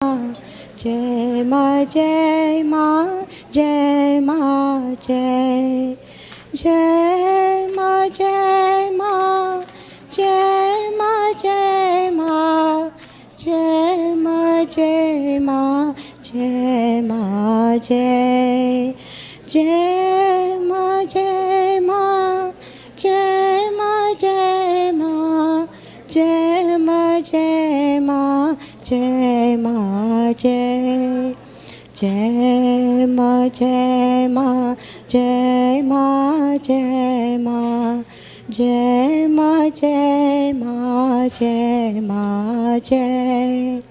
जय माँ जय माँ जय माँ जय जय माँ जय माँ जय माँ जय माँ जय माँ जय माँ जय माँ जय जय माँ जय माँ जय माँ जय माँ जय माँ जय माँ जय माँ जय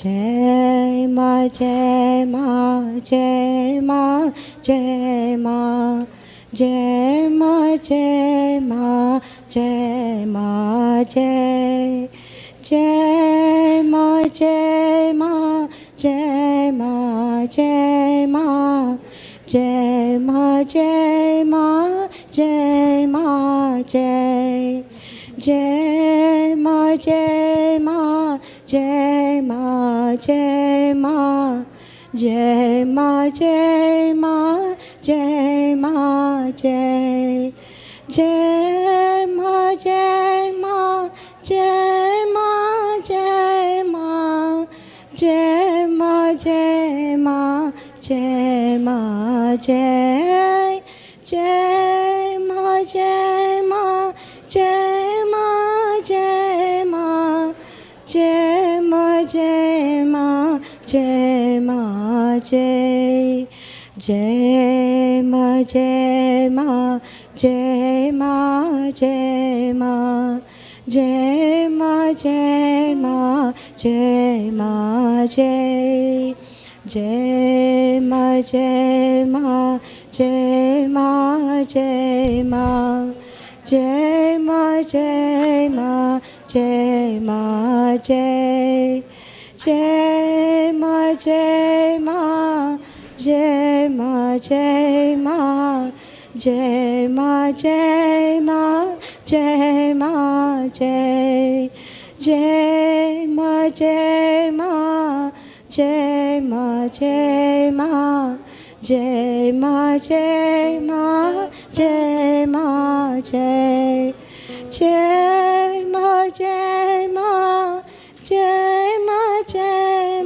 जय माँ जय माँ जय माँ जय माँ जय माँ जय माँ जय माँ जय जय माँ जय माँ जय माँ जय माँ जय माँ जय माँ जय माँ जय जय माँ जय माँ जय माँ जय माँ जय माँ जय माँ जय माँ जय जय माँ जय माँ जय माँ जय माँ जय माँ जय माँ जय माँ जय जय माँ जय माँ जय माँ जय माँ जय माँ जय माँ जय माँ जय जय माँ जय माँ जय माँ जय माँ जय माँ जय माँ जय माँ जय जय माँ जय माँ जय माँ जय माँ जय माँ जय माँ जय माँ जय जय माँ जय माँ जय माँ जय माँ जय माँ जय माँ जय माँ जय जय माँ जय माँ जय माँ जय माँ जय माँ जय माँ जय माँ जय जय माँ जय माँ जय माँ जय माँ जय माँ जय माँ जय माँ जय जय माँ जय माँ जय माँ जय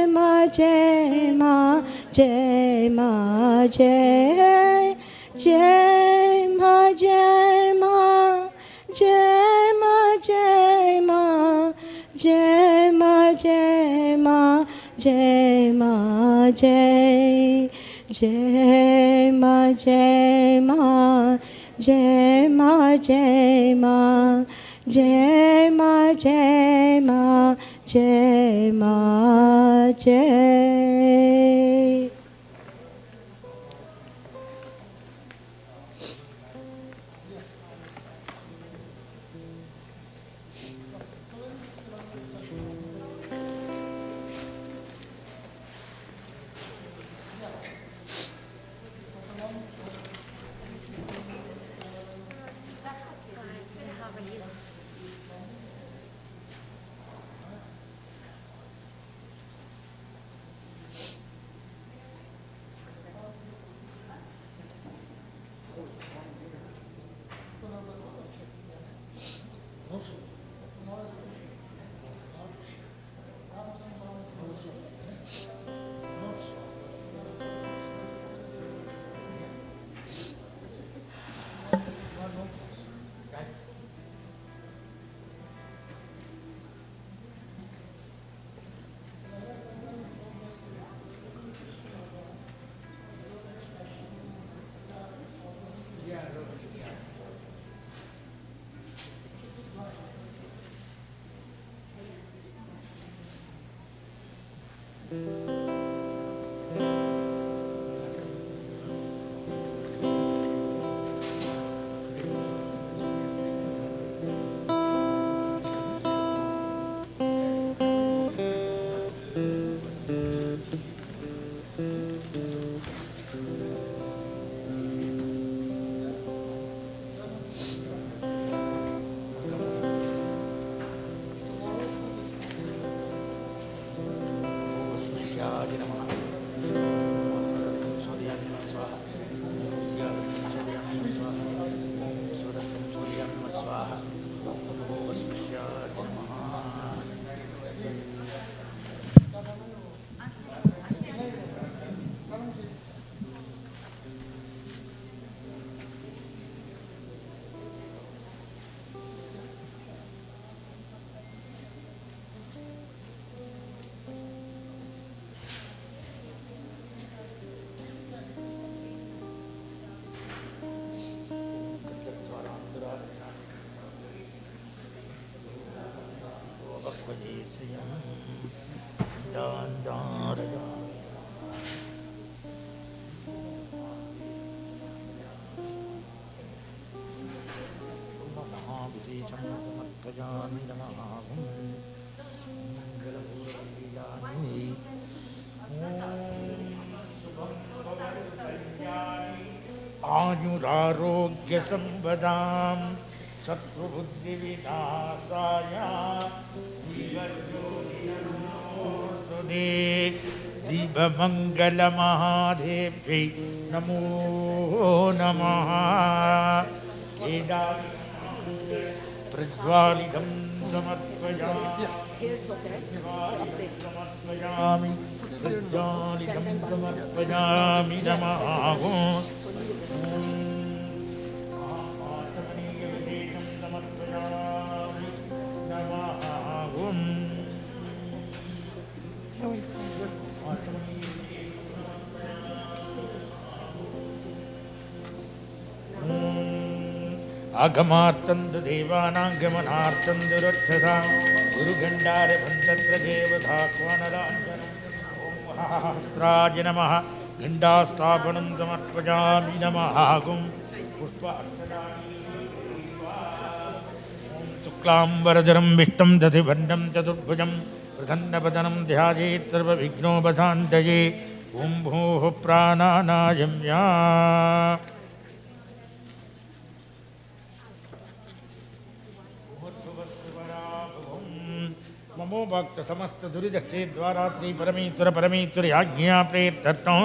माँ जय माँ जय माँ जय माँ जय जय माँ जय माँ जय माँ जय माँ जय माँ जय माँ जय माँ जय जय माँ जय माँ जय माँ जय माँ जय माँ जय माँ जय माँ जय। सूर्याय नमः सूर्याय नमः स्वाहा सूर्याय नमः स्वाहा सूर्याय नमः स्वाहा सूर्याय नमः आयुरारोग्य संपदां शत्रुबुद्धिविनाशाय दीपमङ्गलमहादेव्यै नमो नमः प्रज्वालितं समर्पयामि प्रज्वालितं समर्पयामि नमः आगमार्तंद देवानागमनार्तंद रक्षसा गुरुगंडार भंतत्र देवधाक्वानरांजन ओम महाहस्त्राय नमः गंडास्थापनं समर्पयामि नमः गुं पुष्पार्चनानि ओम शुक्लांबरधरं विष्णुं दधिवन्नं चतुर्भुजं प्रसन्नवदनं ध्यायेत् सर्वविघ्नोपशान्तये ओम भूः प्राणानायम्या ममो भक्त समस्त दुरिदक्षे द्वारात्रि परमेश्वर परमेश्वरी आज्ञा प्रेतत्तो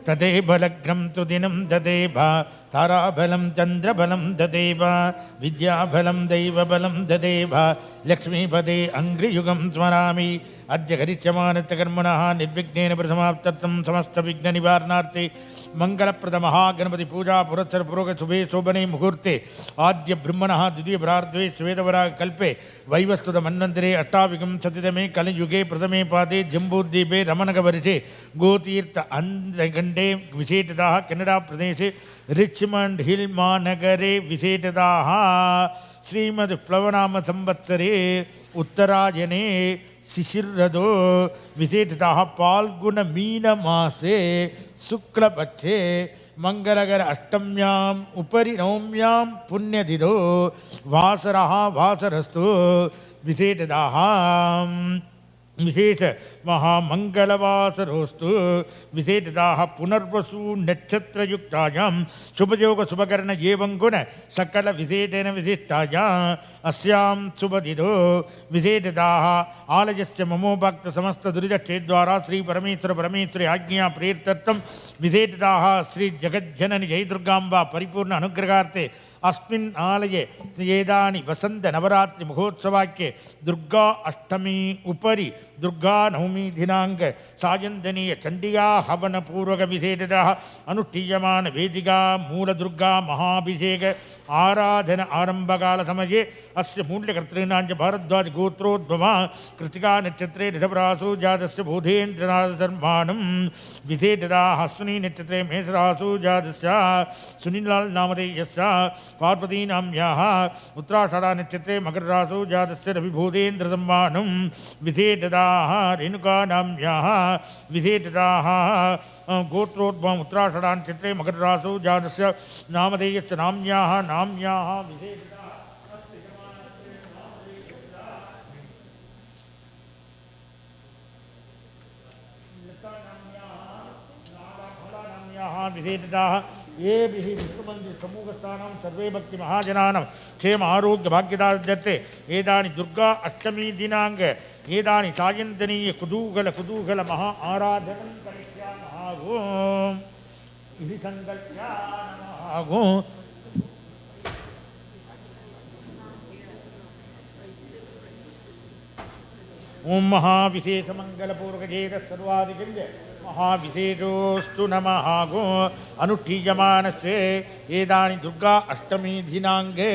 तदेव लग्नं तु दिनं ददेव ताराबलं चन्द्रबलं ददेव विद्याबलं दैवबलं ददेव लक्ष्मीपदे अङ्घ्रियुगं स्मरामि अद्य करिष्यमाणस्य कर्मणः निर्विघ्नेन प्रसमाप्तर्थं समस्तविघ्ननिवारणार्थे मङ्गलप्रदमहागणपति पूजा पुरस्सर पुरोग शुभे शोभने मुहूर्ते आद्य ब्रह्मणः द्वितीय प्रार्द्वे श्वेतवराह कल्पे वैवस्वत मन्वन्तरे अष्टाविंशतितमे कलियुगे प्रथमे पादे जम्बूद्वीपे रमणकवर्षे गोतीर्थ अन्धगण्डे विशेषतः केनडा प्रदेशे रिच्मण्ड हिल महानगरे विशेषतः श्रीमद् प्लवनाम संवत्सरे उत्तरायणे शिशिरदो विशेषतः फाल्गुन मीन मासे शुक्लपक्षे मंगलकर अष्टम्याम् उपरि नवम्यां पुण्यतिथौ वासरः वासरस्तु विशेषतः विशेष महामंगलवासरोस्तु विशेषतः पुनर्वसु नक्षत्रयुक्तायां शुभयोग शुभकर्ण एवं गुण सकल विशेषेण विशिष्टायां अस्यां शुभतिथौ विशेषतः आलयस्य ममोभक्त समस्त दुरिदक्षेद्वारा श्री परमेश्वर परमेश्वरी आज्ञा प्रेरितत्वं विशेषतः श्री जगज्जननी जय दुर्गांबा परिपूर्ण अनुग्रहार्थे अस्मिन् आलये एदानि वसंत नवरात्रि महोत्सवाक्ये दुर्गा अष्टमी उपरि दुर्गा नवमी दिनांक सायंजनीय चंडिका हवन पूर्वक विशेषतः अनुष्ठीयमान वेदिका मूल दुर्गा महाभिषेक आराधन आरंभकाल समये अस्य मूल्यकर्तॄणां च भारद्वाज गोत्रोद्भवा कृतिका नक्षत्रे ऋषभरासु जातस्य बोधेन्द्रनाथ शर्माणं विशेषतः अश्विनी नक्षत्रे मेषरासु जातस्य सुनीलाल नामधेयस्य पार्वती नाम्याः उत्तराषाढा नक्षत्रे मकररासु जातस्य रविभूतेन्द्र सम्मानं विशेषतः रेणुका नाम्याः विशेषतः गोत्रोद्भवम् उत्तराषाढा नक्षत्रे मकररासु जातस्य नामधेयस्य नाम्याः विशेषतः विशेषतः ये विष्णु मंदिर समूहस्थानां सर्वे भक्ति महाजनानां क्षेम आरोग्य भाग्यदायते एदानि दुर्गा अष्टमी दिनांक एतानि सायन्तनीय कुतूहल महा आराधनं करिष्यामः ओम इति संकल्प्य नमः ओम ओम महाविशेषमङ्गलपूर्वकजेत सर्वादिकं महाविशेषोऽस्तु नमः गो अनुष्ठीयमानस्य एतानि दुर्गा अष्टमी दिनाङ्के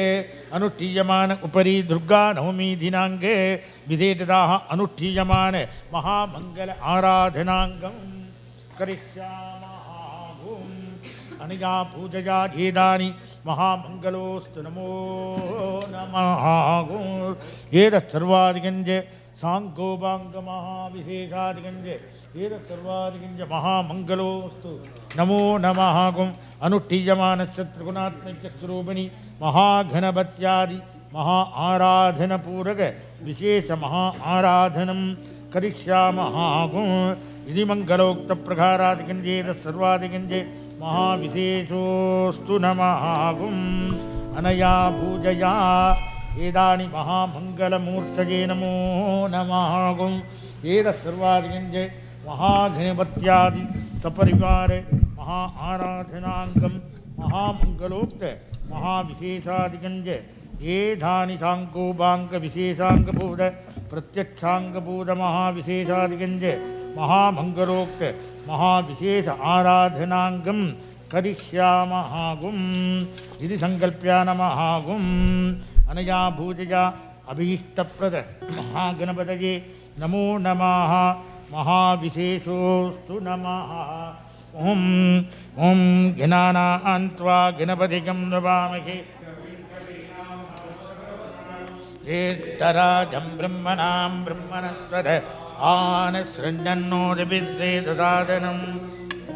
अनुष्ठीयमान उपरि दुर्गा नवमी दिनाङ्के विशेषतः अनुष्ठीयमान महामङ्गल आराधनाङ्गं करिष्यामः अनया पूजया एतानि महामङ्गलोऽस्तु नमो नमः एतत् सर्वादिकं सांकोपांग महाविशेषादिगंज एतत् सर्वादिगंज महामंगलोस्तु नमो नमः गुम अनुष्ठीयमानस्य त्रिगुणात्मक स्वरूपिणी महागणपत्यादि महा आराधन पूरक विशेष महा आराधनं करिष्यामः गुम इति मंगलोक्त प्रकारादिगंज एतत् सर्वादिगंज महाविशेषोस्तु नमः गुम अनया पूजया एतानि महामंगलमूर्तये नमो नमः गुं एतत् सर्वादिगंज महागणपत्यादि सपरिवार महा आराधनांगं महामंगलोक्त महाविशेषादिगंज एतानि सांकोपांग विशेषांगभूत प्रत्यक्षांगभूत महाविशेषादिगंज महामंगलोक्त महाविशेष आराधनांगं करिष्यामः गुं इति संकल्प्य नमः गुं अनया पूजया अभीष्टप्रद महागणपतये नमो नमः महाविशेषोस्तु नमः ओम ओम गणानान्त्वा गणपतिगं नमामहे एतराजं ब्रह्मणां ब्रह्मणस्पद आनसृण्यन्नोदिभिद्दे ददादनम्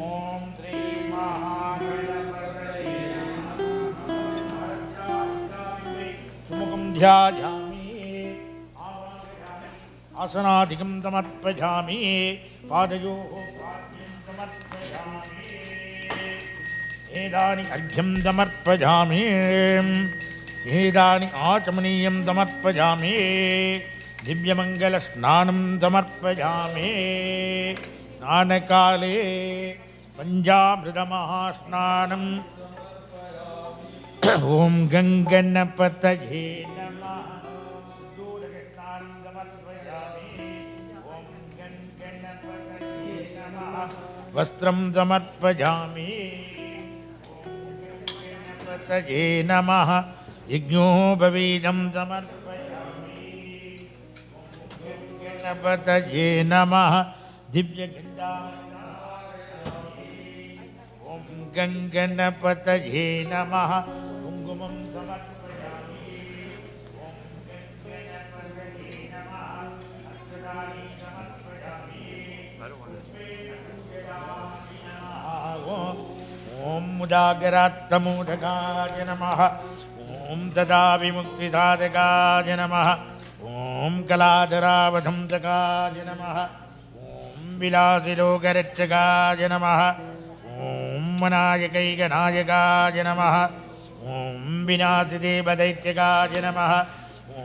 ओम श्री महागणपतये सुमुखं ध्यायामि आसनादिकं समर्पयामि पादयोः पाद्यं समर्पयामि एतानि अर्घ्यं समर्पयामि एतानि आचमनीयं समर्पयामि दिव्यमङ्गलस्नानं समर्पयामि स्नानकाले पञ्चामृतमहास्नानम् ॐ गङ्गणपतये नमः दूरस्नानं समर्पयामि ॐ गङ्गणपतये नमः वस्त्रं समर्पयामि गणपतये नमः यज्ञोपवीतं समर्पयामि गणपतये नमः दिव्यगन्धामि ॐ गङ्गणपतये नमः कुङ्कुमं समर्पयामि ॐ गङ्गणपतये नमः अक्षतानि समर्पयामि ॐ मुदागरात्तमोदकाय नमः ॐ तदा विमुक्तिदायकाय नमः ॐ कलाधरावधंसकाय नमः ॐ विलासिलोकरक्षकाय नमः ॐ मनायकैकनायकाय नमः ॐ विनाशिदेवदैत्यकाय नमः ॐ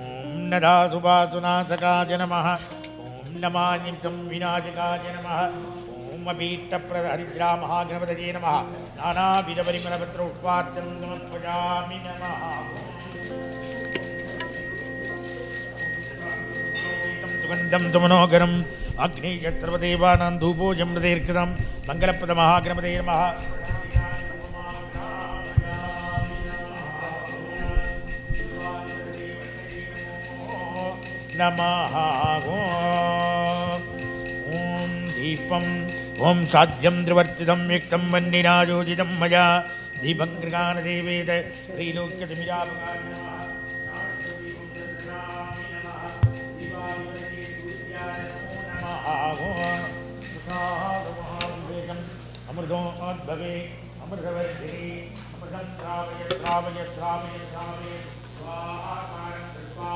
नदासुभासुनाशकाय नमः ॐ नमानितं विनाशकाय नमः ॐ अभीष्टप्रदहरिद्रा महागणपतये नमः नानाविधपरिमलपत्र पुष्पार्चनं समर्पयामि नमः सुगन्धं सुमनोहरम् अग्नियत्रवदेवानां धूपोजं हृदयर्कृतं मङ्गलप्रदमहागणपतये नमः नमः ॐ दीपं ॐ साध्यं त्रिवर्तितं युक्तं वह्निनायोजितं मया दीपं गृगानदेवेद त्रैलोक्यतिमिरापकाय नमः अमृतोद्भवे अमृतवर्धिनी अमृतं श्रावय श्रावय श्रावय श्रावय स्वाहाकारं कृत्वा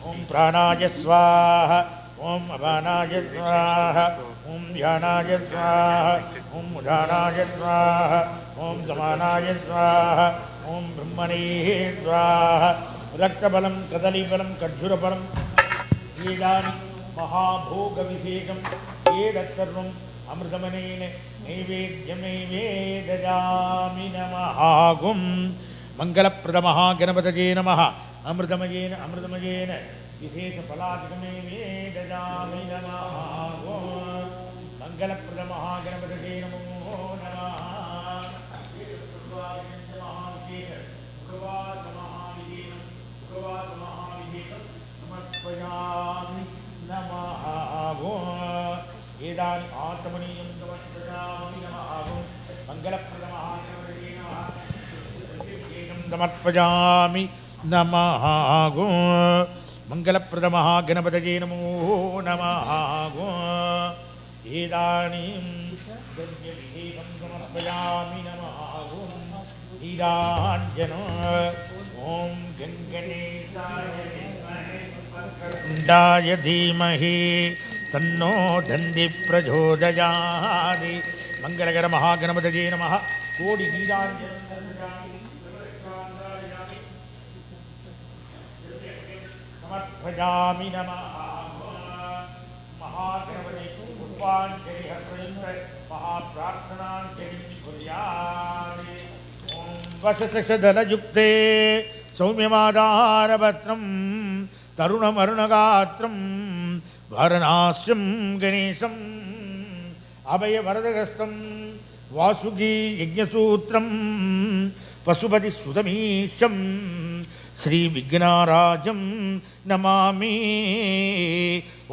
ॐ प्राणाय स्वाहा ॐ अपानाय स्वाहा ॐ ध्यानाय स्वाहा ॐ उदानाय स्वाहा ॐ समानाय स्वाहा ॐ ब्रह्मणे स्वाहा रक्तबलं कदलीफलं खर्जूरफलं एतानि महाभोगविशेषं एतत्सर्वम् अमृतमनेन नैवेद्यमेवेदयामि नमः गुं मङ्गलप्रदमहागणपतये नमः अमृतमयेन अमृतमयेन विशेषफलादिकमेवेदयामि नमः गुं मङ्गलप्रदमहागणपतये नमो नमः समर्पयामि नमः गुं एतानि आत्मनीयं समर्पयामि नमः गुं मङ्गलप्रदमहागणपतये नमः समर्पयामि नमः गुं मङ्गलप्रदमहागणपतये नमो नमः गुं एतानीं गण्यविशेषं समर्पयामि नमः गुं नीराञ्जन ॐ गङ्गणेशाय धीमहि तन्नो दन्ति प्रचोदयात् मङ्गलकरमहागणपतये नमः कोटि नीराञ्जनं समर्पयामि नमः महागणपते पुष्पाञ्जलिः प्रयुक्त महाप्रार्थनाञ्जलिं कुर्यात् ॐ वशसशदलयुक्ते सौम्यमाधारभद्रं तरुणमरुणगात्रं वारणास्यं गणेशम् अभयवरदहस्तं वासुकी यज्ञसूत्रं पशुपतिसुतमीशं श्रीविघ्नराजं नमामि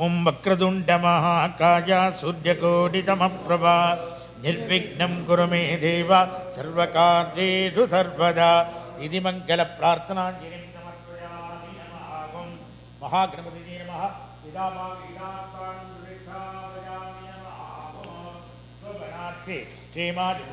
ॐ वक्रतुण्डमहाकाय सूर्यकोटितमप्रभा निर्विघ्नं कुरु मे देव सर्वकार्येषु सर्वदा इति मङ्गलप्रार्थनाञ्जलिं समर्पयामि नमः गुं महागणपतये नमः पितामहः स्वगणार्थे क्षेमादि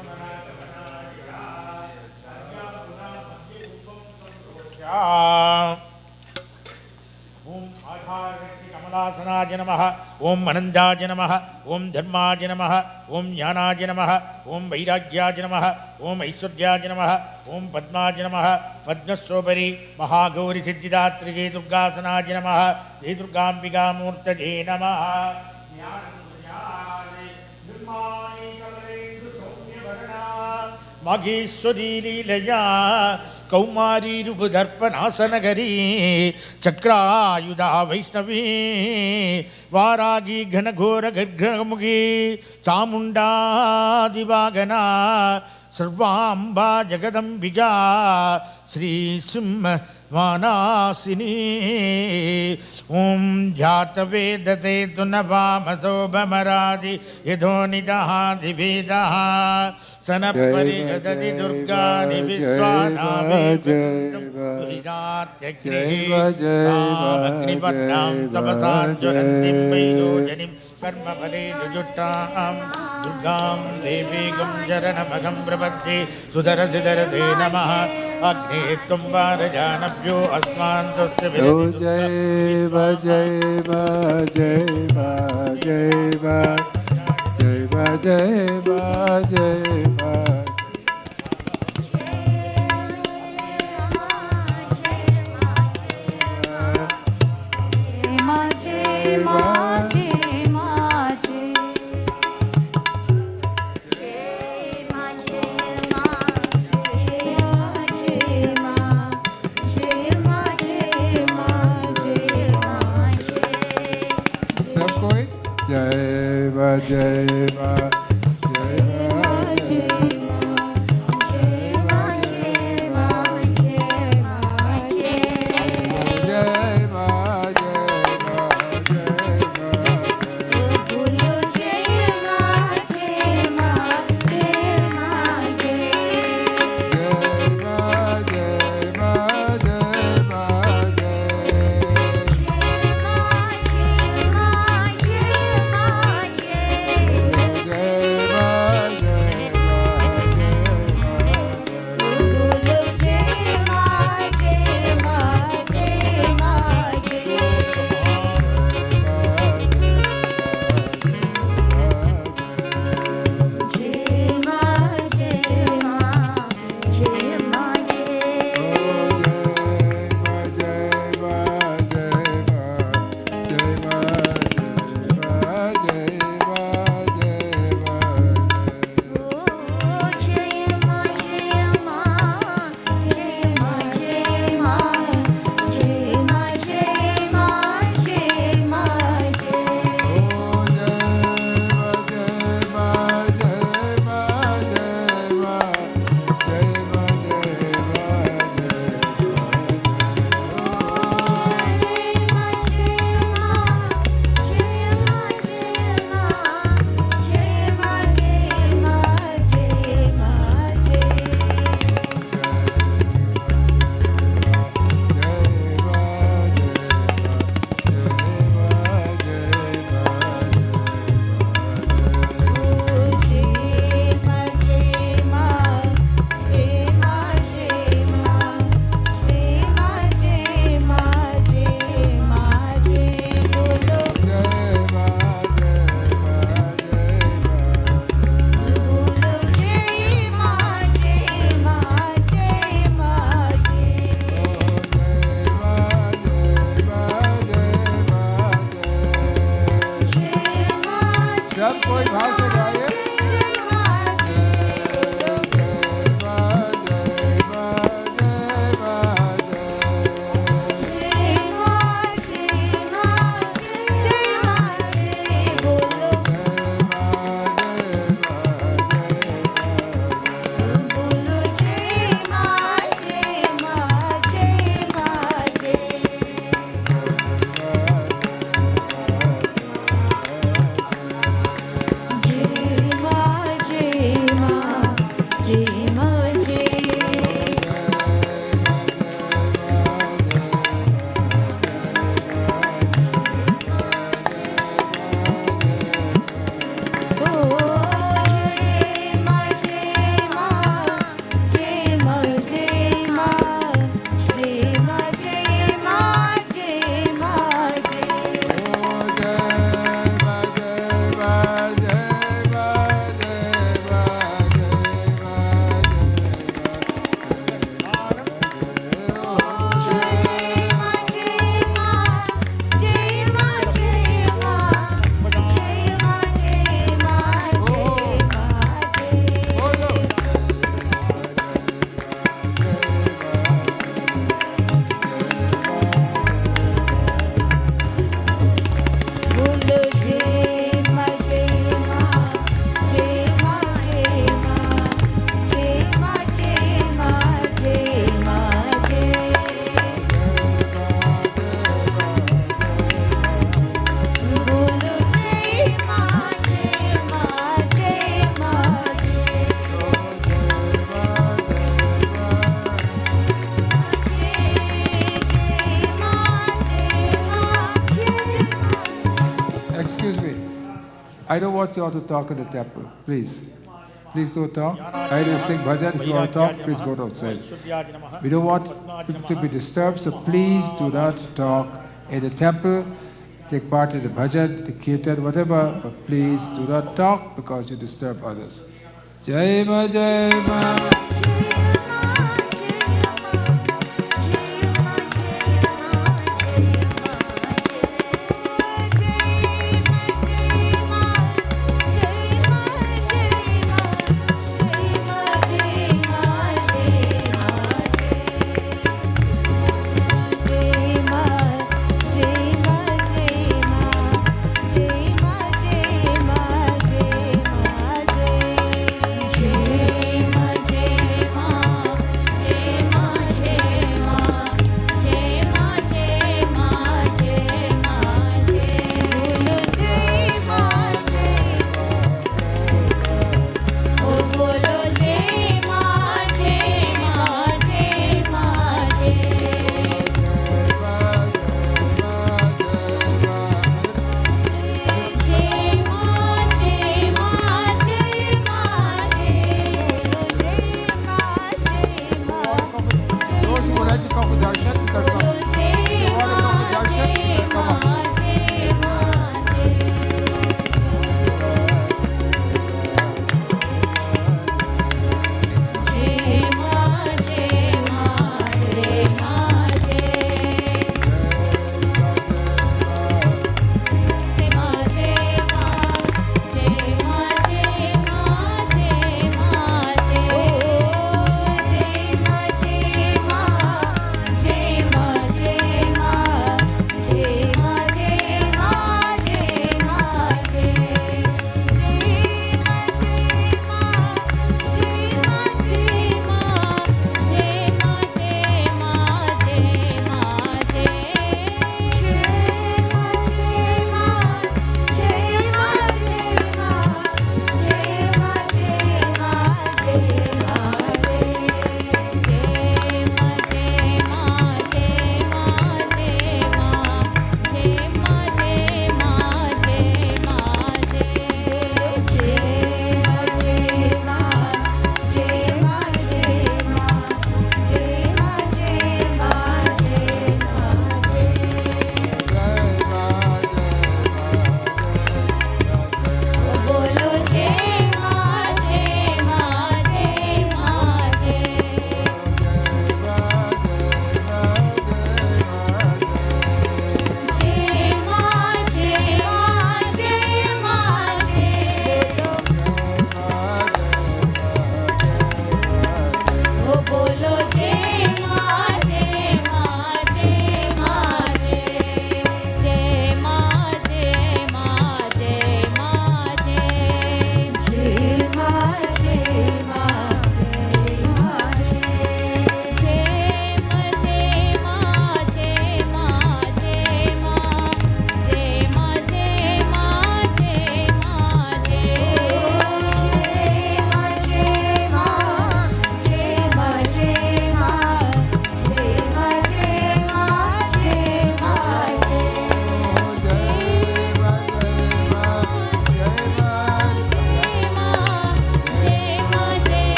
ओम आधारव्यक्ति कमलासनाय नमः ओम अनंदाय नमः ओम धर्माय नमः ओम ज्ञानाय नमः ओम वैराग्याय नमः ओम ऐश्वर्याय नमः ओम पद्माय नमः पद्मशोभरी महागौरी सिद्धिदात्रिके दुर्गासनाय नमः श्री दुर्गाम्बिकामूर्तये नमः मगेश्वरी लीलया कौमारी रूपदर्पणासनगरी चक्रायुधा वैष्णवी वारागी घनघोर गर्घमुखी चामुंडा दिवागना सर्वांबा जगदंबिका श्री सिंह वानासिनी ओं जातवेदते तु नवामसो भमरादि यथो निदहादि वेदः सनपरिषदति दुर्गानि विश्वानाग्निपट्टां तपसा ज्वलन्तीं वैरोजनीं कर्मफले जुजुष्टां दुर्गां देवीगं शरणमहं प्रपद्ये सुधरसिधरते नमः अग्ने त्वं वारजानभ्यो अस्मान् तस्य जय जय जय I don't want you all to talk in the temple. Please. Please don't talk. Either sing bhajan. If you want to talk, please go outside. We don't want people to be disturbed, so please do not talk in the temple. Take part in the bhajan, the kirtan, whatever, but please do not talk because you disturb others. Jai Ma Jai Ma. Jai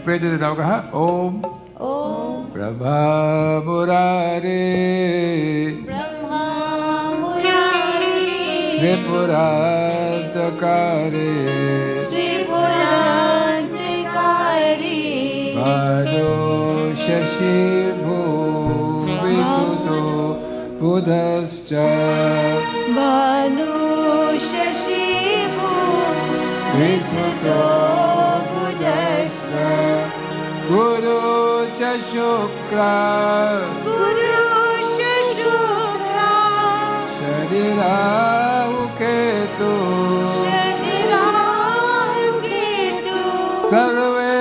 pray to the Navagraha. Om Om Brahma Murare Brahma Murari Sri Purantakare Sri Purantikari Bhado Shashi Bhuvisuto Buddhascha Bhanu Shashi Visuto Buddhascha Guru Cha Shukra Guru Shashukra Sharira Uketu Shadiram Gitu Sarve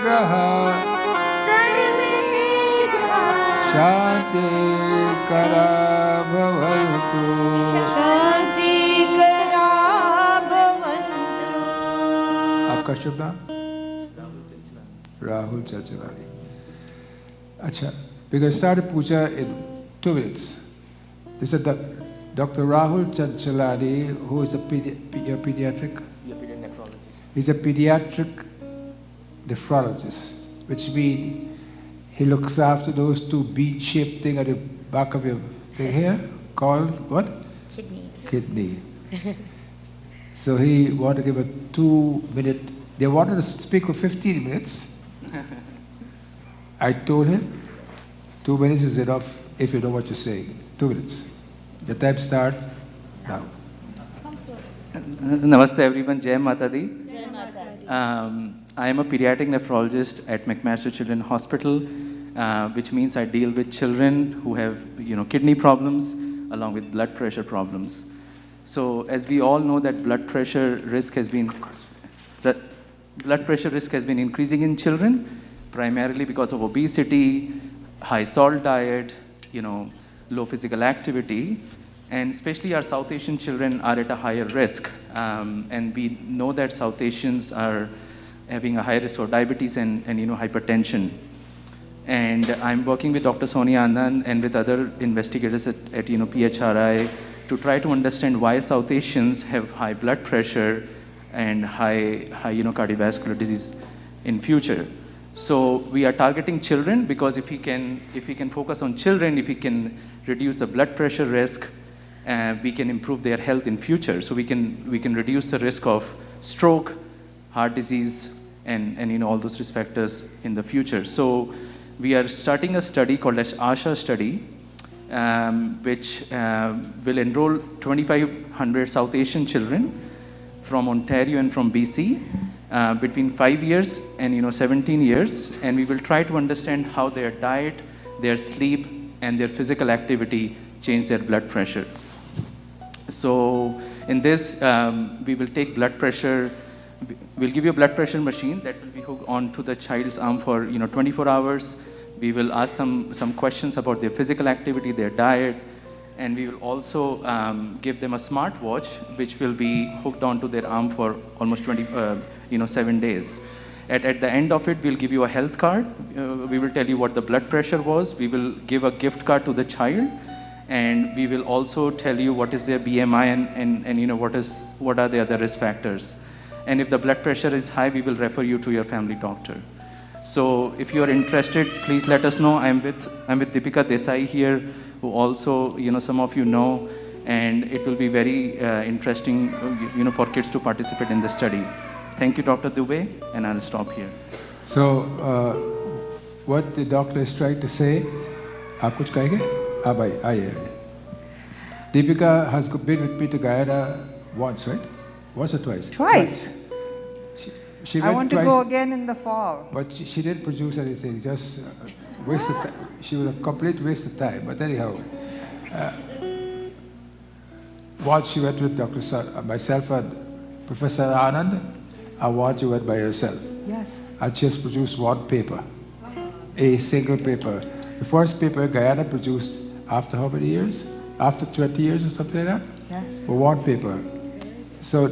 Graha Sarve Graha Shanti Kara Bhavantu Shanti Kara Bhavantu. आपका शुभ नाम Rahul Chachalani. Acha, we're going to start a puja in 2 minutes. This is Dr. Rahul Chachalani, who is a pediatric. He's a pediatric nephrologist, which means he looks after those 2 bead-shaped things at the back of your thing here, called what? Kidney. So he wanted to give a 2-minute. They wanted to speak for 15 minutes. I told him 2 minutes is enough if you know what you're saying. 2 minutes. The time start now. Namaste everyone, Jai Mata Di. I am a pediatric nephrologist at McMaster Children's Hospital, which means I deal with children who have kidney problems along with blood pressure problems. So as we all know that blood pressure risk has been increasing in children, primarily because of obesity, high salt diet, low physical activity, and especially our South Asian children are at a higher risk. And we know that South Asians are having a high risk for diabetes and hypertension. And I'm working with Dr. Sonia Anand and with other investigators at PHRI to try to understand why South Asians have high blood pressure and high cardiovascular disease in future. So we are targeting children because if we can focus on children, if we can reduce the blood pressure risk, we can improve their health in future. So we can reduce the risk of stroke, heart disease, and all those risk factors in the future. So we are starting a study called as Asha study, which will enroll 2,500 South Asian children from Ontario and from BC between 5 years and 17 years, and we will try to understand how their diet, their sleep, and their physical activity change their blood pressure. So in this, we will take blood pressure. We'll give you a blood pressure machine that will be hooked onto the child's arm for 24 hours. We will ask some questions about their physical activity, their diet, and we will also give them a smartwatch which will be hooked onto their arm for almost 7 days. At the end of it, we'll give you a health card. We will tell you what the blood pressure was. We will give a gift card to the child, and we will also tell you what is their BMI and what are the other risk factors. And if the blood pressure is high, we will refer you to your family doctor. So if you are interested, please let us know. I'm with Deepika Desai here, who also some of you know, and it will be very interesting for kids to participate in the study. Thank you, Dr. Dubey, and I'll stop here. So what the doctor is trying to say, आप कुछ कहेंगे? आइए. Deepika has been with me to Guyana once, right? Once or twice? Twice. She I went want twice, to go again in the fall. but she didn't produce anything, just wasted time. She was a complete waste of time. But anyhow, once she went with myself and Professor Anand, and once you went by yourself. Yes. I just produced one paper, a single paper. The first paper Guyana produced after how many years? After 20 years or something like that? Yes. For one paper. So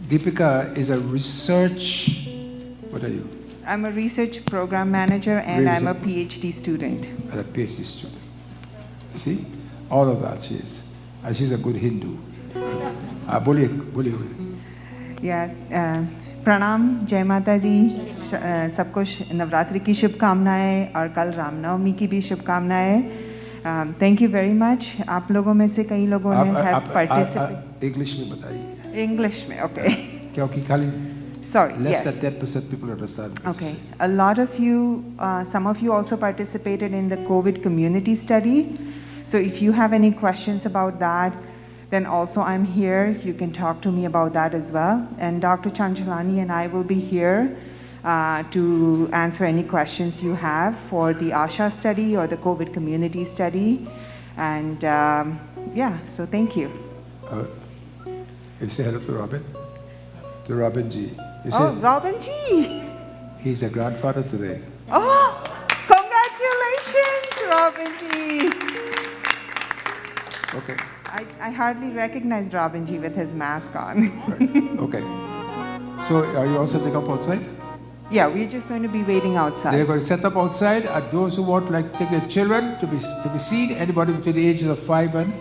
Deepika is a research, what are you? I'm a research program manager and I'm a PhD student. And a PhD student. See? All of that she is. And she's a good Hindu. Yeah. प्रणाम, जय माता दी। सबको नवरात्रि की शुभकामनाएं और कल रामनवमी की भी शुभकामनाएं। Thank you very much. आप लोगों में से कई लोगों ने हैव पार्टिसिपेट। इंग्लिश में बताइए। इंग्लिश में, ओके। क्योंकि खाली Sorry, less yes. than 10% people understand. Okay. A lot of you, some of you also participated in the COVID community study. So if you have any questions about that, then also I'm here. You can talk to me about that as well. And Dr. Chanchalani and I will be here to answer any questions you have for the Asha study or the COVID community study. And yeah, so thank you. You say hello to Robin? To Robin Ji. Oh, Robin Ji! He's a grandfather today. Oh, congratulations, Robin Ji! Okay. I hardly recognized Robin Ji with his mask on. Right. Okay. So are you all setting up outside? Yeah, we're just going to be waiting outside. They're going to set up outside. And those who want like take their children to be seen, anybody between the ages of 5 and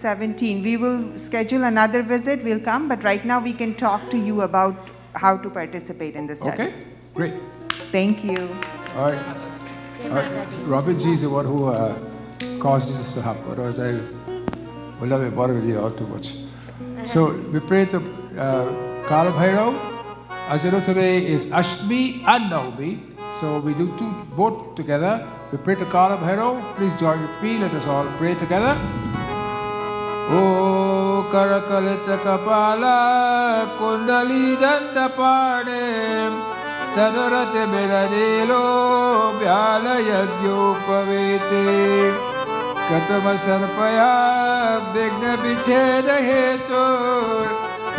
17. We will schedule another visit. We'll come, but right now we can talk to you about how to participate in the study. Okay, great. Thank you. All right. Robin G is the one who causes this to happen. Otherwise, I will not be bothered with you all too much. So we pray to Kala Bhairav. As you know, today is Ashtami and Navratri. So we do both together. We pray to Kala Bhairav. Please join with me. Let us all pray together. O Karakalita Kapala Kundali Dandapane Stanurate Beladilo Byala Yagyopaviti Katama Sarpaya Bigna Bicheda Hetur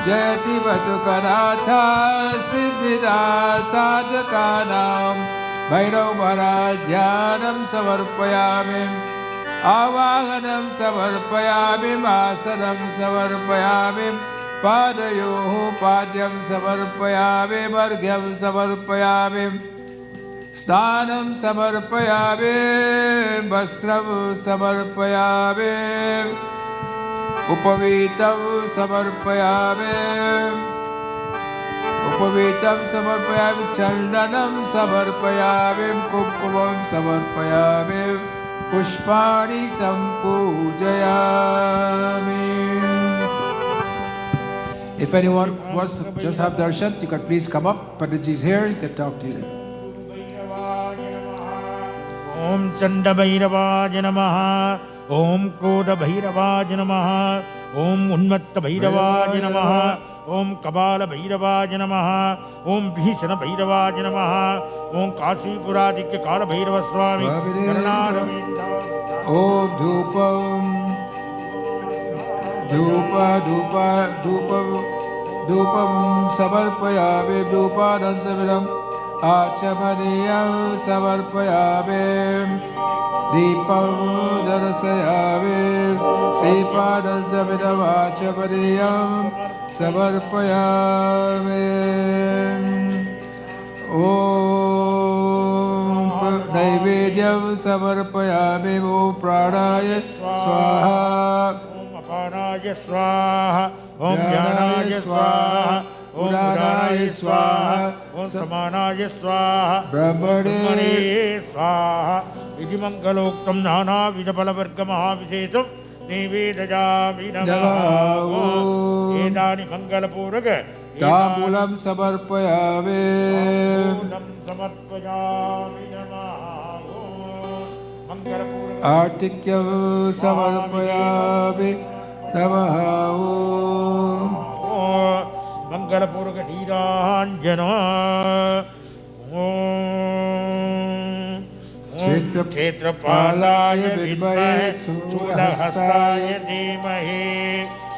Jayati Batukanatha Siddhida Sadhakanam Bhairav Maradhyanam Savarpayamim Avahanam savarpayami, masanam savarpayami, padayoho padyam savarpayami, vargyam savarpayami, snanam savarpayami, vasram savarpayami, upavitam savarpayami, chandanam savarpayami, kumkumam savarpayami, Pushpani Sampujayami. If anyone wants to just have darshan, you can please come up. Panditji is here, you can talk to you. Om Chanda Bhairavaja Namaha, Om Krodha Bhairavaja Namaha, Om Unmatta Bhairavaja Namaha, Om Kabala Bhairavaja Namaha, Om Bhishana Bhairavaja Namaha, Om Kashi Puradikya Kala Bhairava Swami, Karnadavinda. Om Dhupam Savarpayami, Dhupanantavidam Achamaniyam Savarpayami, Deepam Darasayami, Deepanantavidam Achamaniyam Savarpayami. Om Naivedyam Savarpayami, Om Pranaya Swaha, Om Apanaya Swaha, Om Jnanaya Swaha, Om Udaya Swaha, Om Samanaya Swaha, Brahmane Swaha, Vidimangaloktam Nana Vidapalavarga Mahavishesam Nivedajami Namaha. Edani Mangalapuraga Tambulam Savarpayami, Artikyam Savarpayami Namaha. Mangalapuraga Dhiranjana Kshetrapalaya Vidmahe Chulahastaya Dhimahi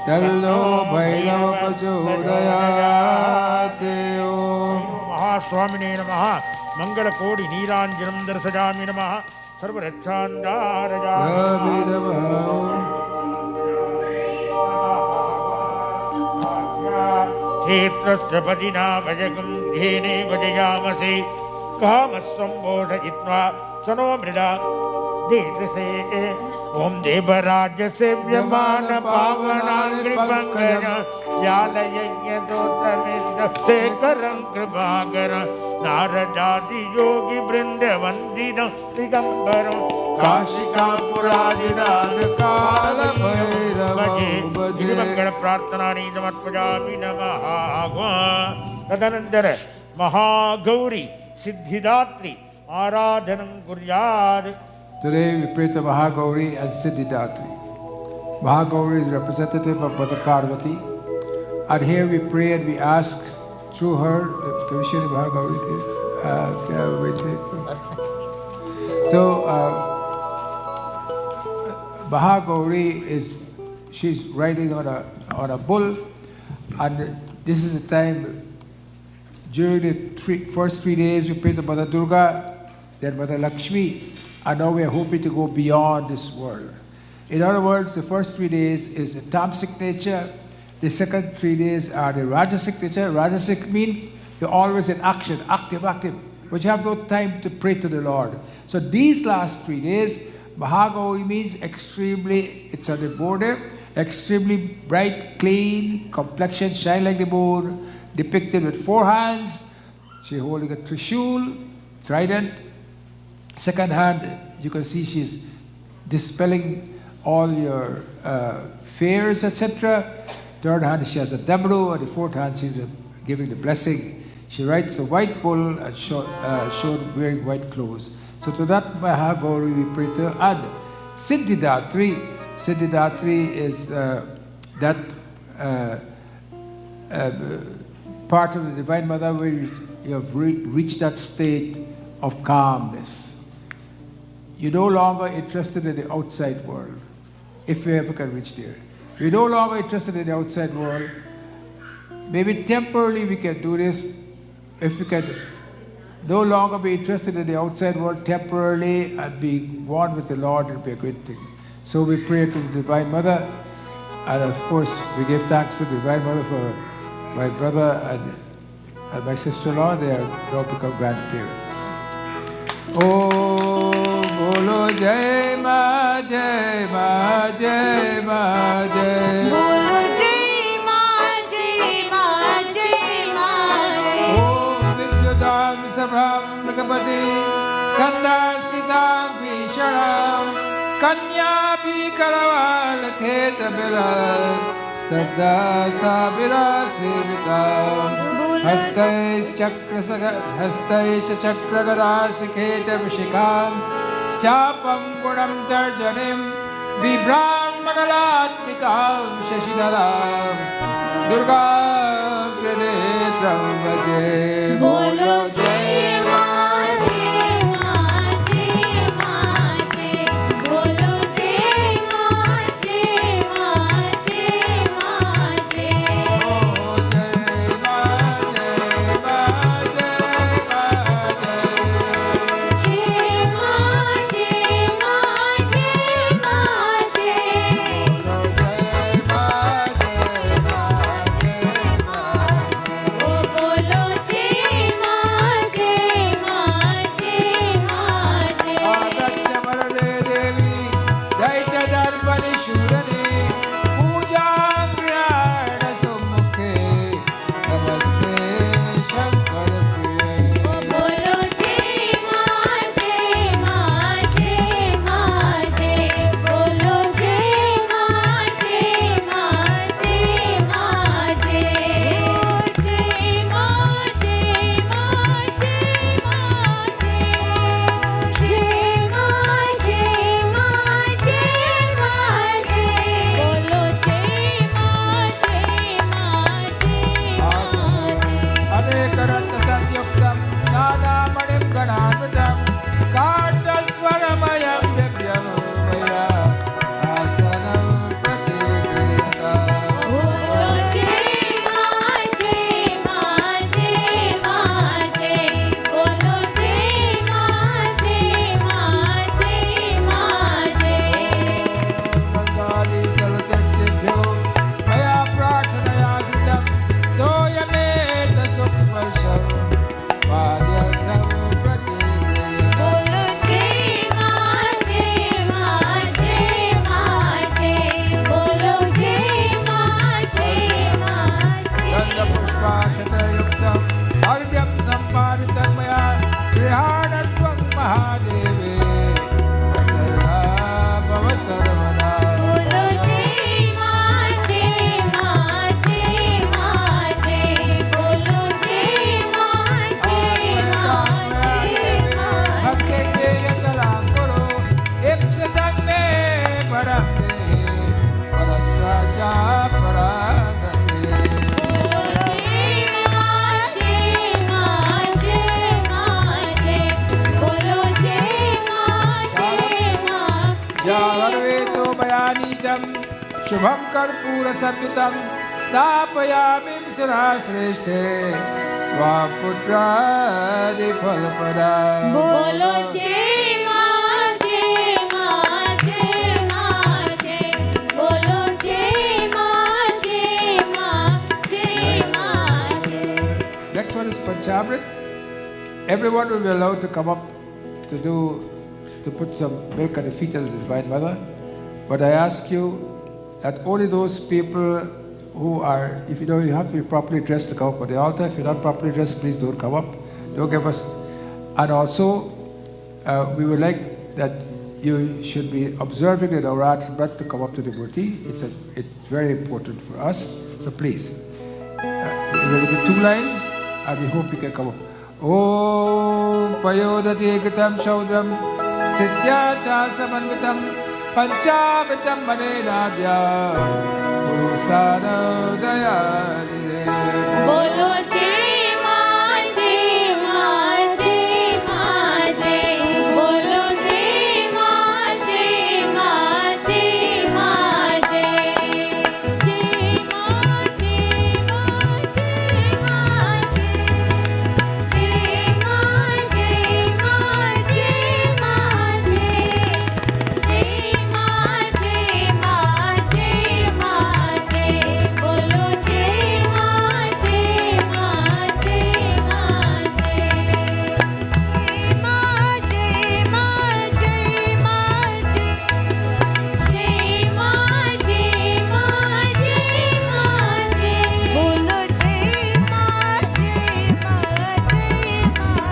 Tallo Bhairava Prachodayate. Om Mahaswamine Namaha Mangala Kodi Niranjanam Darsajami Namaha Sarvarachandharajami Kshetrasya Padina Vajagam Dhene Vajayamase Kamasambodha Jitva Sano Mrida Dedrise ओम देवराज सेव्यमान पावनाग्रिपंकज व्यालयज्ञ दोत्रमिंद शेखरं कृपाकर नारदादि योगी वृंद वंदितं दिगंबरं काशिकापुरादिनाथ काल भैरव भजे मंगल प्रार्थनानि समर्पयामि नमः। तदनंतर महागौरी सिद्धिदात्री आराधनं कुर्यात्। Today we pray to Mahagauri and Siddhidatri. Mahagauri is representative of Mother Parvati, and here we pray and we ask through her. Can we show the Mahagauri? So Mahagauri she's riding on a bull, and this is the time during the first 3 days we pray to Mother Durga, then Mother Lakshmi. And now we are hoping to go beyond this world. In other words, the first 3 days is the tamasic nature. The second 3 days are the rajasic nature. Rajasic means you're always in action, active, but you have no time to pray to the Lord. So these last 3 days, Mahagauri means extremely, it's on the border, extremely bright, clean, complexion shine like the moon, depicted with 4 hands. She's holding a trishul, trident. Second hand, you can see she's dispelling all your fears, etc. Third hand, she has a damru, and the fourth hand, she's giving the blessing. She rides a white bull and showed wearing white clothes. So to that Mahagauri we pray to. And Siddhidatri. Siddhidatri is that part of the Divine Mother where you have reached that state of calmness. You're no longer interested in the outside world, if you ever can reach there. We're no longer interested in the outside world. Maybe temporarily we can do this. If we can no longer be interested in the outside world temporarily and be one with the Lord, it will be a great thing. So we pray to the Divine Mother, and of course we give thanks to the Divine Mother for my brother and my sister-in-law. They have now become grandparents. Oh, bolo jai ma, jai ma, jai ma, jai. बोलो जय माँ जय माँ जय माँ जय। Om Vidyadam Sabham Nagapati Skandastitang Visharam Kanya Bikaraval Kheta Bila Stadda Sabira Sivitam Hastaish Chakra Gadas Kheta Vishikam Chapam Gunam Tarjanim Vibram Magalatmikam Shashidaram Durga Trinitram Vaje बोलो जय माँ जय माँ जय माँ जय। बोलो जय माँ जय माँ जय माँ जय। नीतं शुभं कर्पूरसंयुतं स्थापयामि सुराश्रेष्ठे वापुत्रादिफलप्रदा बोलो जय मां जय मां जय मां जय बोलो जय मां जय मां जय मां जय। Next one is Panchamrit. Everyone will be allowed to come up to put some milk at the feet of the Divine Mother. But I ask you that only those people who are, if you know you have to be properly dressed to come up on the altar. If you're not properly dressed, please don't come up. Don't give us. And also, we would like that you should be observing the Navratri Vrat to come up to the Murti. It's very important for us. So please, we'll do 2 lines, and we hope you can come up. Om Payodati Ekatam Chaudram Sitya Cha Samanvitam Panchamritam Manenadya Guru Sadodaya बोलो जय मां जय मां जय मां जय बोलो जय मां जय मां जय मां जय जय मां जय मां जय मां जय जय मां जय मां जय मां जय जय मां जय मां जय मां जय बोलो जय मां जय मां जय मां जय मां जय मां जय मां जय जय मां जय मां जय मां जय बोलो जय मां जय मां जय मां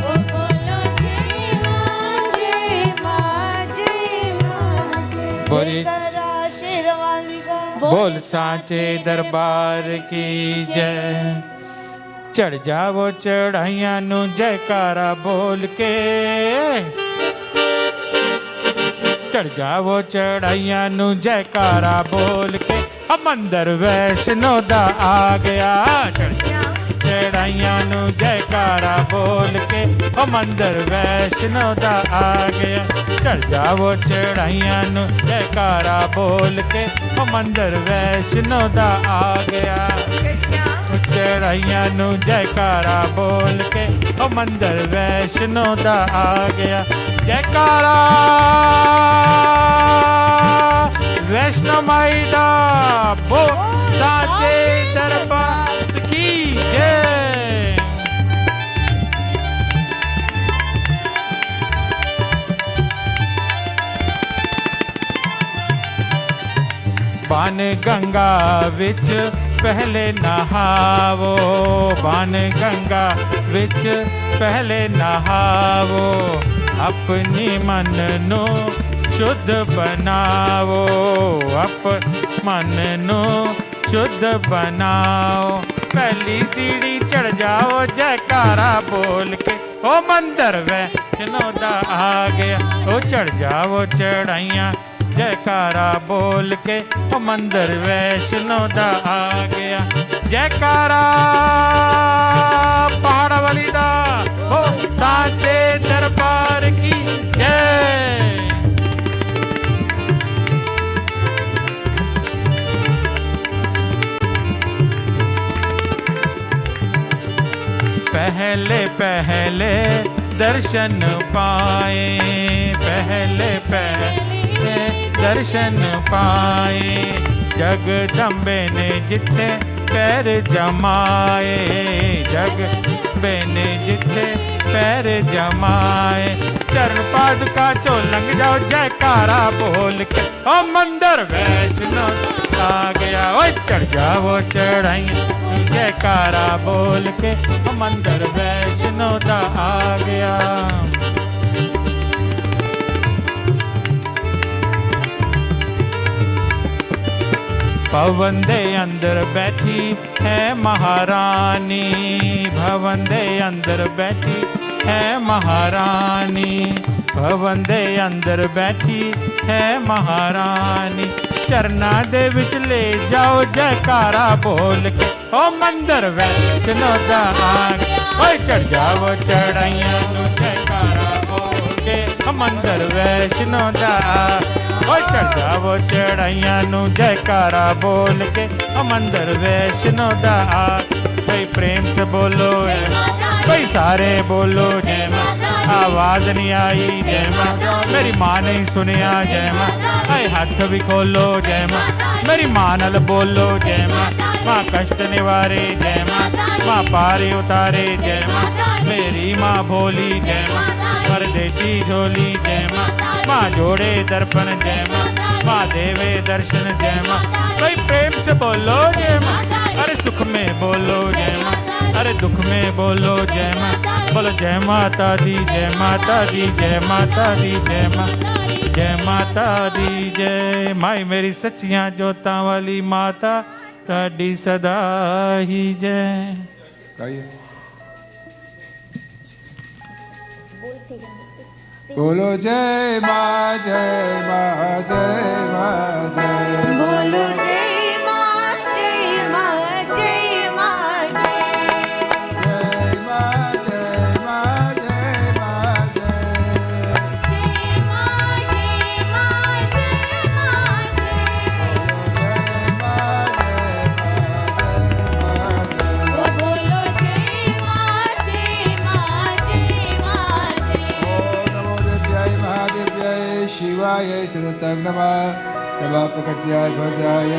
ओ बोलो जय मां जय मां जय मां बोली आशीर्वाद बोल साचे दरबार की जय। चढ़ जावो चढ़ाइयां नु जयकारा बोल के, चढ़ जावो चढ़ाइयां नु जयकारा बोल के, हम अंदर वैष्णो दा आ गया। चढ़ चढ़ाइयां नु जयकारा बोल के, हम अंदर वैष्णो दा आ गया। चढ़ जावो चढ़ाइयां नु जयकारा बोल के, हम अंदर वैष्णो दा आ गया। चढ़ाइयां नु जयकारा बोल के, हम अंदर वैष्णो दा आ गया। जयकारा वैष्णो माई दा बोल साचे दरबार की जय। बान गंगा विच पहले नहावो, बान गंगा विच पहले नहावो, अपनी मन नो शुद्ध बनावो, मन नो शुद्ध बनाओ। पहली सीढ़ी चढ़ जाओ जयकारा बोल के, ओ मंदिर वैष्णो दा आ गया। ओ चढ़ जाओ चढ़ाइयां जयकारा बोल के, ओ मंदिर वैष्णो दा आ गया। जयकारा पहाड़ वाली दा हो साचे दरबार की जय। पहले पहले दर्शन पाए, पहले पहले दर्शन पाए, जगदम्बे ने जिथे पैर जमाए, जगदम्बे ने जिथे पैर जमाए। चरण पादुका चो लंघ जाओ जयकारा बोल के, ओ मंदिर वैष्णो आ गया। ओ चढ़ जाओ चढ़ाइयां जयकारा बोल के, ओ मंदिर वैष्णो दा आ गया। भवन दे अंदर बैठी है महारानी, भवन दे अंदर बैठी है महारानी, भवन दे अंदर बैठी है महारानी। चरना दे विच ले जाओ जयकारा बोल के, ओ मंदिर वैष्णो दा आ गया। ओए चढ़ जाओ चढ़ाइयां नु जयकारा बोल के, ओ मंदिर वैष्णो दा। ओ ਓਏ ਚੜਦਾ ਵੋ ਚੜਾਈਆਂ ਨੂੰ ਜੈਕਾਰਾ ਬੋਲ ਕੇ ਮੰਦਰ ਵੈਸ਼ਨੋ ਦਾ भाई प्रेम से बोलो भाई सारे बोलो जय माँ आवाज नहीं आई जय माँ मेरी माँ नहीं सुनिया जय माँ भाई हाथ भी खोलो जय माँ मेरी माँ नल बोलो जय माँ माँ कष्ट निवारे जय माँ माँ पारे उतारे जय माँ मेरी माँ भोली जय माँ पर देती झोली जय माँ माँ जोड़े दर्पण जय माँ माँ देवे दर्शन जय माँ भाई प्रेम से बोलो जय माँ अरे सुख में बोलो जय माँ अरे दुख में बोलो जय माँ बोलो जय माता दी जय माता दी जय माता दी जय माँ जय माता दी जय माई मेरी सच्चियाँ जोतां वाली माता ताड़ी सदा ही जय। गाइए। बोलो जय माँ जय माँ जय माँ जय बोलो जय माँ जय माँ जय माँ जय माँ जय माँ जय माँ जय माँ जय माँ जय माँ ओ बोलो जय माँ जय माँ जय माँ नमो देव्याय महादेव्याय शिवाय सततं नमः नमः प्रकृत्याय भद्राय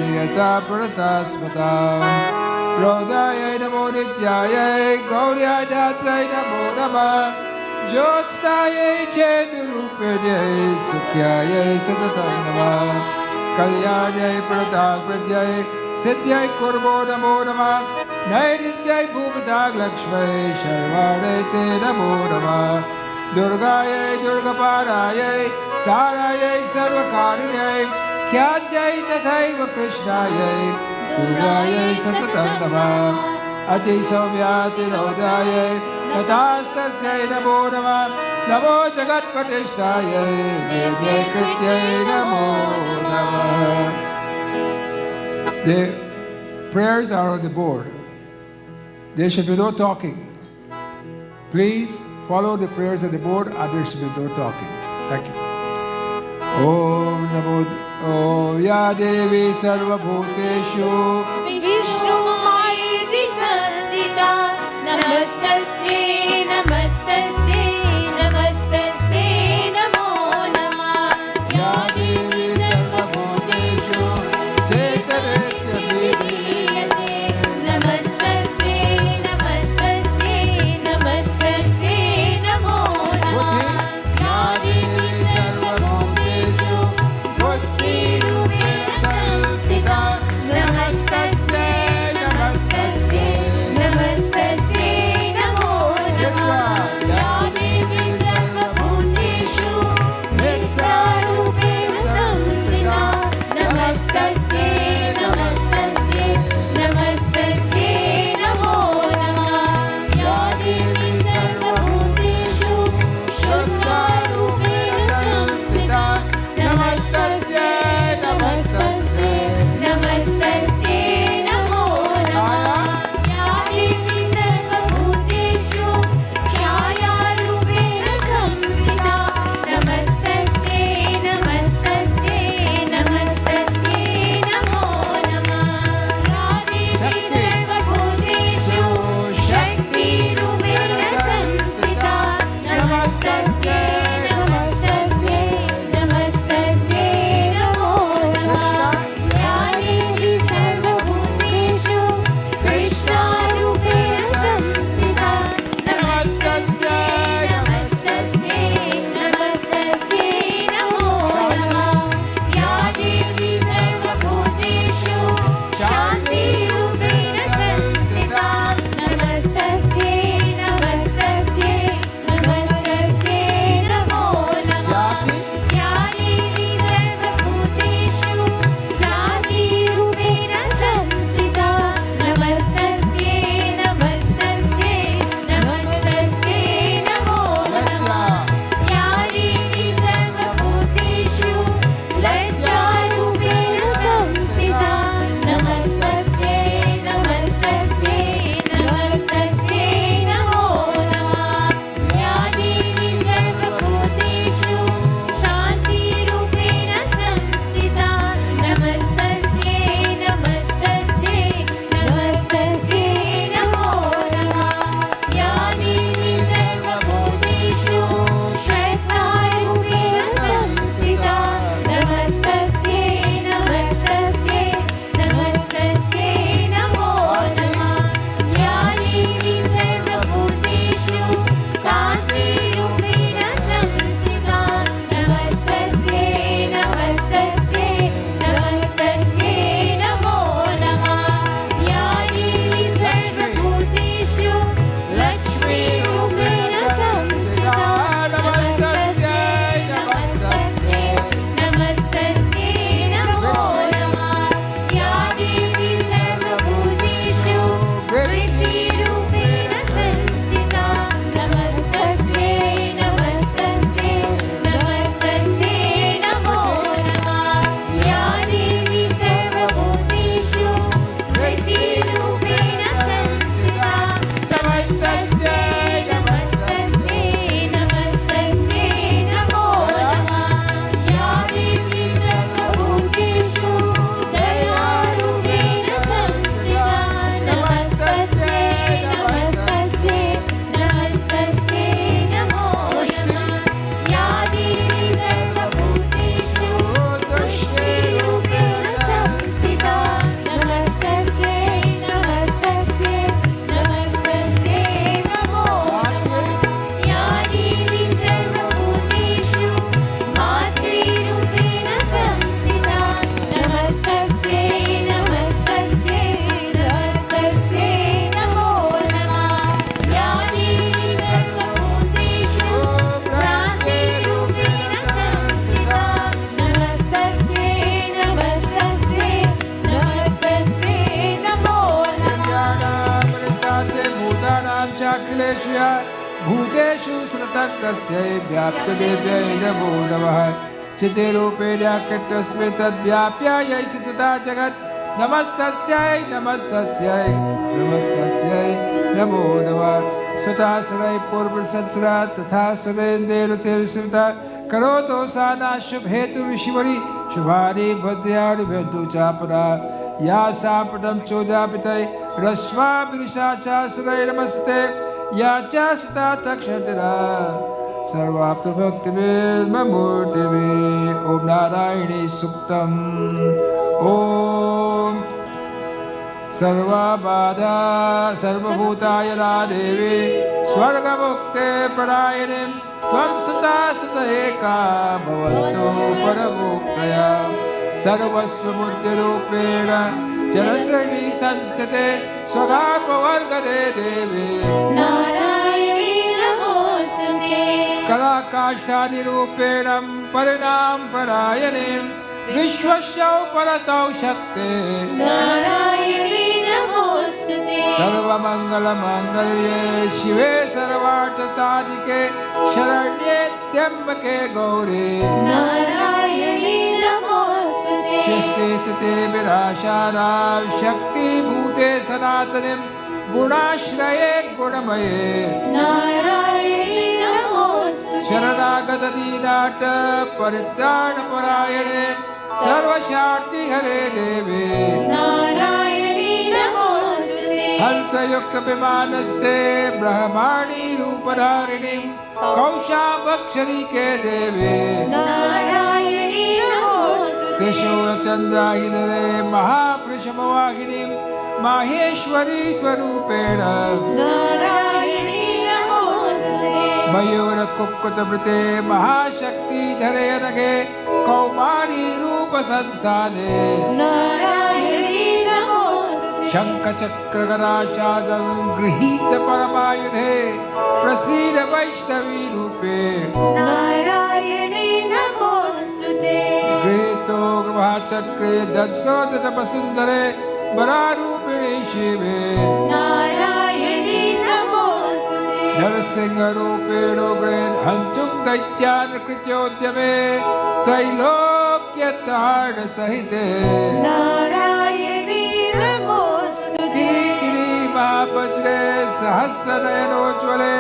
नियता प्रणता स्मता प्रोदाय नमो नित्याय गौर्याय धात्रै नमो नमः ज्योत्स्नाय चेतरूपिण्यै सुख्याय सततं नमः कल्याण्याय प्रणताग्रज्ञाय सिद्ध्यै कुर्वो नमो नमः नैऋत्यै भूमिताग्लक्ष्मै शर्वाणै ते नमो नमः दुर्गायै दुर्गपारायै सारायै सर्वकारिण्यै ख्यात्यै तथैव कृष्णायै दुर्गायै सततं नमः अतिसौम्यातिरौद्रायै तथास्तस्यै नमो नमः नमो जगत्प्रतिष्ठायै देव्यै कृत्यै नमो नमः। The prayers are on the board. There should be no talking. Please follow the prayers on the board, others should be no talking. Thank you. Om Namo Om Ya Devi Sarvabhuteshu विष्णुमायेति संस्थिता नमस्तस्यै नमस्तस्यै नमस्तस्यै नमो नमः Ya Devi Sarvabhuteshu Chaitanya नमस्तस्यै नमस्तस्यै नमस्तस्यै नमो नमः Ya Devi Sarvabhuteshu Buddhi-rupena Samsthita नमस्तस्यै नमस्तस्यै नमस्तस्यै नमो अखिलेषु भूतेषु श्रुतस्तस्यै व्याप्तदेव्यै नमो नमः चिते रूपेण्याकृतस्मै तद्व्याप्यायै स्थिता जगत् नमस्तस्यै नमस्तस्यै नमस्तस्यै नमो नमः स्वताश्रय पूर्वसंसरा तथा सुरेन्द्रेरुतेरुसुता करोतो साना शुभहेतु ऋषिवरी शुभानि भद्र्याणि भेतु चापरा या सापटं चोदापितै रश्वा विनिशाचासुरै नमस्ते या च सुता तक्षतिरा सर्वाप्तभक्तिर्ममूर्तिवे ॐ नारायणी सुक्तम् ॐ सर्वबाधा सर्वभूतायना देवी स्वर्गमुक्ते परायणीं त्वं स्तुता स्तुत एका भवतो परमोक्तया सर्वस्वबुद्धिरूपेण जलश्रेणी संस्थिते स्वगापवर्गदे देवी नारायणी नमोस्तुते कलाकाष्ठादिरूपेण परिणामपरायणीं विश्वस्य परतौ शक्ते नारायणी नमोस्तुते सर्वमङ्गलमाङ्गल्ये शिवे सर्वार्थसाधिके शरण्ये त्र्यम्बके गौरी नारायणी नमोस्तुते शिष्टे स्थिते विनाशानां शक्तिभूते सनातनीं गुणाश्रये गुणमये नारायणी नमोस्तुते शरणागतदीनाट परित्राणपरायणे सर्वशान्ति हरे देवे नारायणी नमोस्तुते हंसयुक्त विमानस्ते ब्रह्माणी रूपधारिणीं कौशाम्बक्षरीके देवे नारायणी नमोस्तुते त्रिशूलचन्द्राहिधरे महावृषभवाहिनीं माहेश्वरी स्वरूपेण नारायणी नमोस्तुते मयूरकुक्कुटवृते महाशक्तिधरे नगे कौमारी रूपसंस्थाने नारायणी नमोस्तुते शङ्खचक्रगदाशादं गृहीत परमायुधे प्रसीद वैष्णवी रूपे नारायणी नमोस्तुते गृहीतो गृहाचक्रे दत्सोदतपसुन्दरे वरारूपिणी शिवे नारायणी नमोस्तुते नरसिंहरूपेण गृहेण हन्तुं दैत्यान् कृत्योद्यमे त्रैलोक्यतारणसहिते नारायणी नमोस्तुते महावज्रे सहस्रनयनोज्ज्वले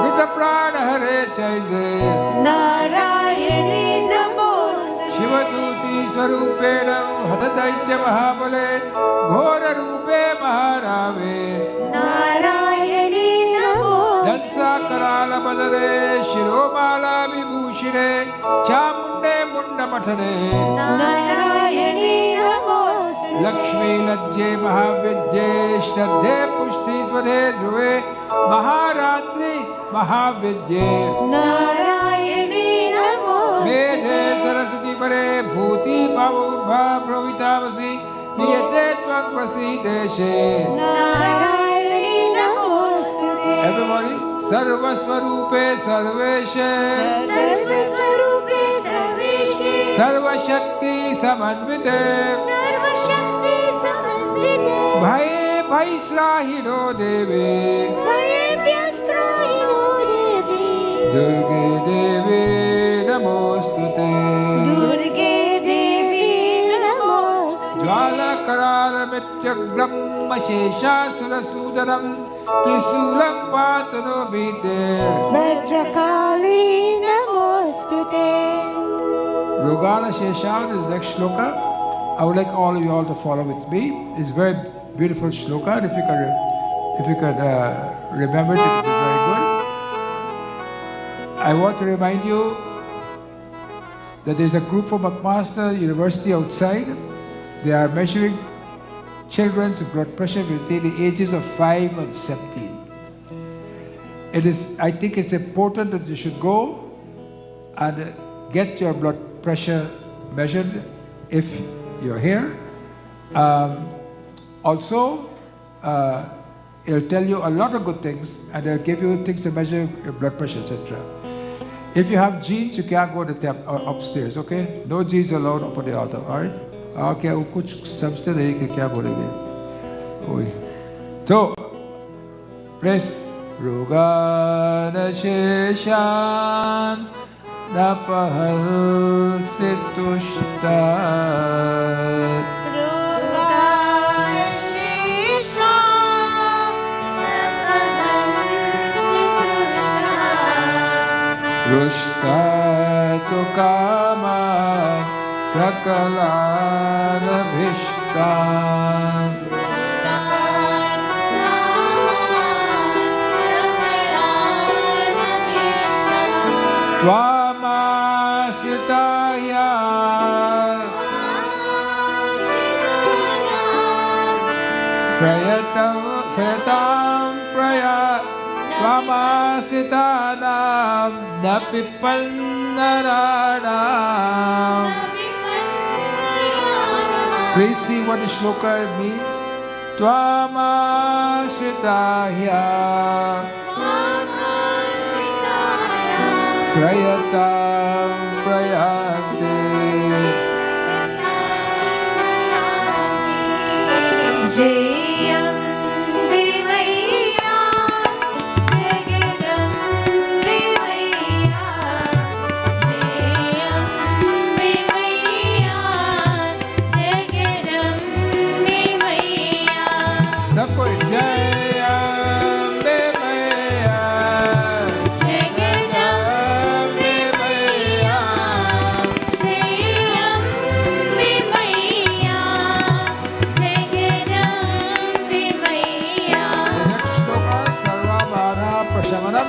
मृतप्राणहरे चैद्रे नारायणी नमोस्तुते शिवदूती स्वरूपेण हतदैत्यमहाबले घोररूपे महारावे नारायणी नमोस्तुते दंसाकरालबदरे शिरोमालाविभूषिणे चामुण्डे मुण्डमठने नारायणी नमोस्तुते लक्ष्मी लज्जे महाविद्ये श्रद्धे पुष्टि स्वधे ध्रुवे महारात्रि महाविद्ये नारायणी नमोस्तुते मेधे सरस्वती परे भूति भवितावसि नियते त्वं प्रसीदेशे नारायणी नमोस्तुते Everybody, सर्वस्वरूपे सर्वेशे सर्वस्वरूपे सर्वेशे सर्वशक्ति समन्विते सर्वशक्ति समन्विते भये भयस्राहिनो देवे भयेभ्यस्त्राहिनो देवी दुर्गे देवी नमोस्तुते दुर्गे देवी नमोस्तुते ज्वालकरालमित्यग्रं शेषासुरसूदनं त्रिशूलं पातु नो भीते भद्रकाली नमोस्तुते Rugana Sheshan is next shloka. I would like all of you all to follow with me. It's a very beautiful shloka. If you could remember it, it would be very good. I want to remind you that there's a group from McMaster University outside. They are measuring children's blood pressure between the ages of 5 and 17. I think it's important that you should go and get your blood pressure measured if you're here. Also, it'll tell you a lot of good things, and it'll give you things to measure your blood pressure, etc. If you have genes, you can't go to the upstairs, okay? No genes allowed up on the altar, all right? Okay, वो कुछ समझते नहीं कि क्या बोलेंगे. So, please Ruganasheshan Napahalsitushtat Rushtatu Kaman Sakalanabhishtan Tvamashitaya Sayatam Praya Tvamasitanam Napipannaranam. Please see what the shloka means. Tvamashitaya Srayatam Prayante Jayam Vivaya Jagadam Vivaya Jayam Vivaya Jagadam Vivaya Sabko Jaya Vivaya Jagadam Vivaya Jayam Vivaya Jagadam Vivaya The next shloka, Sarva Bada Prashamanam.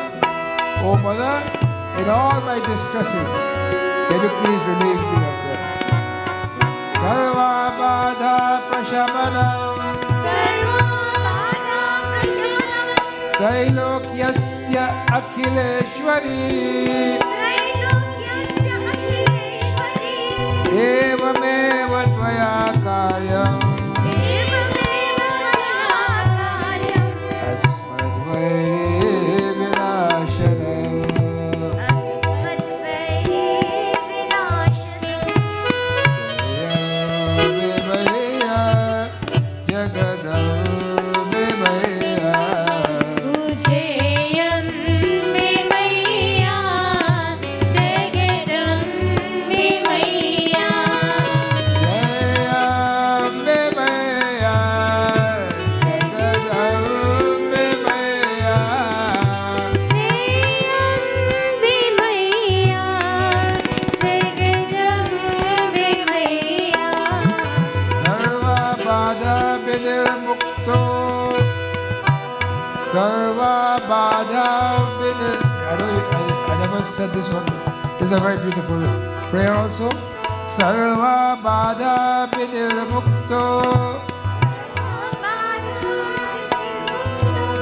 O Mother, in all my distresses, can you please relieve me of them? Sarva Bada Prashamanam Sarvada Prashamanam Trailokyasya Akhileshwari Trailokyasya Akhileshwari Evameva Tvaya Karyam Evameva Tvaya Karyam Asmadvairi Vinashanam Asmadvairi Vinashanam Vivaya Jagadam Vivaya Jayam Vivaya Jagadam Vivaya Jayam Vivaya Jagadam Vivaya Jayam Vivaya Jagadam Vivaya Sarva Bada Vinirmukto Sarva Bada Vinir I never said this one. This is a very beautiful prayer also. Sarva Bada Vinirmukto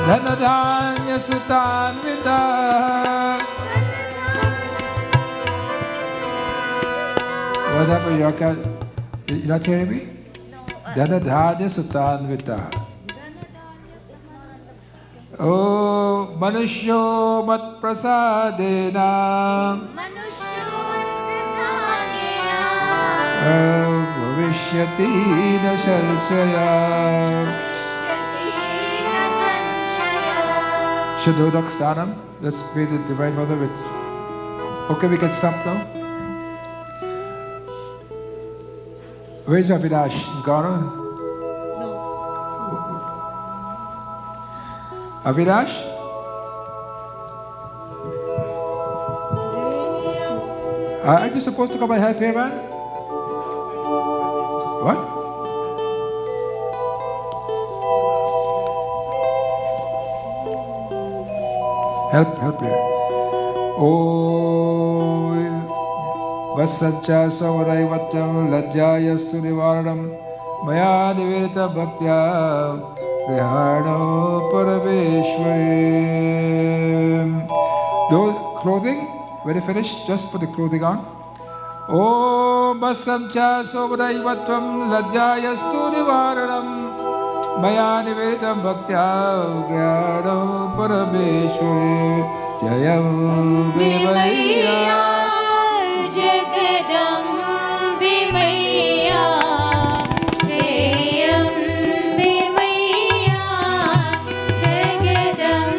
Dhanadhanya Sutanvita. What happened? You're not hearing me? Dhanadhanya Sutanvita. Oh, Manusyo Mat Prasadena Bhavishyati na Shalshaya. Shadodak Stanam. Let's pray the Divine Mother with. Okay, we can stop now. Where's Avinash? He's gone? Avinash? Aren't you supposed to come and help here, man? What? Help here. Oh, Vasaccha Savaraivatam Lajjayastu Nivaranam Maya Nivedita Bhaktya Grihano Parameshwari. Those clothing, when you finish, just put the clothing on. Om Vasaccha Savaraivatam Lajjayastu Nivaranam Maya Nivedam Bhaktya Grihano Parameshwari. Jayam Vivaya Jagadam Vivaya Jayam Vivaya Jagadam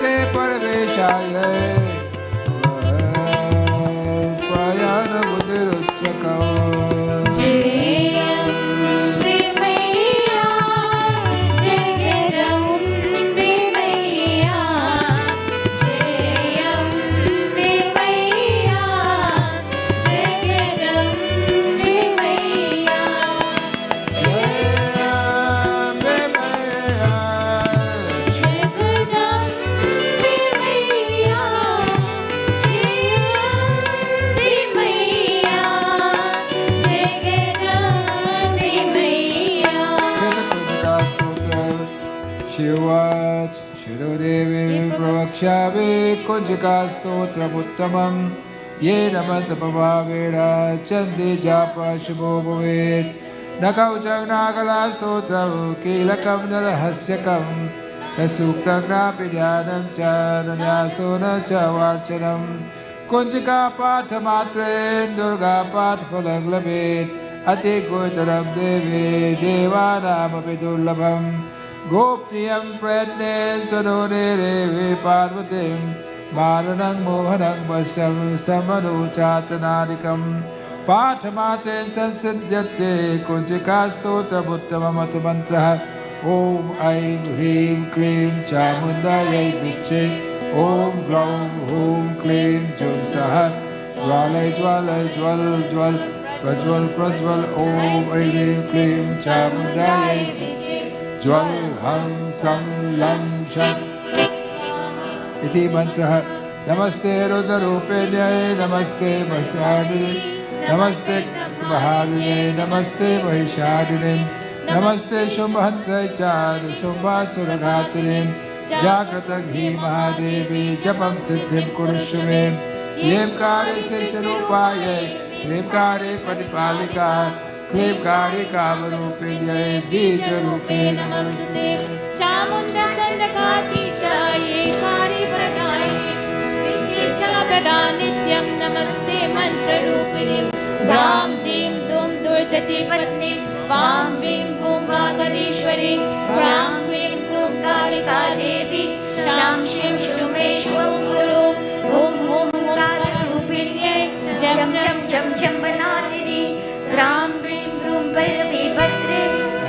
ते परमेशाय प्रयाण बुद्धिरुच्चकौ शिवाच शिरोदेवी प्रवक्ष्यामि कुञ्जिकास्तोत्रमुत्तमं येन मन्तपभावेण चन्दे जाप शुभो भवेत् न कवचं नागलास्तोत्रं कीलकं न रहस्यकं न सूक्तं नापि ध्यानं च न न्यासो न च वाचनं कुञ्जिकापाठमात्रेण दुर्गापाठफलं लभेत् अतिगुरुतरं देवे देवानामपि दुर्लभम् गोप्तियं प्रयत्ने सदोने देवी पार्वतीं मारणं मोहनं वश्यं समनुचातनादिकं पाठमात्रेण संसिद्ध्यते कुञ्जिकास्तोत्रमुत्तममथ मन्त्रः ॐ ऐं ह्रीं क्लीं चामुण्डायै विच्चे ॐ ग्लौं ह्रूं क्लीं जुं सः ज्वालय ज्वालय ज्वल ज्वल प्रज्वल प्रज्वल ॐ ऐं ह्रीं क्लीं चामुण्डायै ज्वल हं सं लं शं इति मन्त्रः नमस्ते रुद्ररूपिण्यै नमस्ते महिषादिने नमस्ते महाविने नमस्ते महिषादिने नमस्ते शुम्भहन्त्रै च शुम्भासुरघातिने जागृतं हि महादेवी जपं सिद्धिं कुरुष्व मे हेमकारे श्रेष्ठरूपायै हेमकारे प्रतिपालिका क्लीबकारी कामरूपिण्यै बीजरूपे नमस्ते चामुण्डा चन्द्रकातीशायै कारिवरदायै विचित्रप्रदा नित्यं नमस्ते मन्त्ररूपिणीं ह्रां ह्रीं दुं दुर्जति पत्नीं वां ह्रीं हुं वागदीश्वरी ह्रां ह्रीं क्रूं कालिका देवी शां शीं शुमे शुभं कुरु हुं हुं हुंकाररूपिण्यै जं जं जं जम्बनादिनी ह्रां भैरवी भद्रे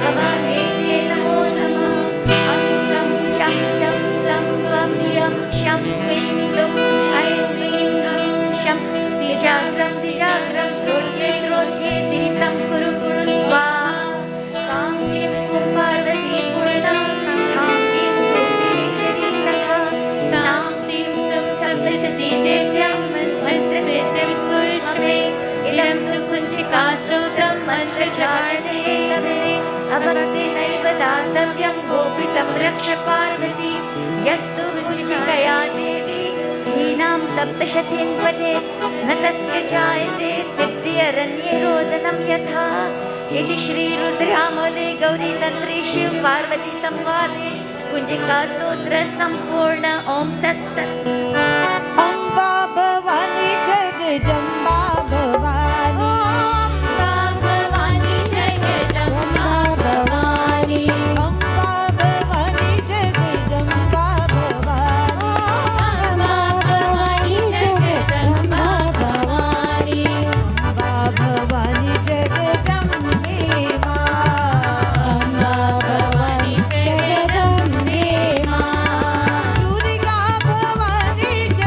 भवानी ते नमो नमः अन्तं चं तं तं वं यं शं बिन्दुं ऐं ह्रीं हं शं दिजाग्रं दिजाग्रं त्रोट्ये त्रोट्ये दीप्तं कुरु कुरु स्वाहा कां ह्रीं हुं पार्वती पूर्णा थां ह्रीं हुं केचरी तथा सां सीं सुं सप्तशती देव्यां मन्त्रसिद्धिं कुरुष्व मे इदं तु कुञ्जिकास्तोत्रं मन्त्रजायते तवे अभक्तिनैव दातव्यं गोपितं रक्ष पार्वती यस्तु कुञ्जिकया देवी हीनां सप्तशतीं पठेत् न तस्य जायते सिद्ध्यरण्ये रोदनं यथा इति श्रीरुद्रामले गौरीतन्त्रे शिव पार्वती संवादे कुञ्जिकास्तोत्र सम्पूर्ण ॐ तत्सत् अम्बा भवानी जगदम्बा भवानी Durga Bhavani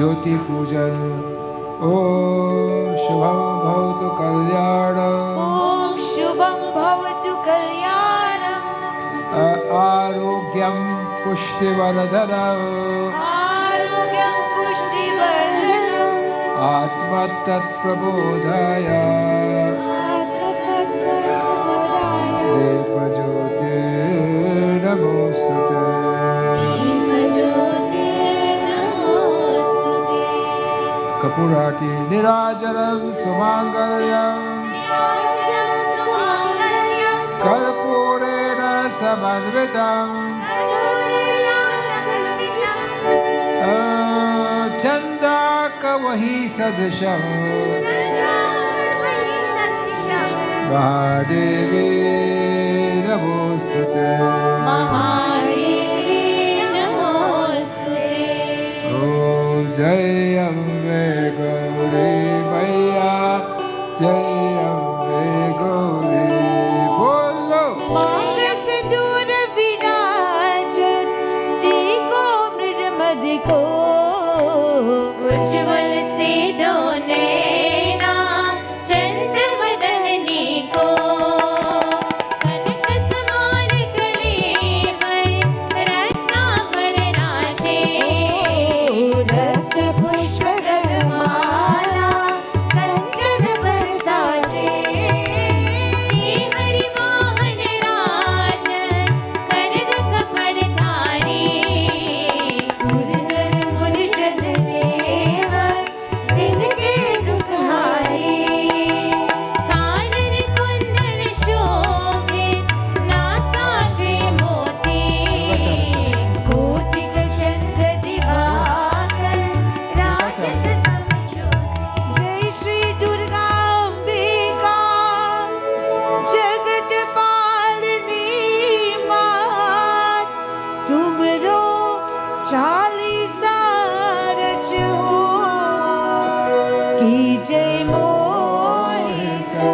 ज्योति पूजन। ओम शुभम भवतु कल्याणम। ॐ शुभं भवतु कल्याणम्। आरोग्यम पुष्टिवर्धनम। आरोग्यं पुष्टिवर्धनम्। आत्मतत्प्रबोधाय आत्मतत्त्वबोधाय दीपज्योते नमोस्तुते। दीपज्योते नमोस्तुते। कपूराति निराजनं सुमांगल्यं नीराजनं सुमङ्गल्यं कर्पूरेण समन्वितं चन्द्राकवहि सदृशं महादेवी नमोस्तुते। महादेवी नमोस्तुते। ॐ जय अम्बे गौरी मैया, जय अम्बे गौरी। बोलो मांग सिंदूर विराजत, देखो मृदमद को उज्ज्वल से डोले ना चंद्र वदनी को। कनक समान गले में रत्नाभर राजे, रक्त पुष्प गलमाला कंचन पर साजे। हरि वाहन राज करग कमलधारी, सुर नर मुनि जन सेवक तिनके दुख हारी। कानन कुंडल शोभित नासाग्रे मोती, कोटिक चंद्र दिवाकर राजस समझोती। जय श्री दुर्गा अंबिका जगत पालनी मात, तुमरो चालीसा रचो की जय मोहि सो।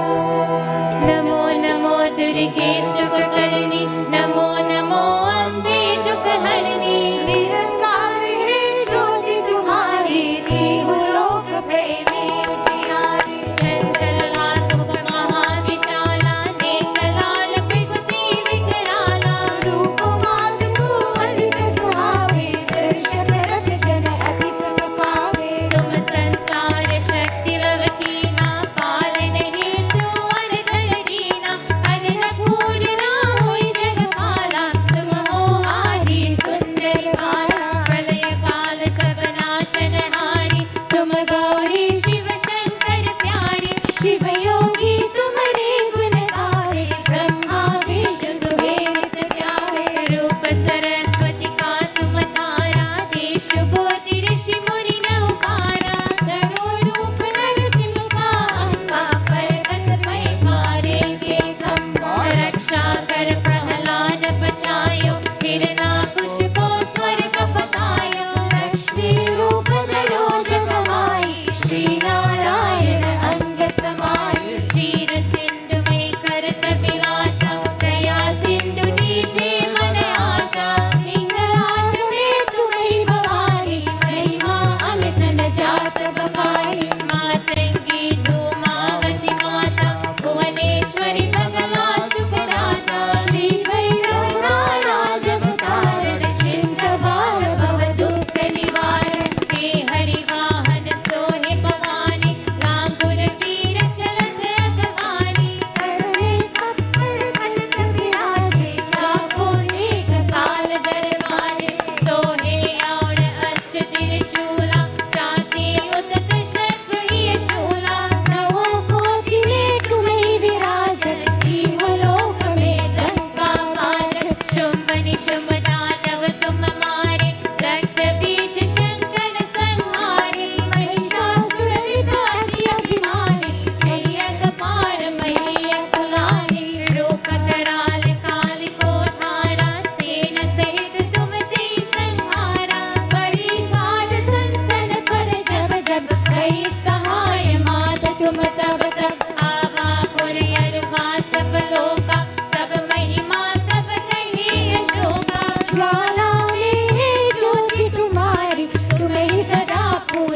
नमो नमो दुर्गे सुखकर्णी, नमो नमो अम्बे दुखहरणी। निरंकार है ज्योति तुम्हारी, देवलोक फैली उजियारी। चंचलात्मक महाविशाला, नेत्रलाल प्रकृति विकराला। रूप माधुको अधिक सुहावे, दर्शन रत जन अति सुख पावे। तुम संसार शक्ति रवकीना, पालन हेतु अनधर दीना। अनलपूर राहुई जगपाला, तुम हो आदि सुंदर बाला। प्रलय काल सब नाशनहारी, तुम गौरी शिव शंकर प्यारी। शिव योगी तुम्हारे गुण गावे, ब्रह्मा विष्णु तुम्हें नित ध्यावे। रूप सरस्वती का तुम तारा, देश बोधि ऋषि मुनि न उपारा। धरो रूप नरसिंह का अम्बा, परगत मय भारे के खंबा। रक्षा कर प्रहलाद बचायो, हिरणाकुश को स्वर्ग पतायो। लक्ष्मी रूप धरो जग माई, श्री नारायण अंग समाई। क्षीर सिंधु में करत विनाशा, दया सिंधु दीजे मन आशा। हिंगराज में तुम्हीं भवानी, महिमा अमित न जात बखानी। मातंगी धूमावती माता, भुवनेश्वरी भगवा सुखदाता। श्री भैरव नारा जगतारण, चिंत बार भव दुख निवारण। हे हरि वाहन सोहे भवानी, लांगुर तीर चलत अगवानी। करने खप्पर खलत विराजे, जाको नेक काल दरबारे। सोहे और अष्ट त्रिशूला, चाते उतत शत्रु ही शूला। नवो कोटि में तुम्हीं विराजत, जीवलोक में लंका काजत। शुंभ निशुंभ दानव तुम मारे, रक्त बीज शंकर संहारे। महिषासुर अति अभिमानी, जय अकपार मही अकुलानी। रूप कराल काल को धारा, सेन सहित तुम ते संहारा। बड़ी काज संतन पर जब जब, कई सहाय मात तुम तब तब। आवा पुर अरवा सब लोका, तब महिमा सब कहे अशोका। ज्वाला में है ज्योति तुम्हारी, तुम्हें सदा पूजित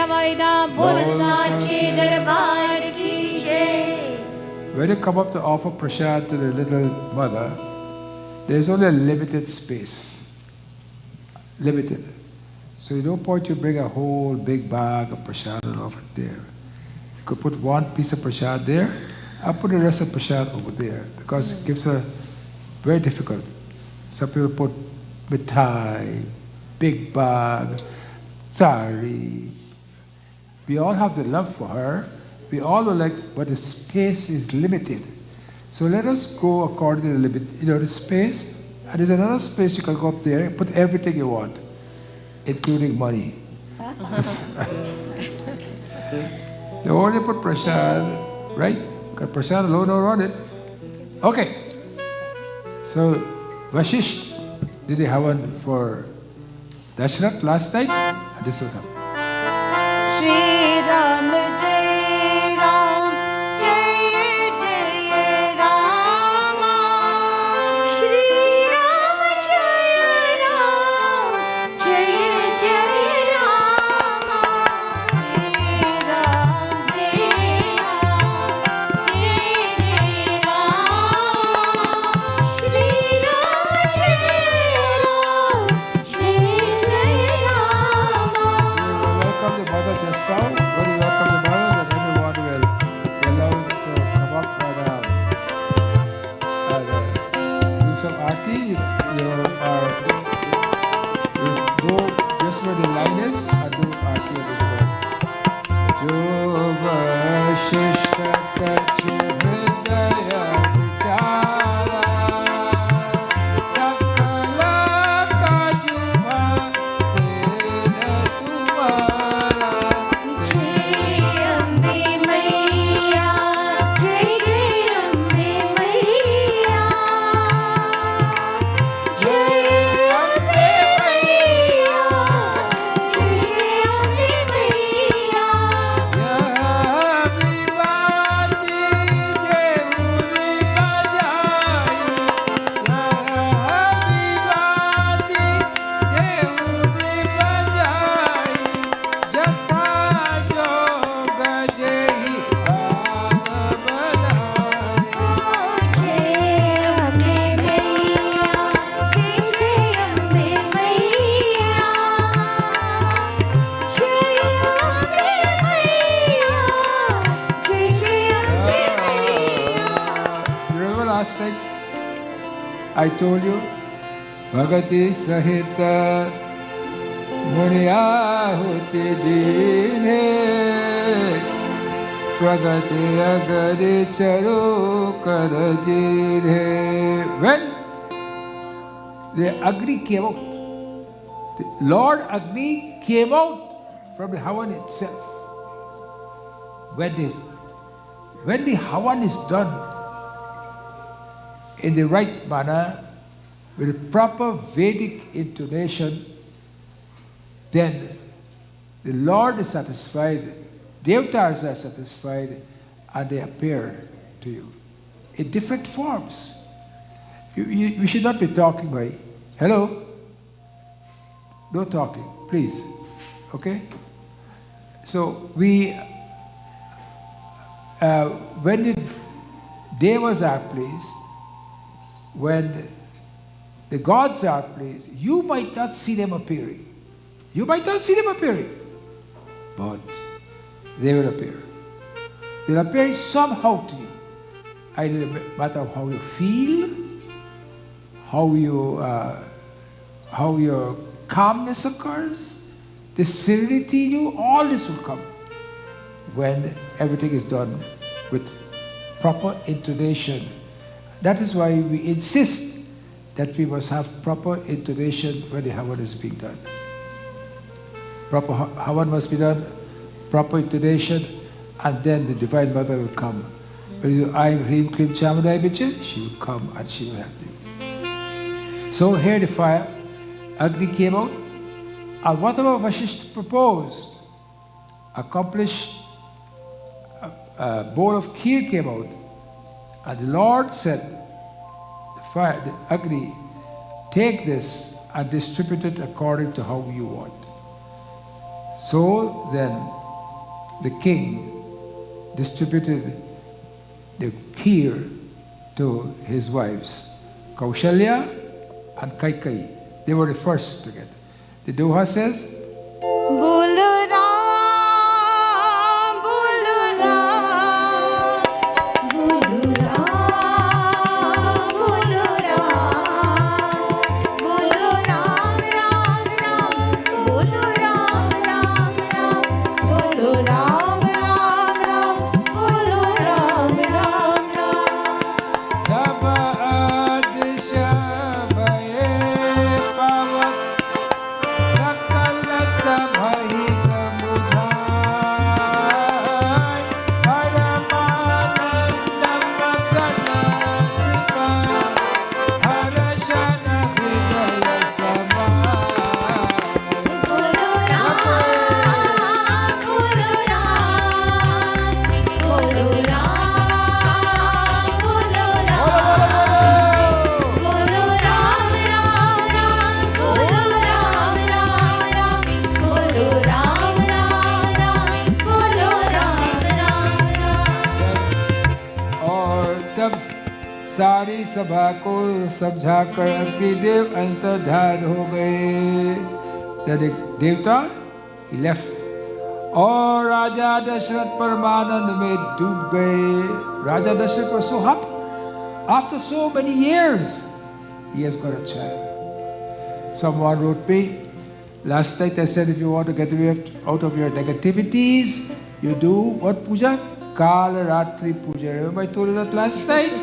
मेरा वायदा बोल साचे दरबार की जय. When you come up to offer prasad to the little mother, there's only a limited space. Limited. So you don't point to bring a whole big bag of prasad and offer it there. You could put one piece of prasad there, and put the rest of prasad over there, because it gives her very difficult. Some people put mithai, big bag, sari. We all have the love for her. We all are like, but the space is limited. So let us go according to the limit, the space. And there's another space you can go up there, put everything you want, including money. They only put prasad, right? Got prasad alone or on it. Okay. So Vashisht did the Havan for Dashrath last night, and this will happen. Shri Ram Jai Ram Jai Jai Rama. Shri Ram Jai Ram Jai Jai Rama. Shri Ram Jai Ram Jai Jai Rama. Shri Ram Jai Ram Jai Jai Rama. Welcome the mother just now. Very welcome the mother, and everyone will be allowed to come up and do some aarti. You go just where the line is and do aarti of the Lord. Jo Vashishtha kachu hridaya vichara, sakala kaju bhasena tumhara. Jai Ambe Maiya, Jai Jai Ambe Maiya. Jai Ambe Maiya, Jai Jai Ambe Maiya. Jai Ambe Maiya, Jai Jai Ambe Maiya. Jai Ambe Maiya, Jai Jai Ambe Maiya. Remember last night I told you Bhagati Sahita Muniyahuti Dine Pragati Agari Charu Karajine. When the Agni came out, the Lord Agni came out from the Havan itself. When the Havan is done in the right manner, with proper Vedic intonation, then the Lord is satisfied, Devatas are satisfied, and they appear to you in different forms. You should not be talking by, hello? No talking, please. Okay? So when the Devas are pleased, when the gods are pleased, you might not see them appearing. You might not see them appearing, but they will appear. They'll appear somehow to you. Either no matter how you feel, how your calmness occurs, the serenity in you, all this will come when everything is done with proper intonation. That is why we insist that we must have proper intonation when the Havan is being done. Proper Havan must be done, proper intonation, and then the Divine Mother will come. When you do I am Hrim Klim Chamadai Biche, she will come and she will help you. So here the fire, Agni came out, and whatever Vashishtha proposed, accomplished, a bowl of kheer came out, and the Lord said, the Agni, take this and distribute it according to how you want. So then the king distributed the kheer to his wives, Kaushalya and Kaikeyi. They were the first to get it. The Doha says, Bolo Ram, Bolo Ram, Bolo Ram, Bolo Ram, Bolo Ram, Ram Ram, Bolo Ram, Ram Ram, Bolo Ram, Ram Ram, Bolo Ram, Ram Ram. Taba adisha bhaye pavat sakala sabhahi samudhai paramanandam kanadipa harashana hridaya samai. Bolo Ram, Bolo Ram, Bolo Ram, Bolo Ram, Bolo Ram, Ram Ram, Bolo Ram, Ram Ram, Bolo Ram, Ram Ram, Bolo Ram, Ram Ram. और तब सारी सभा को समझाकर अग्निदेव अंतर्धान हो गए. Then the देवता he left. और राजा दशरथ परमानंद में डूब गए. Raja Dashrath was so happy. After so many years, he has got a child. Someone wrote me, last night I said if you want to get out of your negativities, you do what puja? Kala Ratri puja. Remember I told you that last night?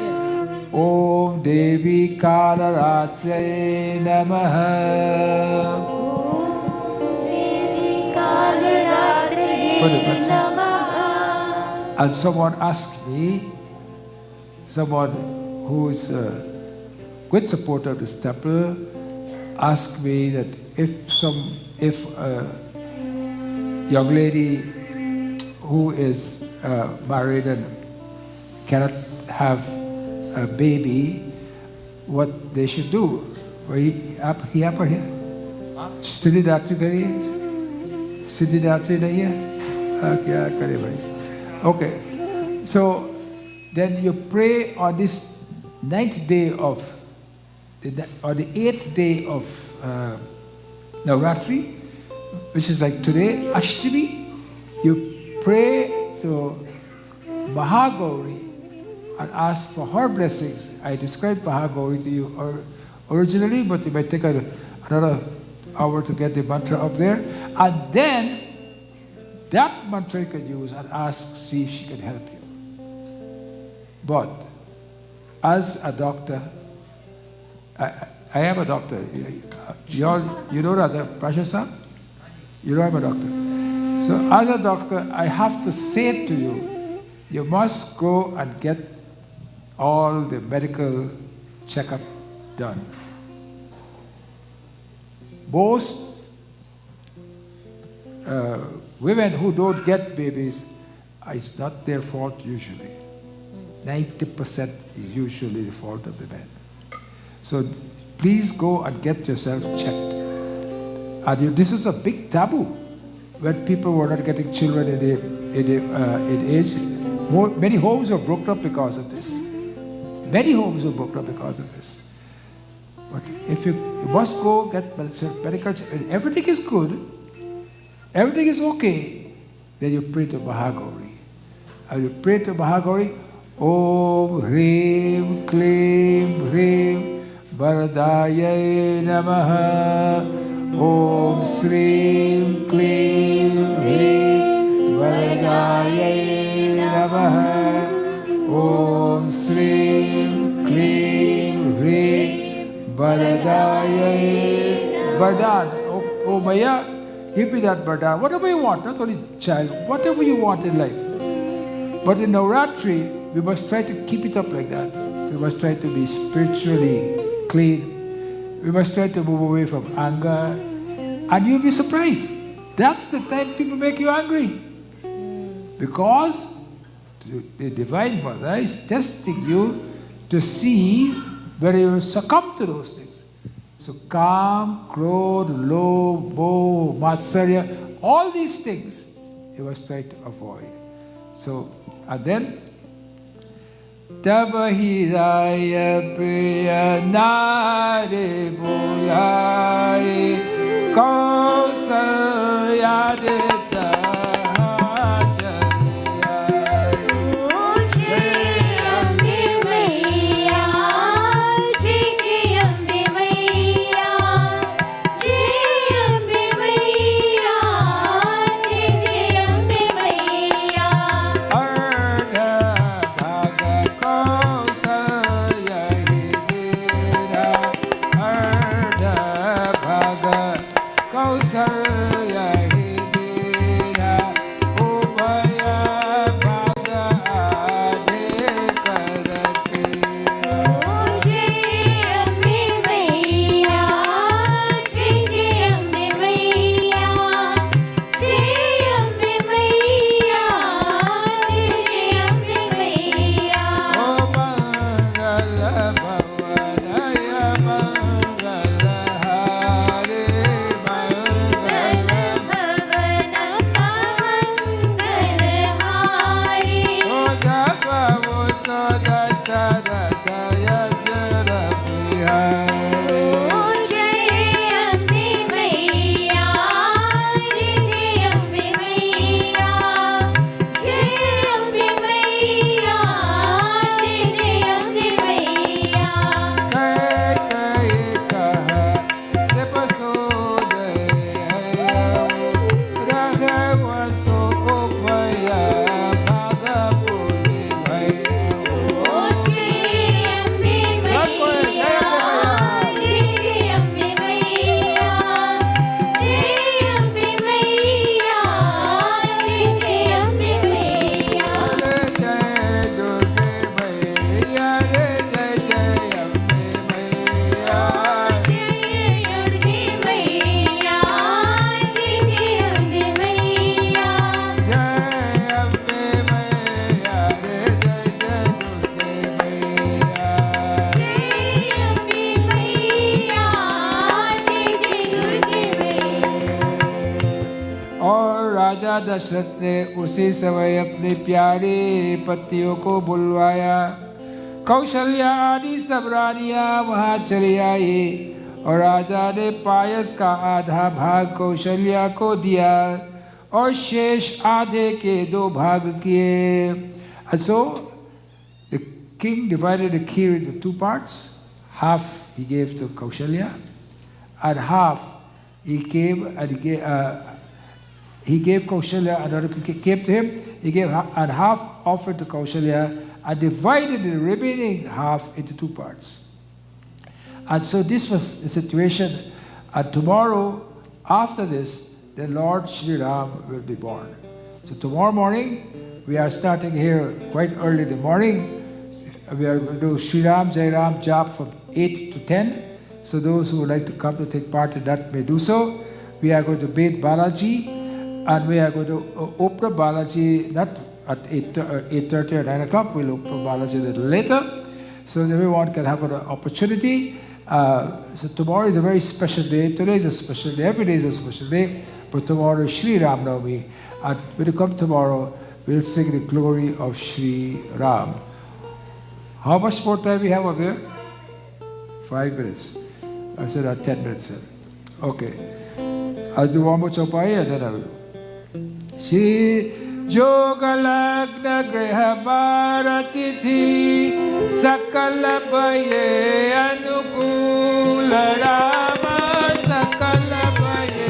Om Devi Kala Ratri Namaha. Devi Kalaratri Namaha. And someone asked me, someone who is a good supporter of this temple, asked me that if a young lady who is married and cannot have a baby, what they should do. यहाँ पर है सिद्धिदात्री करिए सिद्धिदात्री नहीं है क्या करे भाई. Okay, so then you pray on this 9th day of or the 8th day of Navratri, which is like today, Ashtami. You pray to Mahagauri and ask for her blessings. I described Mahagauri to you originally, but it might take another hour to get the mantra up there. And then that mantra you can use and ask, see if she can help you. But as a doctor, I am a doctor. You know that, Prashasa? You know I'm a doctor. So as a doctor, I have to say to you, you must go and get all the medical checkup done. Most women who don't get babies, it's not their fault usually. 90% is usually the fault of the men. So please go and get yourself checked. And this is a big taboo when people were not getting children in age. Many homes were broken up because of this. Many homes were broken up because of this. But if you must go get medical check, and everything is good, everything is okay, then you pray to Mahagauri. And you pray to Mahagauri, Om Hrim Klim Hrim Varadaya Namaha. Om Srim Klim Hrim Varadaya Namaha. Om Srim Klim Hrim Varadaya. Vardhan. Oh Maya, give me that Vardhan. Whatever you want, not only child, whatever you want in life. But in Navratri, we must try to keep it up like that. We must try to be spiritually clean. We must try to move away from anger. And you'll be surprised. That's the time people make you angry. Because the Divine Mother is testing you to see whether you will succumb to those things. So Kam, Krodh, Lobh, Moh, Matsarya, All these things he was trying to avoid. So, and then, Tab Hiraya Priya Nare Bolai Kausalya Deta Dasharath ने उसी समय अपने प्यारे पतियों को बुलवाया। कौशल्या आदि सब रानियां वहां चली आई और राजा ने पायस का आधा भाग कौशल्या को दिया और शेष आधे के 2 भाग किए। And so the king divided the kheer into 2 parts. Half he gave to Kaushalya and half he gave Kaushalya, another came to him, he gave and half offered to Kaushalya and divided the remaining half into 2 parts. And so this was the situation. And tomorrow, after this, the Lord Shri Ram will be born. So tomorrow morning, we are starting here quite early in the morning. We are going to do Shri Ram, Jai Ram Jap from 8 to 10. So those who would like to come to take part in that may do so. We are going to bathe Balaji, and we are going to open Balaji not at 8:30 or 9 o'clock. We'll open Balaji a little later, so that everyone can have an opportunity. So tomorrow is a very special day. Today is a special day. Every day is a special day. But tomorrow is Shri Ram Navami. And when you come tomorrow, we'll sing the glory of Shri Ram. How much more time we have up there? 5 minutes. I said 10 minutes. Okay. I'll do one more chopai and then I will. Shri Jogalagna Griha Bharatithi Sakala Baye Anukula Rama Sakala Baye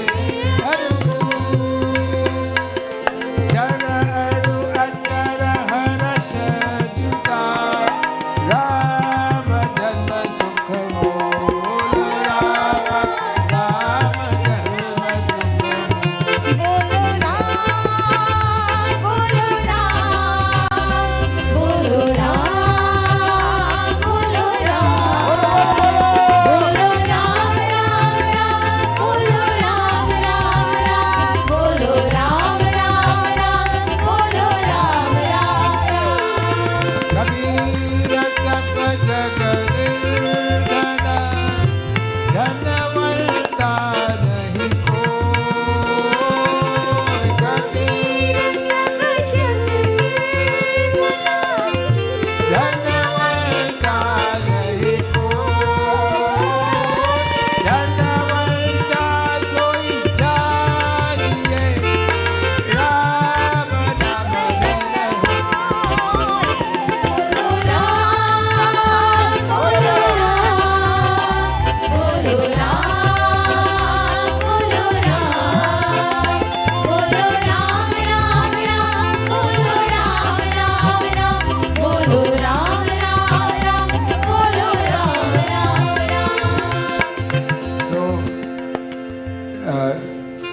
Anukula Jara Aru Achara Harasha Juta Rama Janma Sukhamo Rama Rama Janma Sukhamo Bolo Ram,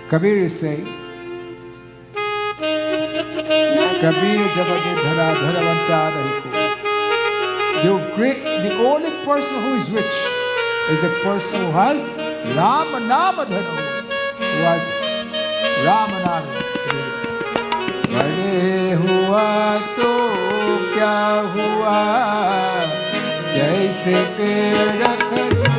Kabir is saying, Kabir jabade dhara dharavanta nahi ko. The only person who is rich is the person who has Rama Nama Dhanu, who has Rama Nama. बड़े हुआ तो क्या हुआ, जैसे पेड़ खजूर।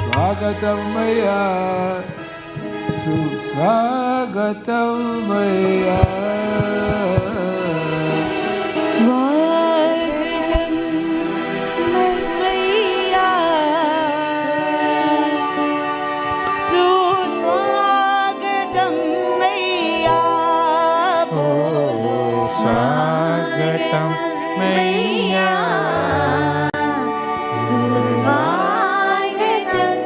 Swagatam Maya, Swagatam Maya. Swagatam Maya, Swagatam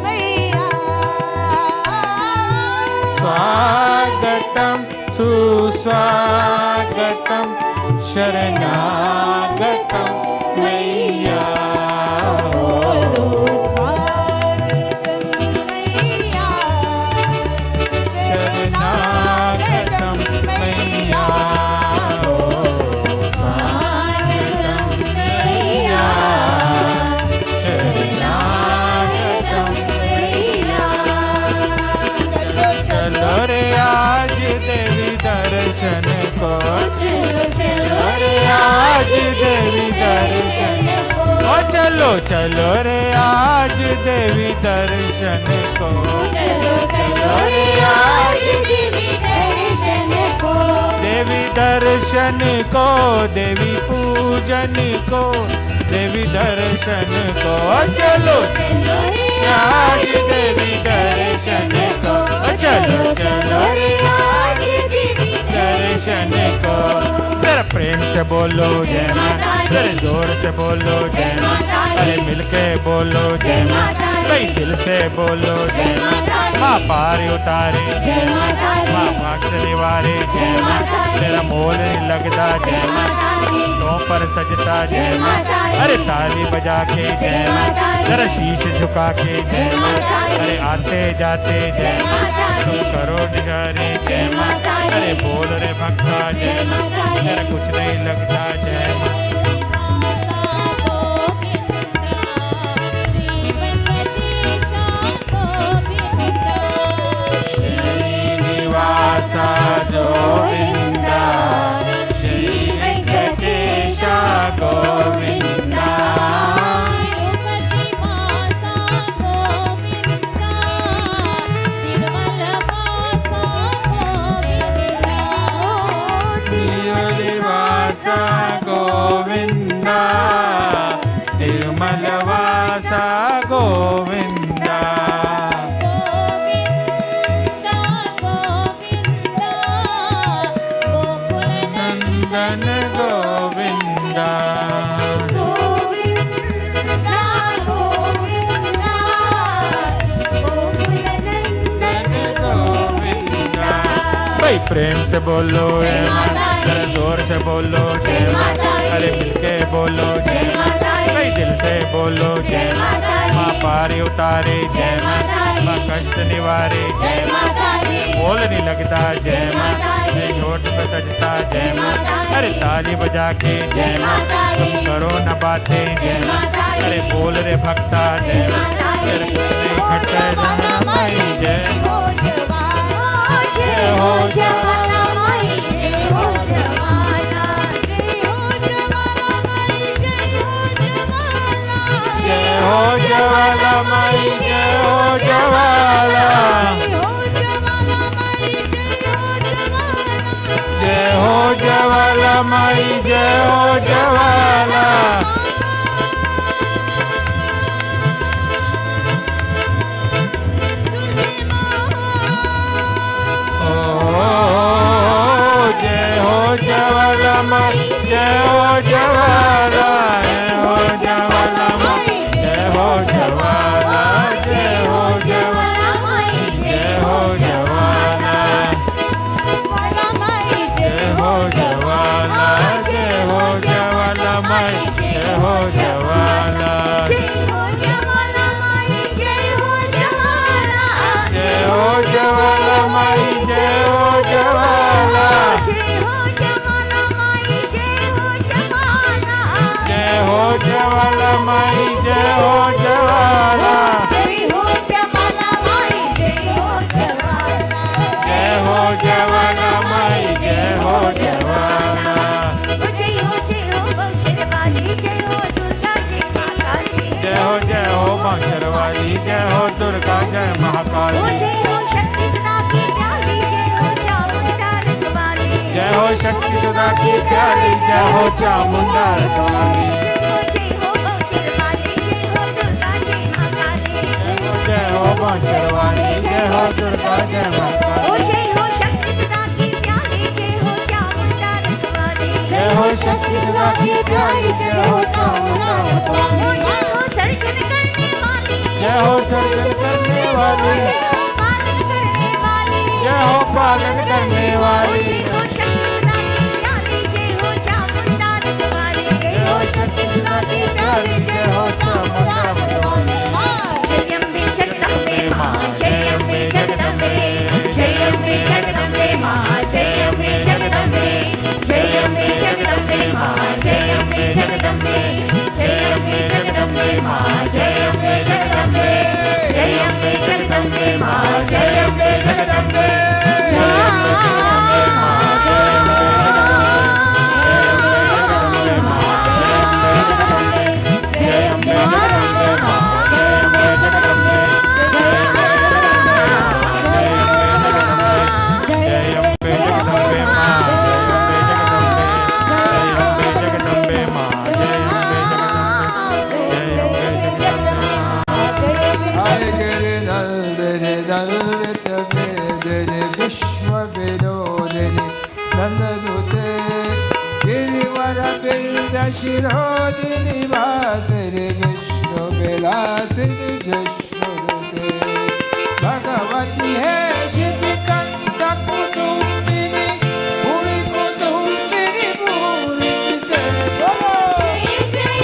Maya, Swagatam Suswagatam Sharanagatam Maya. चलो चलो रे आज देवी दर्शन को, चलो चलो रे आज देवी दर्शन को, देवी दर्शन को, देवी पूजन को, देवी दर्शन को, चलो चलो रे आज देवी दर्शन को, चलो चलो रे आज देवी दर्शन को। तेरा प्रेम से बोलो जय माता, तेरे जोर से बोलो जय माता, अरे मिलके बोलो जय माता, कई दिल से बोलो जय माता, माँ पार उतारे जय माता, माँ भाग से निवारे जय माता, तेरा मोल नहीं लगता जय माता, तो पर सजता जय माता, अरे ताली बजा के जय माता, तेरा शीश झुका के जय माता, अरे आते जाते जय माता, तुम करो निगारे जय माता, अरे बोल रे भक्ता जय माता, तेरा कुछ नहीं लगता जय माता। श्रीनिवासा गोविंदा, श्री वेंकटेशा गोविंदा, नंदन गोविंदा गोविंदा गोविंदा गोकुल नंदन गोविंदा। भाई प्रेम से बोलो जय माता, जरा जोर से बोलो जय माता, अरे मिलके बोलो जय माता, भाई दिल से बोलो जय माता, माँ पारी उतारे जय माता, माँ कष्ट निवारे जय माता, बोल नहीं लगता जय माता, होठ पे सजता जय माता, अरे ताली बजा के जय माता, तुम करो न बातें जय माता, अरे बोल रे भक्ता जय माता, तेरे कुछ नहीं घटता माई जय हो जवाला माई जय हो जवाला, जय हो जवाला माई जय हो जवाला, जय हो जवाला माई जय हो जवाला, जय हो जवाला माई जय हो जवाला। जय हो जवाला माई जय हो जवाला, जय हो जवाला माई जय हो जवाला, जय हो जवाला माई जय हो जवाला, जय हो जवाला, जय हो जवाला माई जय हो जवाला, जय हो जवाला माई जय हो जवाला, जय हो जवाला माई जय हो जवाला, जय हो जवाला माई जय हो जवाला, जय हो जवाला माई जय हो जवाला, जय हो जवाला माई जय हो जवाला, जय हो जवाला माई जय हो जवाला, जय हो बहुचर वाली जय हो दुर्गा जय मां काली, जय हो बांसुर वाली जय हो दुर्गा जय महाकाली, जय हो शक्ति सदा की प्याली जय हो चामुंडा रखवाली, जय हो शक्ति सदा की प्यारी जय हो चामुंडा रखवाली, जय हो बहुचर वाली जय हो दुर्गा जय मां काली, जय हो बांसुर वाली जय हो दुर्गा जय महाकाली, जय हो शक्ति सदा की प्याली जय हो चामुंडा रखवाली, जय हो शक्ति सदा की प्यारी जय हो चामुंडा रखवाली, जय हो सर्जन करने वाली, जय हो सर्जन करने वाली, जय हो पालन करने वाली, जय हो पालन करने वाली, जय हो शक्ति सदा की प्याली जय हो चामुंडा रखवाली, जय हो शक्ति सदा की प्यारी जय हो चामुंडा रखवाली, जय अम्बे जगदम्बे मां जय अम्बे जगदम्बे, जय अम्बे जगदम्बे मां जय अम्बे जगदम्बे, जय अम्बे जगदम्बे मां जय अम्बे जगदम्बे, जय अम्बे जगदम्बे मां जय अम्बे जगदम्बे, जय अम्बे जगदम्बे मां जय अम्बे जगदम्बे, जय अम्बे जगदम्बे मां जय अम्बे जगदम्बे, जय अम्बे जगदम्बे मां जय अम्बे जगदम्बे, विश्व विरोधिनी नंदनुते गिरिवर बिंद शिरोदिनी वासिनी विष्णु विलासिनी जश्नुते भगवती है शिति कंठ कुटुंबिनी भूमि कुटुंबिनी भूमि ते बोलो जय जय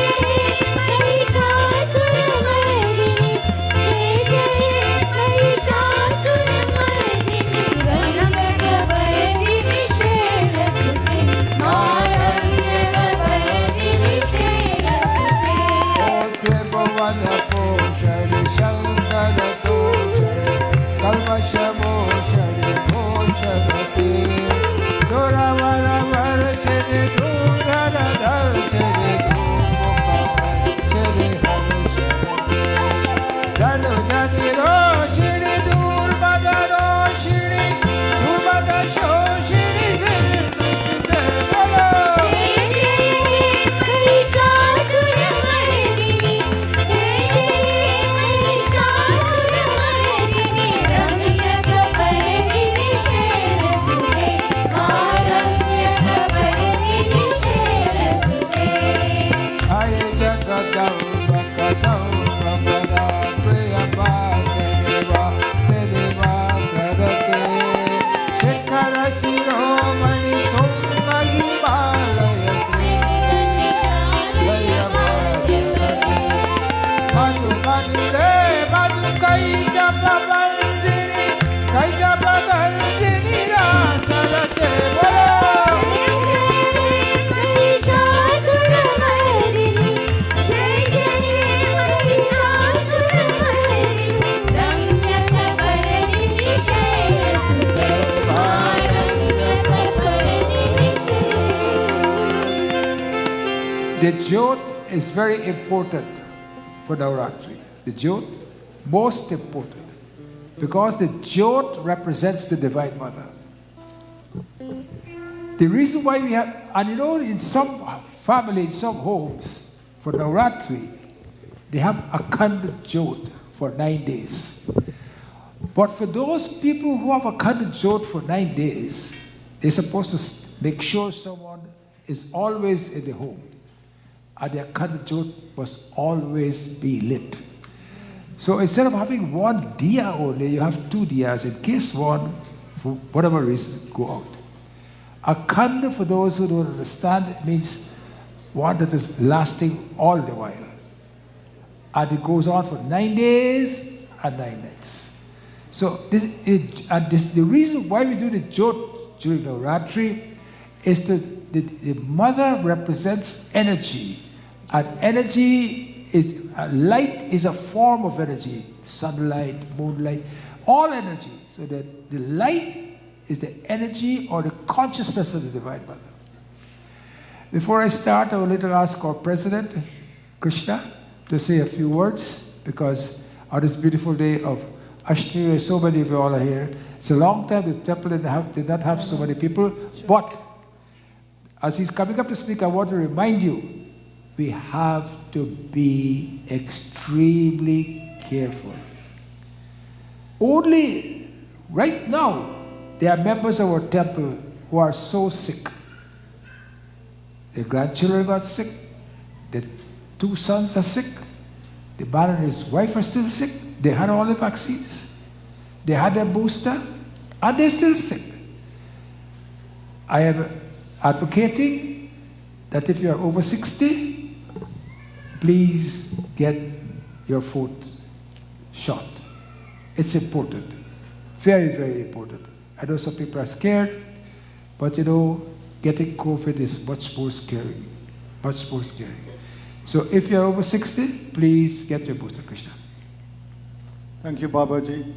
महिषासुरमर्दिनी, जय जय महिषासुरमर्दिनी, रंगवर्दिनी शैलसुते, रंगवर्दिनी शैलसुते, ओके भवन पोषण शंकर तोषण कल्मष मोचन The Jyot is very important for Navratri. The Jyot, most important. Because the Jyot represents the Divine Mother. The reason why we have, and you know, in some family, in some homes, for Navratri, they have Akhand Jyot for 9 days. But for those people who have Akhand Jyot for 9 days, they're supposed to make sure someone is always in the home. And the Akhand Jyot must always be lit. So instead of having one diya only, you have 2 diyas in case one, for whatever reason, go out. Akhand, for those who don't understand, it means one that is lasting all the while. And it goes on for 9 days and 9 nights. So the reason why we do the Jyot during Navratri is that the mother represents energy. And energy is, light is a form of energy. Sunlight, moonlight, all energy. So that the light is the energy or the consciousness of the Divine Mother. Before I start, I would like to ask our President, Krishna, to say a few words, because on this beautiful day of Ashtami, where so many of you all are here, it's a long time the temple did not have so many people, but as he's coming up to speak, I want to remind you, we have to be extremely careful. Only right now, there are members of our temple who are so sick. Their grandchildren got sick. Their 2 sons are sick. The man and his wife are still sick. They had all the vaccines. They had their booster, and they're still sick. I am advocating that if you are over 60, please get your 4th shot. It's important. Very, very important. I know some people are scared, but you know, getting COVID is much more scary. Much more scary. So if you're over 60, please get your booster, Krishna. Thank you, Babaji.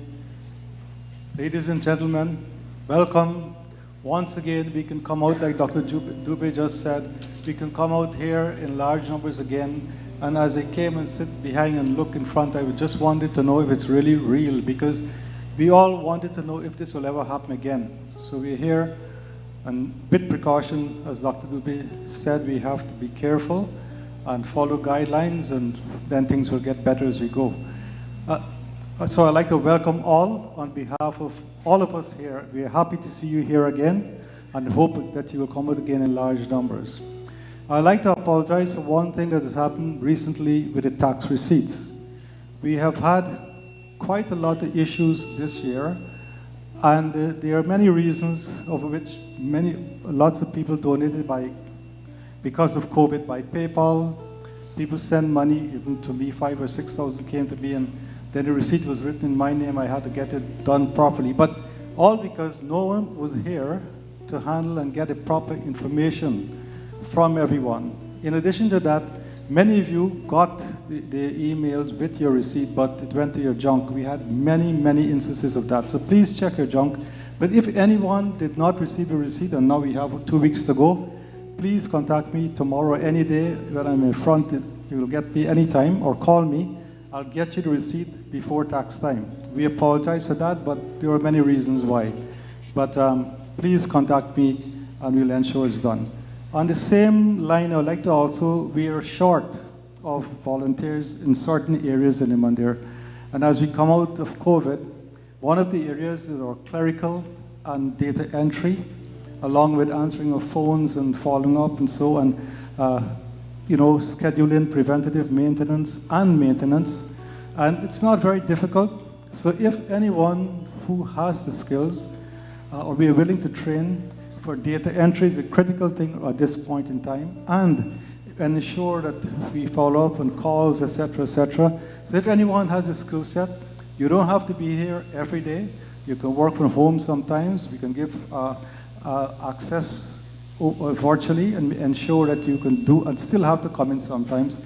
Ladies and gentlemen, welcome. Once again, we can come out, like Dr. Dubey just said, we can come out here in large numbers again. And as I came and sit behind and look in front, I just wanted to know if it's really real, because we all wanted to know if this will ever happen again. So we're here, and with precaution, as Dr. Dubey said, we have to be careful and follow guidelines, and then things will get better as we go. So I'd like to welcome all on behalf of all of us here. We are happy to see you here again and hope that you will come out again in large numbers. I'd like to apologize for one thing that has happened recently with the tax receipts. We have had quite a lot of issues this year, and there are many reasons, of which lots of people donated because of COVID by PayPal. People send money, even to me, 5,000 or 6,000 came to me, and then the receipt was written in my name. I had to get it done properly. But all because no one was here to handle and get the proper information from everyone. In addition to that, many of you got the emails with your receipt, but it went to your junk. We had many, many instances of that. So please check your junk. But if anyone did not receive a receipt, and now we have 2 weeks to go, please contact me tomorrow, any day when I'm in front. You will get me anytime, or call me. I'll get you the receipt before tax time. We apologize for that, but there are many reasons why. But please contact me, and we'll ensure it's done. On the same line, I would like to also, we are short of volunteers in certain areas in the Mandir. And as we come out of COVID, one of the areas is our clerical and data entry, along with answering of phones and following up and so on, scheduling preventative maintenance and maintenance. And it's not very difficult. So if anyone who has the skills or we are willing to train, for data entry is a critical thing at this point in time, and ensure that we follow up on calls, etc., etc. So if anyone has a skill set, you don't have to be here every day. You can work from home sometimes. We can give access virtually and ensure that you can do and still have to come in sometimes.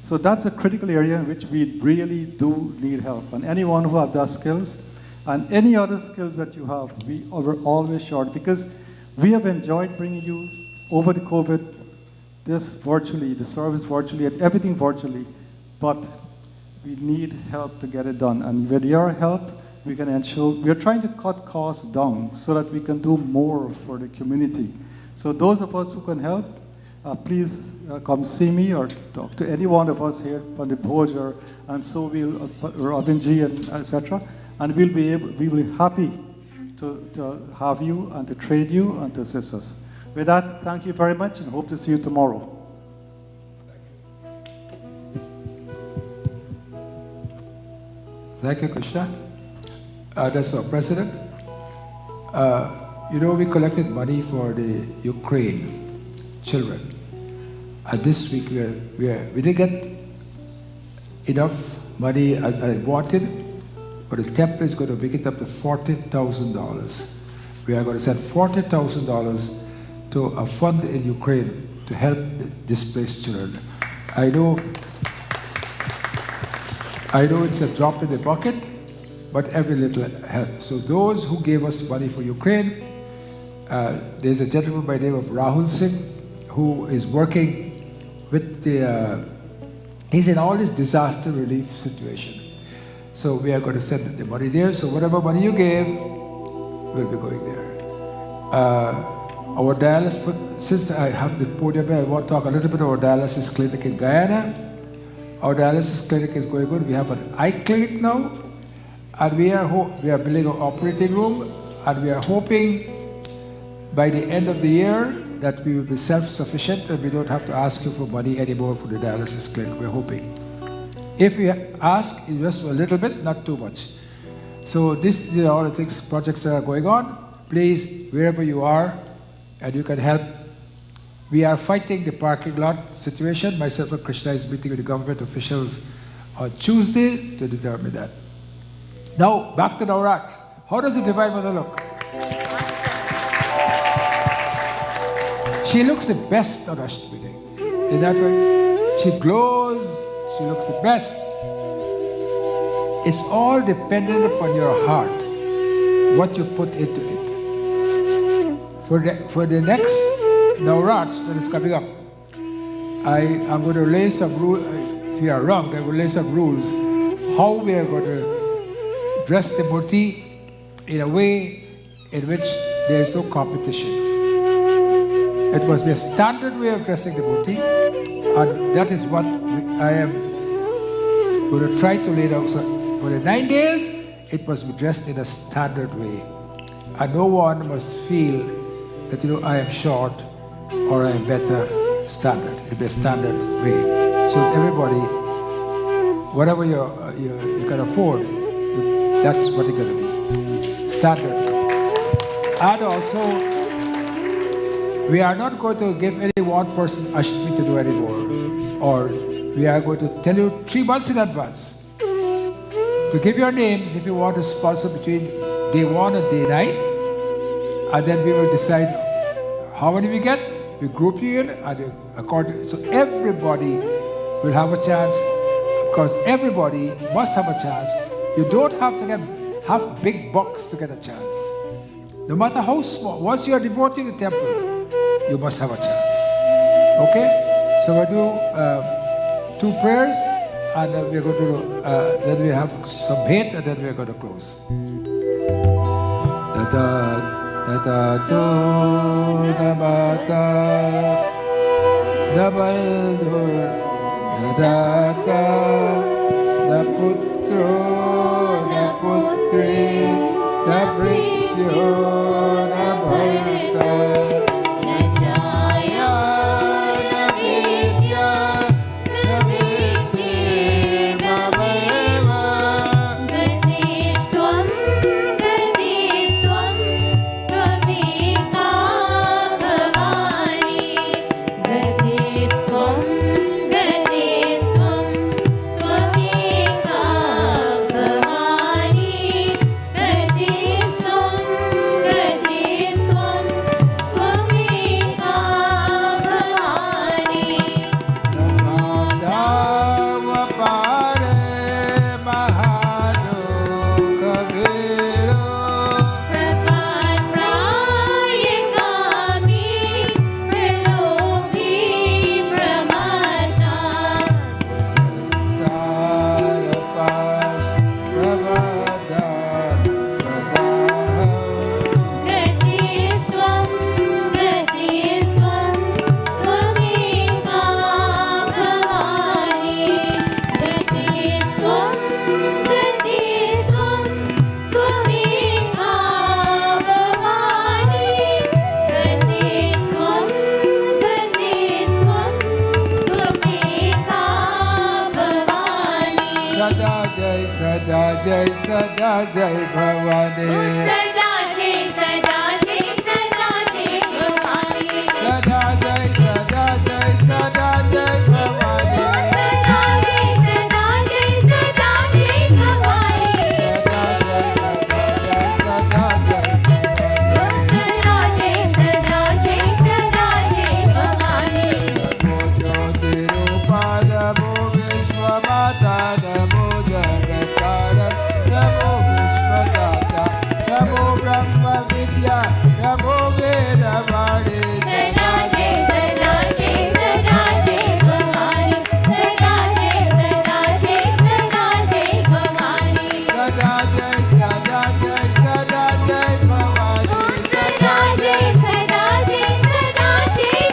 So that's a critical area in which we really do need help. And anyone who has those skills and any other skills that you have, we are always short, because we have enjoyed bringing you over the COVID this virtually, the service virtually, and everything virtually, but we need help to get it done. And with your help, we can ensure, we are trying to cut costs down so that we can do more for the community. So those of us who can help, please come see me or talk to any one of us here on the board, and so we'll, Robin G and etc. And we will be happy to have you and to train you and to assist us. With that, thank you very much and hope to see you tomorrow. Thank you, Krishna. That's our president. You know, we collected money for the Ukraine children. And this week we didn't get enough money as I wanted, but the temple is going to make it up to $40,000. We are going to send $40,000 to a fund in Ukraine to help the displaced children. I know it's a drop in the bucket, but every little helps. So those who gave us money for Ukraine, there's a gentleman by the name of Rahul Singh who is working with the, he's in all this disaster relief situation. So we are going to send the money there. So whatever money you gave will be going there. Our dialysis, since I have the podium, I want to talk a little bit about our dialysis clinic in Guyana. Our dialysis clinic is going good. We have an eye clinic now, and we are building an operating room, and we are hoping by the end of the year that we will be self-sufficient and we don't have to ask you for money anymore for the dialysis clinic. We're hoping. If we ask, it's just a little bit, not too much. So these are all the things, projects that are going on. Please, wherever you are, and you can help. We are fighting the parking lot situation. Myself and Krishna is meeting with the government officials on Tuesday to determine that. Now, back to Navratri. How does the Divine Mother look? She looks the best on Ashtami Day. Is that right? She glows, she looks the best. It's all dependent upon your heart, what you put into it. For the next Navratri that is coming up, I'm going to lay some rules. If you are wrong, I will lay some rules how we are going to dress the murti in a way in which there is no competition. It must be a standard way of dressing the murti, and that is what I am going to try to lay down. So for the 9 days, it must be dressed in a standard way, and no one must feel that, you know, I am short or I am better. Standard. It will be a standard way. So everybody, whatever you can afford, that's what it's going to be. Standard. And also, we are not going to give any one person Ashtami to do anymore. Or we are going to tell you 3 months in advance to give your names if you want to sponsor between day 1 and day 9. And then we will decide how many we get. We group you in, and according, so everybody will have a chance, because everybody must have a chance. You don't have to have big bucks to get a chance. No matter how small, once you are devoting the temple, you must have a chance. Okay? So we'll do 2 prayers, and then we're going to then we have some bait, and then we're going to close. Natato namata nabaldur nadata naputro naputri naprityo nabharata najaya navidya naviti mabhava Gatiswam Tvamika Bhavani Gatiswam Tvamika Bhavani Jai Sada Jai Bhavani. सदा जय Bhavani Sada Jai Sada Jai Sada Jai Bhavani. सदा जय Bhavani Sada Jai Sada Jai Sada Jai Bhavani. सदा जय Bhavani Namo Jyoti Rupa Namo Vishwamata Namo Jagatara Namo Vishwadata Namo Brahma Vidya Namo Vedavani. सदा जय भवानी सदा जय Bhavani Sada Jai Sada Jai Sada Jai Bhavani. सदा जय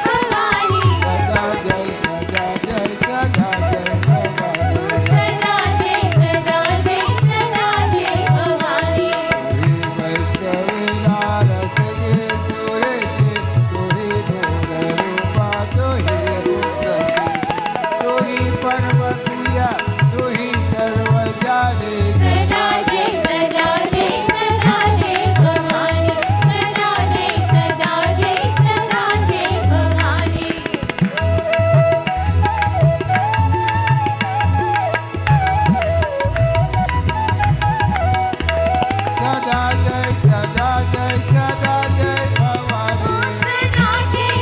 Bhavani Sada Jai Sada Jai Sada Jai Bhavani. सदा जय Bhavani Tui Vaishnavi Nara Sage Sureshi Tui Dhura Rupa Tui Mukti Tui Parma Priya Tui Sarva Jane. सदा जय भवानी सदा जय Bhavani Sada Jai Sada Jai Sada Jai Bhavani. सदा जय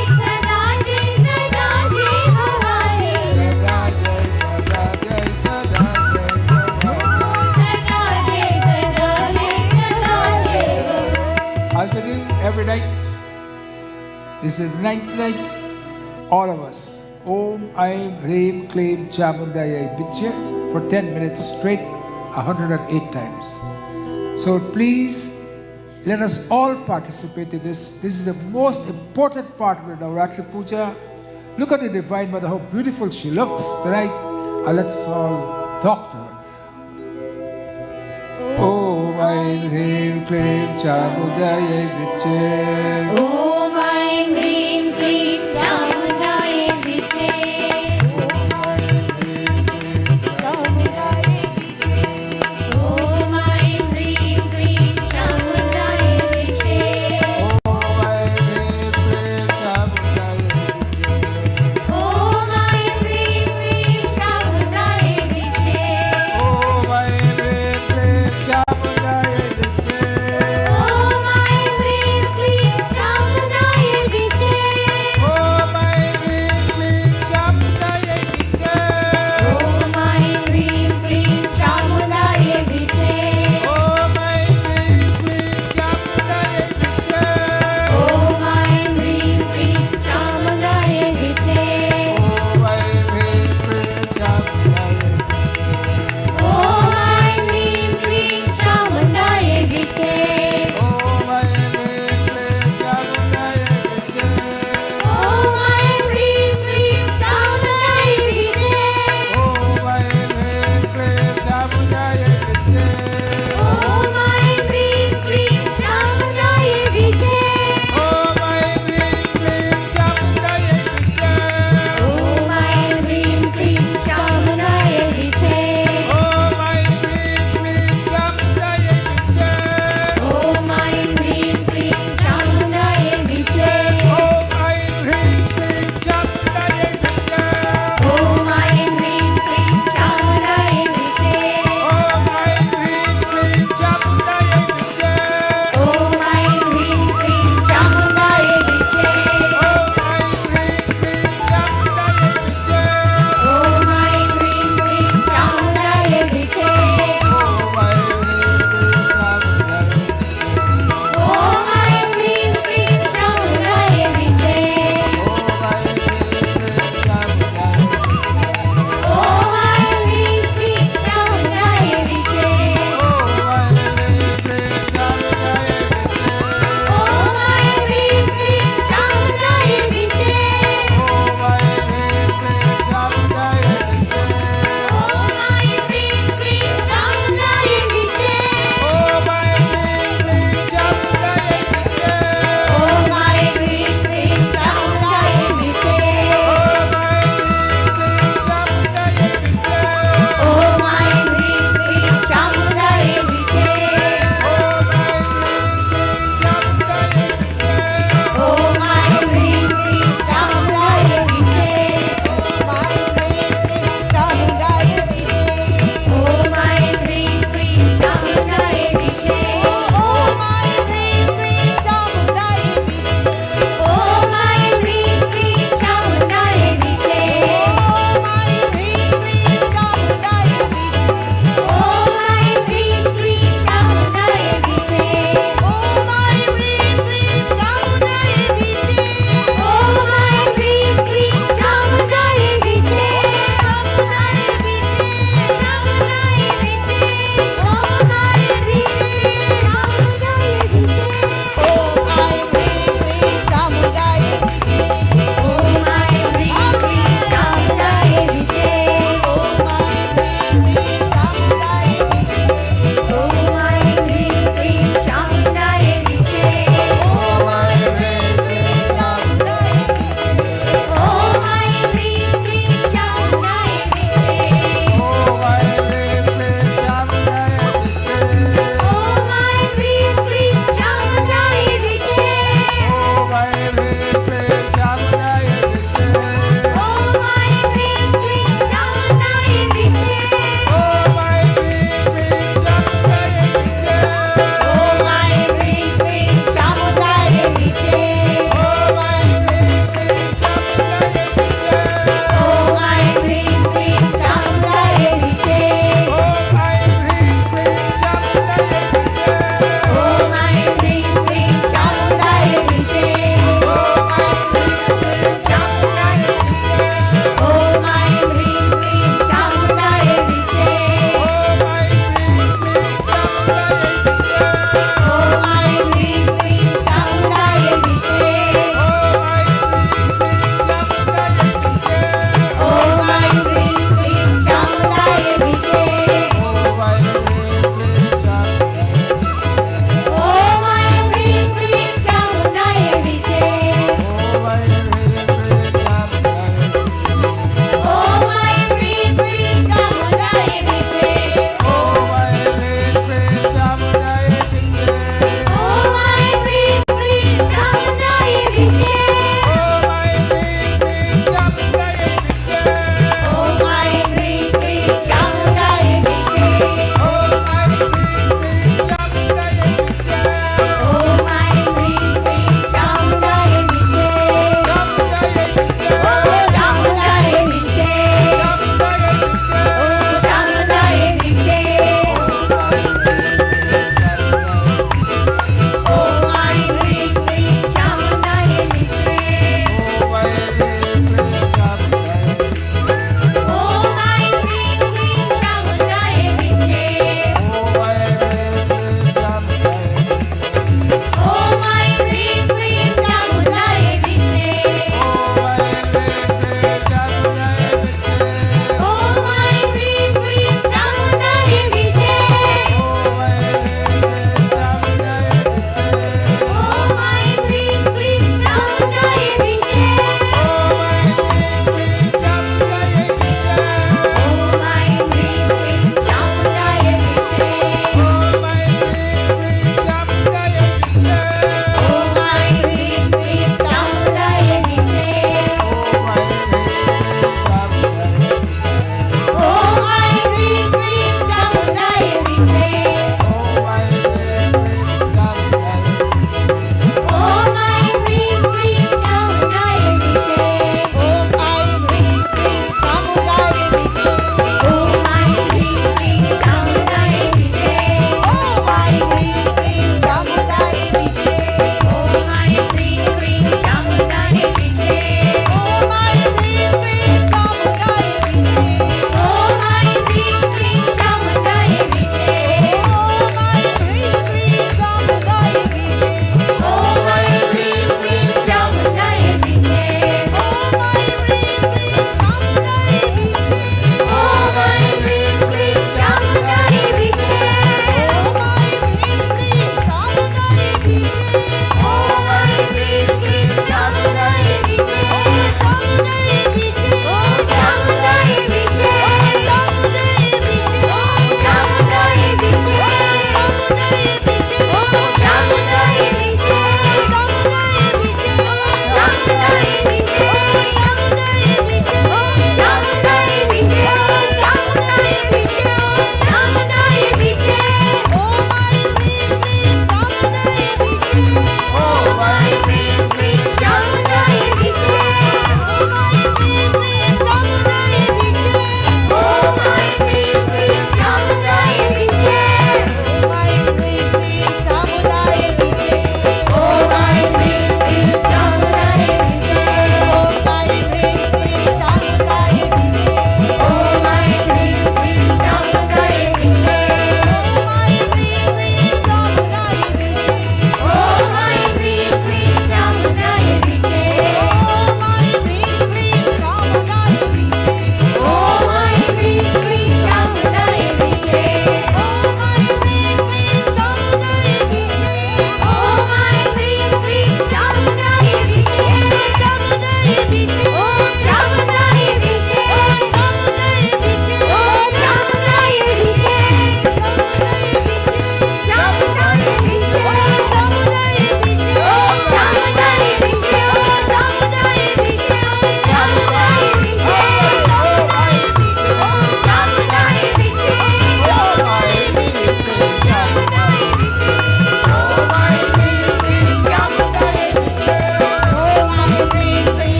Bhavani Sada Jai Sada Jai Sada Jai Bhavani. सदा जय As we do every night, this is the ninth night, all of us, Om Aim Hreem Kleem Chamundaya Biche for 10 minutes straight, 108 times. So please, let us all participate in this. This is the most important part of the Navratri Puja. Look at the Divine Mother, how beautiful she looks tonight. And let's all talk to her. Om Aim Hreem Kleem Chamundaya Biche. ॐ ऐं ह्रीं क्लीं चामुण्डाय विद्महे ॐ ऐं ह्रीं क्लीं चामुण्डाय विद्महे Om Aim Hreem Kleem Chamundaya Biche. ॐ ऐं ह्रीं क्लीं चामुण्डाय विद्महे Om Aim Hreem Kleem Chamundaya Biche. ॐ ऐं ह्रीं क्लीं चामुण्डाय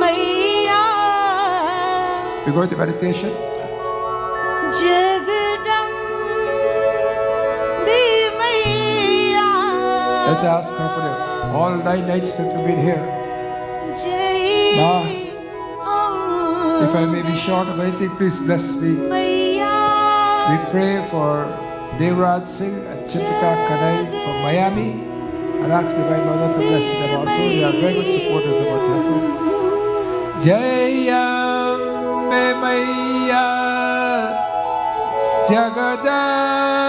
मैया We go to meditation. Jagdambe मैया Let's ask her for all 9 nights that we've been here. जय Ma, if I may be short of anything, please bless me. मैया We pray for Devraj Singh and Chipika Kanai from Miami and ask Divine Mother to bless them also. They are very good supporters of our temple. Jayambe Maya Jagadambe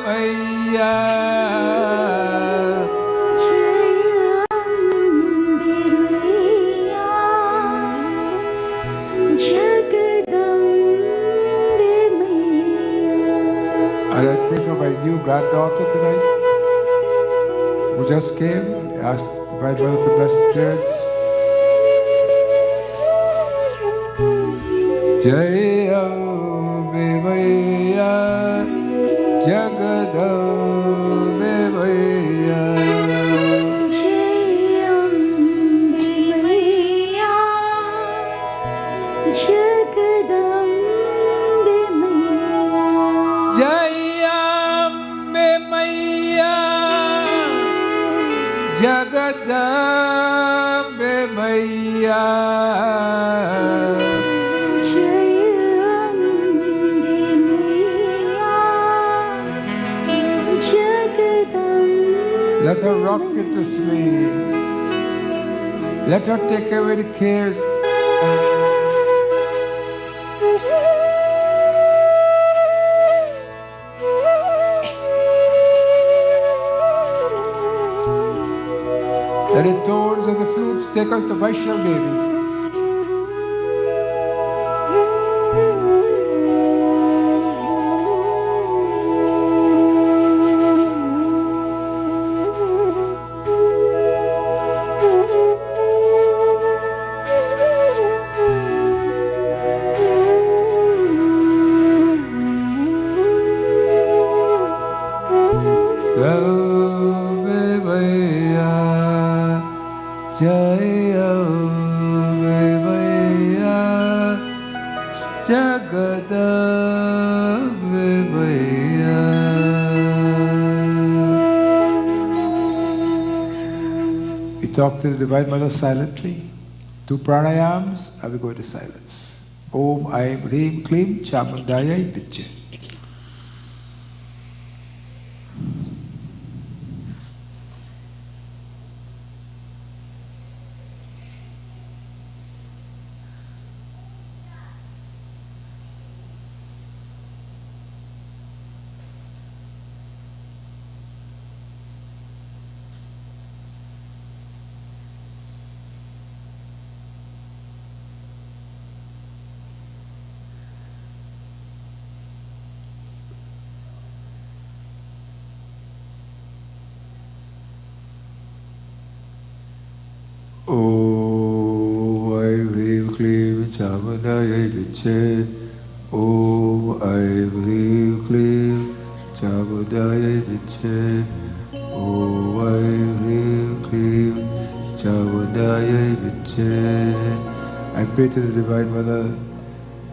Maya And I pray for my new granddaughter tonight who just came. I asked Divine Mother to bless the parents. Jayambe Maya Jagadambe Maya Jayambe Maya Jagadambe Maya Let her rock you to sleep. Let her take away the cares. Let the tones of the flutes take us to Vaishnav Devi. We talk to the Divine Mother silently. 2 pranayams and we go to silence. Om Aim Hrim Klim Chamundayai Piche. Om Aim Hrim Klim Chamundayai Piche. Om Aim Hrim Klim Chamundayai Piche. Om Aim Hrim Klim Chamundayai Piche. I pray to the Divine Mother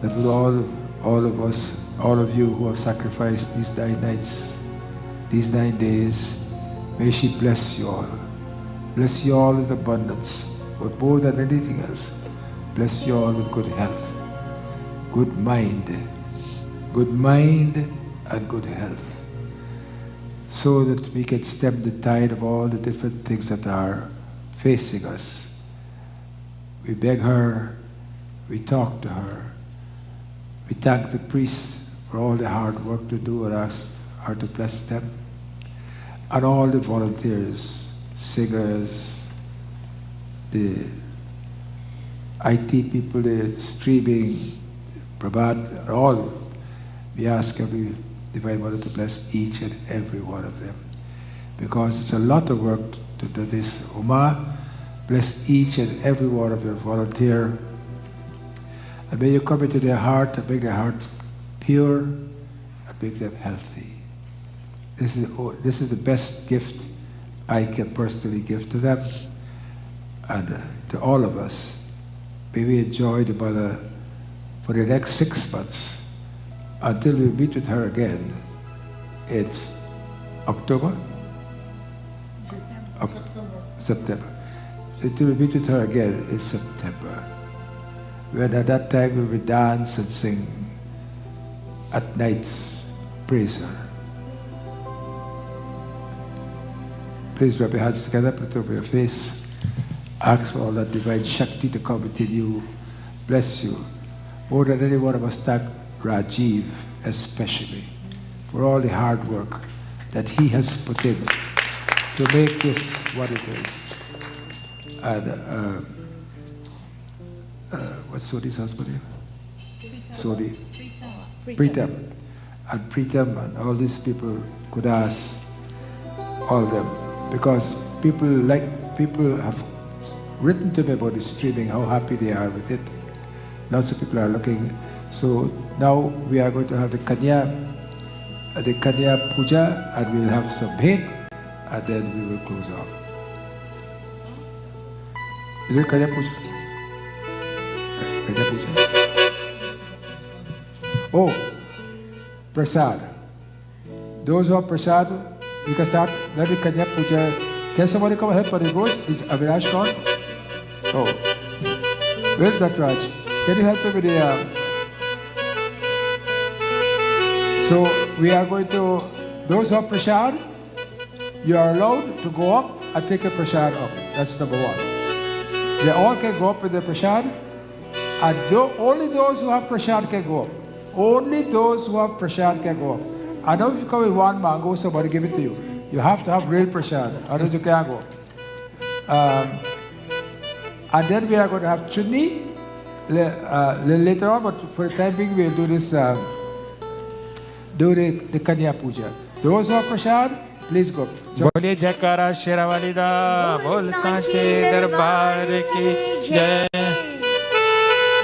that with all of us, all of you who have sacrificed these 9 nights, these 9 days, may she bless you all. Bless you all with abundance, but more than anything else, bless you all with good health, good mind and good health, so that we can stem the tide of all the different things that are facing us. We beg her, we talk to her, we thank the priests for all the hard work to do and ask her to bless them, and all the volunteers, singers, the IT people, the streaming, Prabhat, all. We ask every Divine Mother to bless each and every one of them, because it's a lot of work to do this. Uma, bless each and every one of your volunteer, and may you come into their heart and make their hearts pure and make them healthy. This is the best gift I can personally give to them and to all of us. may we enjoy the mother for the next 6 months until we meet with her again. It's October? September. Until we meet with her again in September. When at that time we will dance and sing at nights, praise her. Please rub your hands together, put it over your face. Ask for all that divine Shakti to come within you. Bless you. More than any one of us, thank Rajiv especially for all the hard work that he has put in to make this what it is. And what's Sodi's husband name? Sodi. Pritam. And Pritam and all these people could ask all of them, because people have written to me about the streaming, how happy they are with it. Lots of people are looking. So now we are going to have the Kanya Puja, and we'll have some bhet, and then we will close off. Is it Kanya Puja? Kanya Puja? Oh, Prasad. Those who have Prasad, you can start. Let the Kanya Puja. Can somebody come help for the ghost? Is Avinash gone? Oh. Where's Natraj? Can you help me with the... So we are going to... Those who have Prasad, you are allowed to go up and take a Prasad up. That's number one. They all can go up with the Prasad. And only those who have Prasad can go up. Only those who have Prasad can go up. I know if you come with one mango, somebody give it to you. You have to have real Prasad, otherwise you can't go. And then we are going to have chutney later on, but for the time being we'll do this, do the Kanya Puja. Those who have Prasad, please go. बोलिए जयकारा शेरावाली दा, बोल सांचे दरबार की जय.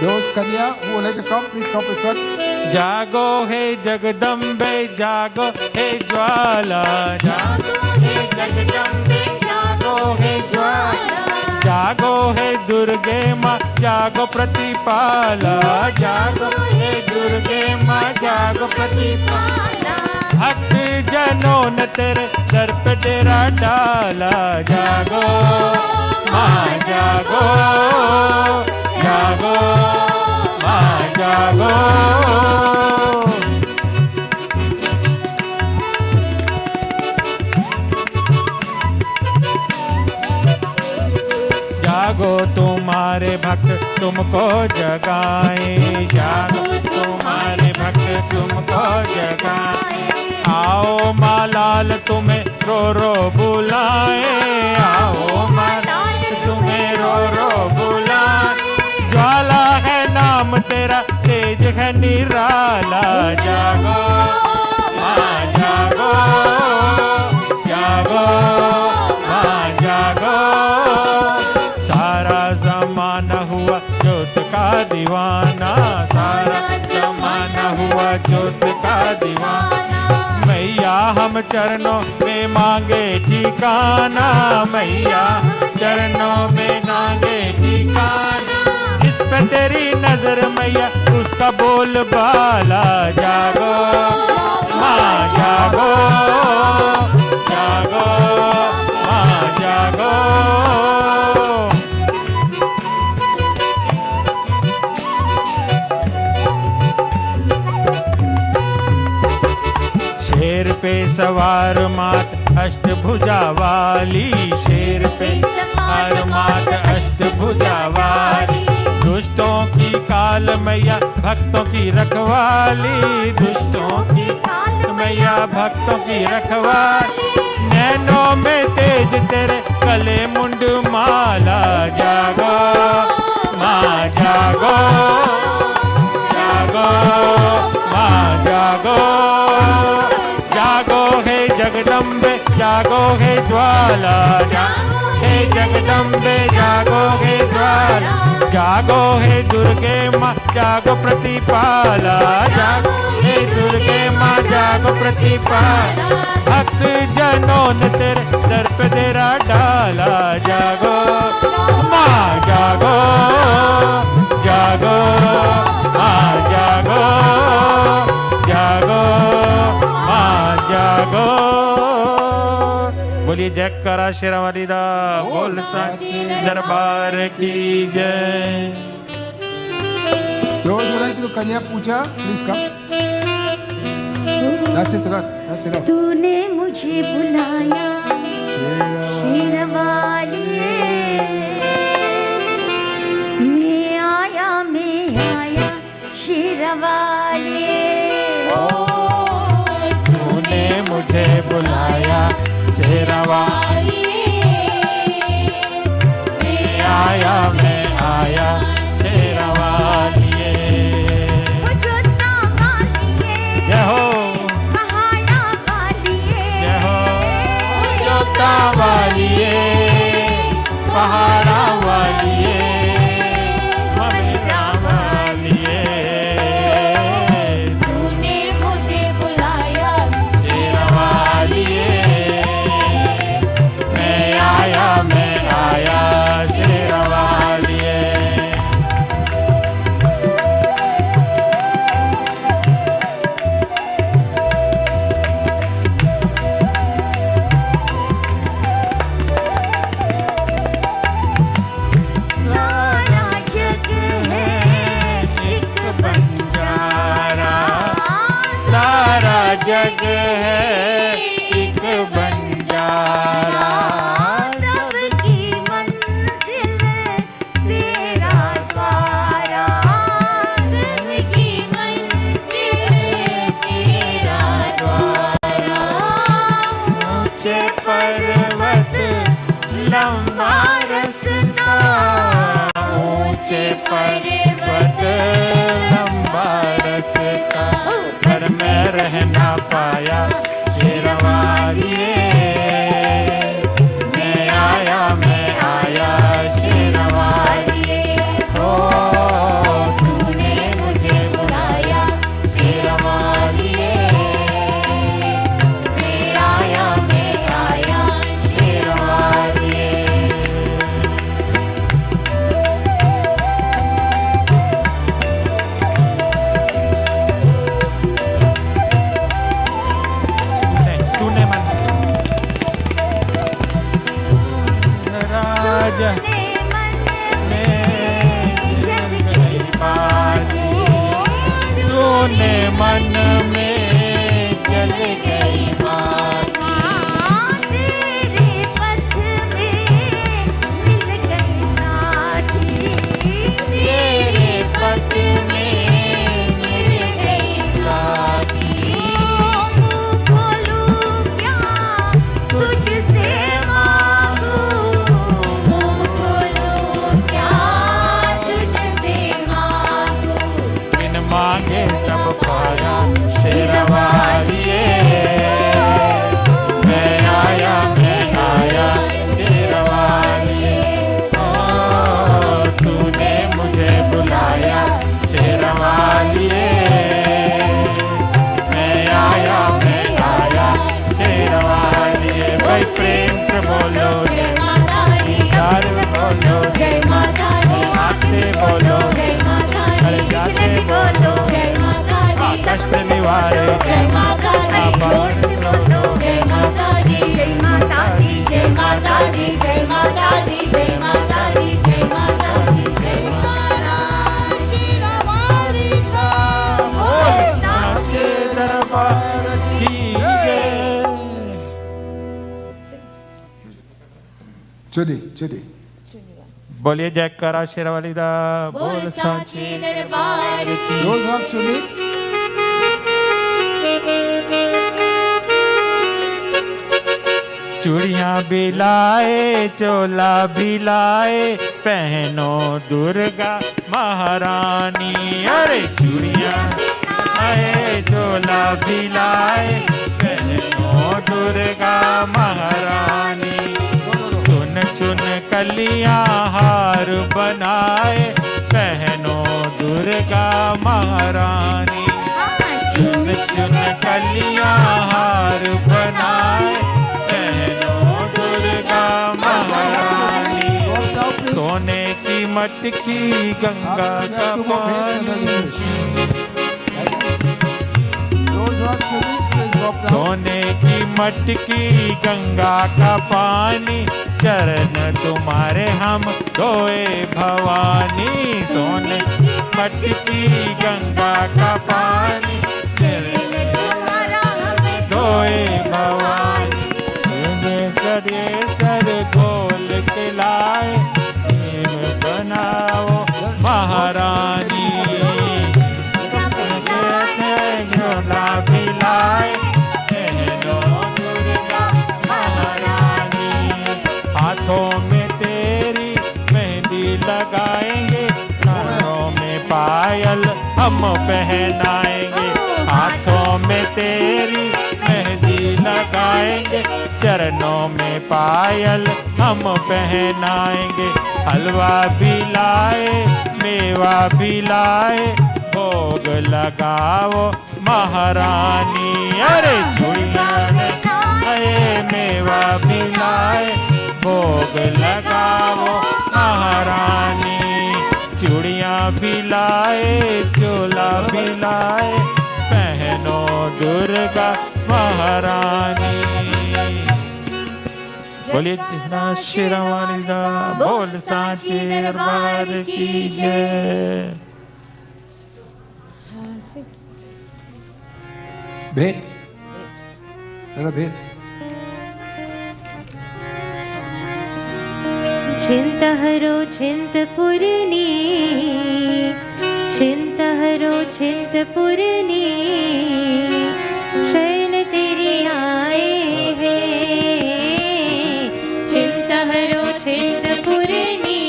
Those Kanya who would like to come, please come in front. जागो हे जगदम्बे, जागो हे ज्वाला, जागो हे जगदम्बे, जागो हे ज्वाला, जागो हे दुर्गे माँ, जागो प्रतिपाला, जागो हे दुर्गे माँ, जागो प्रतिपाला. भक्त जनों ने तेरे दर पे डेरा डाला, जागो माँ जागो, जागो माँ जागो. जागो तुम्हारे भक्त तुमको जगाए, जागो तुम्हारे भक्त तुमको जगाए. आओ माँ लाल तुम्हें रो रो बुलाए, आओ माँ लाल तुम्हें रो रो बुलाए. ज्वाला है नाम तेरा, तेज है निराला, जागो माँ जागो, जागो माँ जागो. सारा ज़माना हुआ जोत का दीवाना, सारा ज़माना हुआ जोत का दीवाना. मैया हम चरणों में मांगे ठिकाना, मैया चरणों में मांगे ठिकाना. जिस पे तेरी नजर मैया उसका बोल बाला, जागो माँ जागो, जागो माँ जागो. शेर पे सवार मात अष्टभुजा वाली, शेर पे सवार मात अष्टभुजा वाली. दुष्टों की काल मैया भक्तों की रखवाली, दुष्टों की काल मैया भक्तों की रखवाली. नैनों में तेज तेरे गले मुंड माला, जागो माँ जागो, जागो माँ जागो. जागो हे जगदम्बे, जागो हे ज्वाला, जागो हे जगदम्बे, जागो हे ज्वाला. जागो हे दुर्गे माँ, जागो प्रतिपाला, जागो हे दुर्गे माँ, जागो प्रतिपाला. भक्त जनों ने तेरे दर पे डेरा डाला, जागो माँ जागो, बोलिए जयकारा शेरावाली दा बोल साचे दरबार की जय। Those who like to do Kanya Puja, please come. That's it, Rat. That's enough. तूने मुझे बुलाया शेरवालिए, मैं आया शेरवालिए। तूने मुझे बुलाया शेरावालिए, मैं आया शेरावालिए। जय हो पहाड़ा वालिए, जय हो जोता वालिए, पहाड़ा वालिए, ममेरा वालिए। तूने मुझे बुलाया शेरावालिए, मैं आया शेरावालिए। सारा जग है एक बंजारा, सारा जग है एक बंजारा, सबकी मंजिल तेरा द्वारा, सबकी मंजिल तेरा द्वारा। ऊंचे पर्वत लंबा रास्ता, ऊंचे पर्वत लंबा रास्ता, घर में रहना पाया शेरावालिए, मैं आया शेरावालिए। ओ तूने मुझे बुलाया शेरावालिए, मैं आया शेरावालिए। सुने मन राजा सोने मन में जल गई बात, तेरे पथ में मिल गई साथी, तेरे पथ में मिल गई साथी। मुँह खोलूं क्या तुझसे मांगूं, मुँह खोलूं क्या तुझसे मांगूं। बिन मांगे सब पाया शेरावालिए, मैं आया शेरावालिए। ओ तूने मुझे बुलाया शेरावालिए, मैं आया शेरावालिए। भाई प्रेम से बोलो जय माता दी, यार बोलो जय माता दी, हाथ से बोलो जय माता अरे दी, जाते पिछले बोलो जय माता दी, कष्ट निवारे जय माता दी, जोर से बोलो जय माता दी, जय माता दी, जय माता दी, जय माता दी, जय माता दी, जय माता दी, जय माता शेरावाली का बोल साचे दरबार की जय। Chudi. बोलिए जयकारा शेरावाली दा बोल साचे दरबार की। Those who have Chudi, चूड़ियाँ भी लाए चोला भी लाए पहनो दुर्गा महारानी। अरे चूड़ियाँ लाए चोला भी लाए पहनो दुर्गा महारानी। चुन चुन कलियाँ हार बनाए पहनो दुर्गा महारानी। चुन चुन कलियाँ हार बनाए पहनो दुर्गा महारानी। सोने की मटकी गंगा का पानी। those who have Chudis, please सोने की मटकी गंगा का पानी, चरण तुम्हारे हम धोए भवानी। सोने की मटकी गंगा का पानी, चरण तुम्हारा हम धोए भवानी। करे सर गोल के लाए, नीम बनाओ महारानी। झोला भिलाए, बहनो दुर्गा महारानी। हाथों में तेरी मेहंदी लगाएंगे, कानों में पायल हम पहनाएंगे। हाथों में तेरी मेहंदी लगाएंगे, चरणों में पायल हम पहनाएंगे। हलवा भी लाए, मेवा भी लाए, भोग लगाओ महारानी। अरे चूड़िया लाए, मेवा भी लाए, भोग लगाओ महारानी। चूड़िया भी लाए, चोला भी लाए, पहनो दुर्गा महारानी। बोलिए शेरावाली दा, बोल सांचे दरबार की जय। भेंट, जरा भेंट। चिंतहरो चिंतपुरनी, चिंतहरो चिंतपुरनी, शरण तेरी आए हैं। चिंतहरो चिंतपुरनी,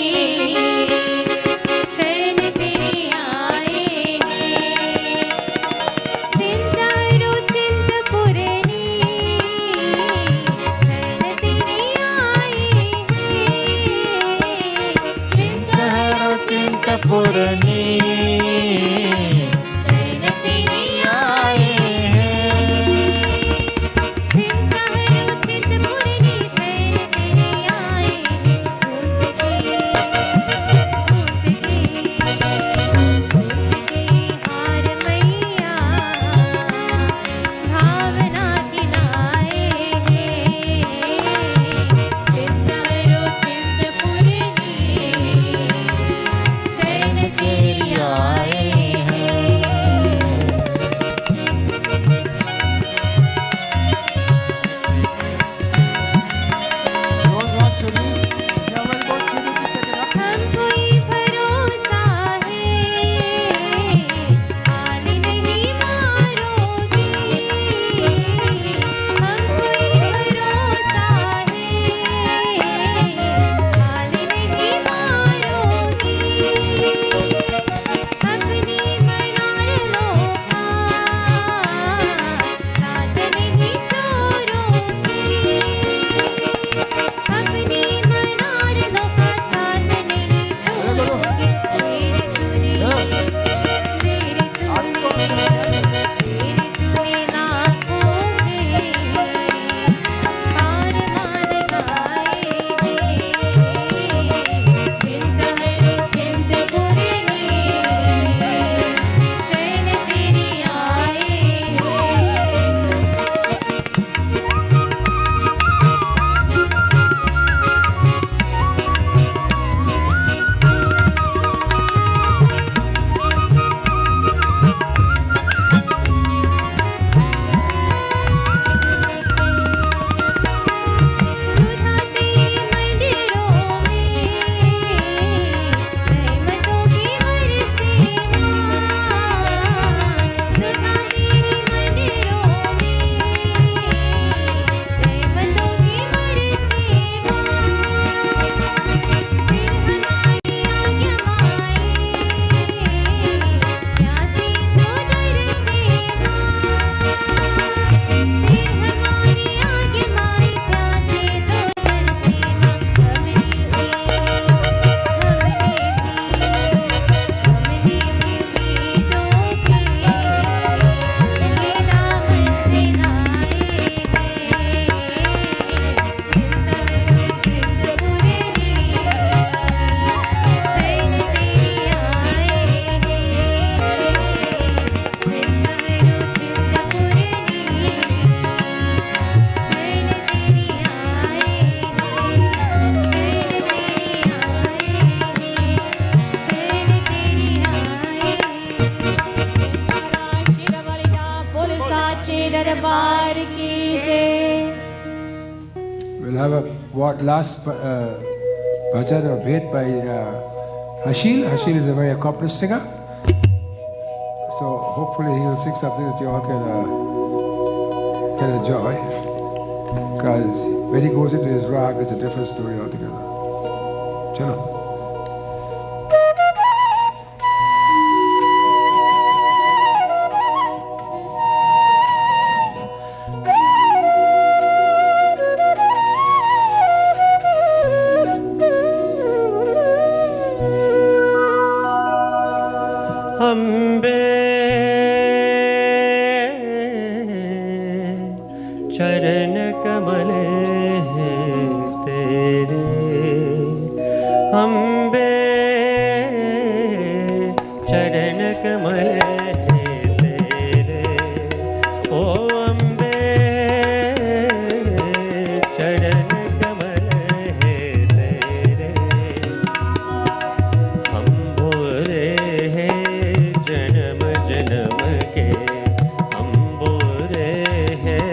शरण तेरी आए हैं। चिंतहरो चिंतपुरनी, शरण तेरी आए हैं। चिंतहरो चिंतपुरनी, शरण तेरी आए हैं। चिंतहरो चिंतपुरनी, शरण तेरी आए हैं। हार मैया, भावना खिलाए हैं। चिंतहरो चिंतपुरनी, शरण तेरी We'll have a last bhajan or bhet by Hashil. Hashil is a very accomplished singer. So hopefully he will sing something that you all can enjoy. Because when he goes into his rag, it's a different story altogether. Chalo. चरण कमल हैं तेरे अम्बे चरण कमल हैं तेरे ओ अम्बे चरण कमल हैं तेरे हम बोले हैं जन्म जन्म के हम बोले हैं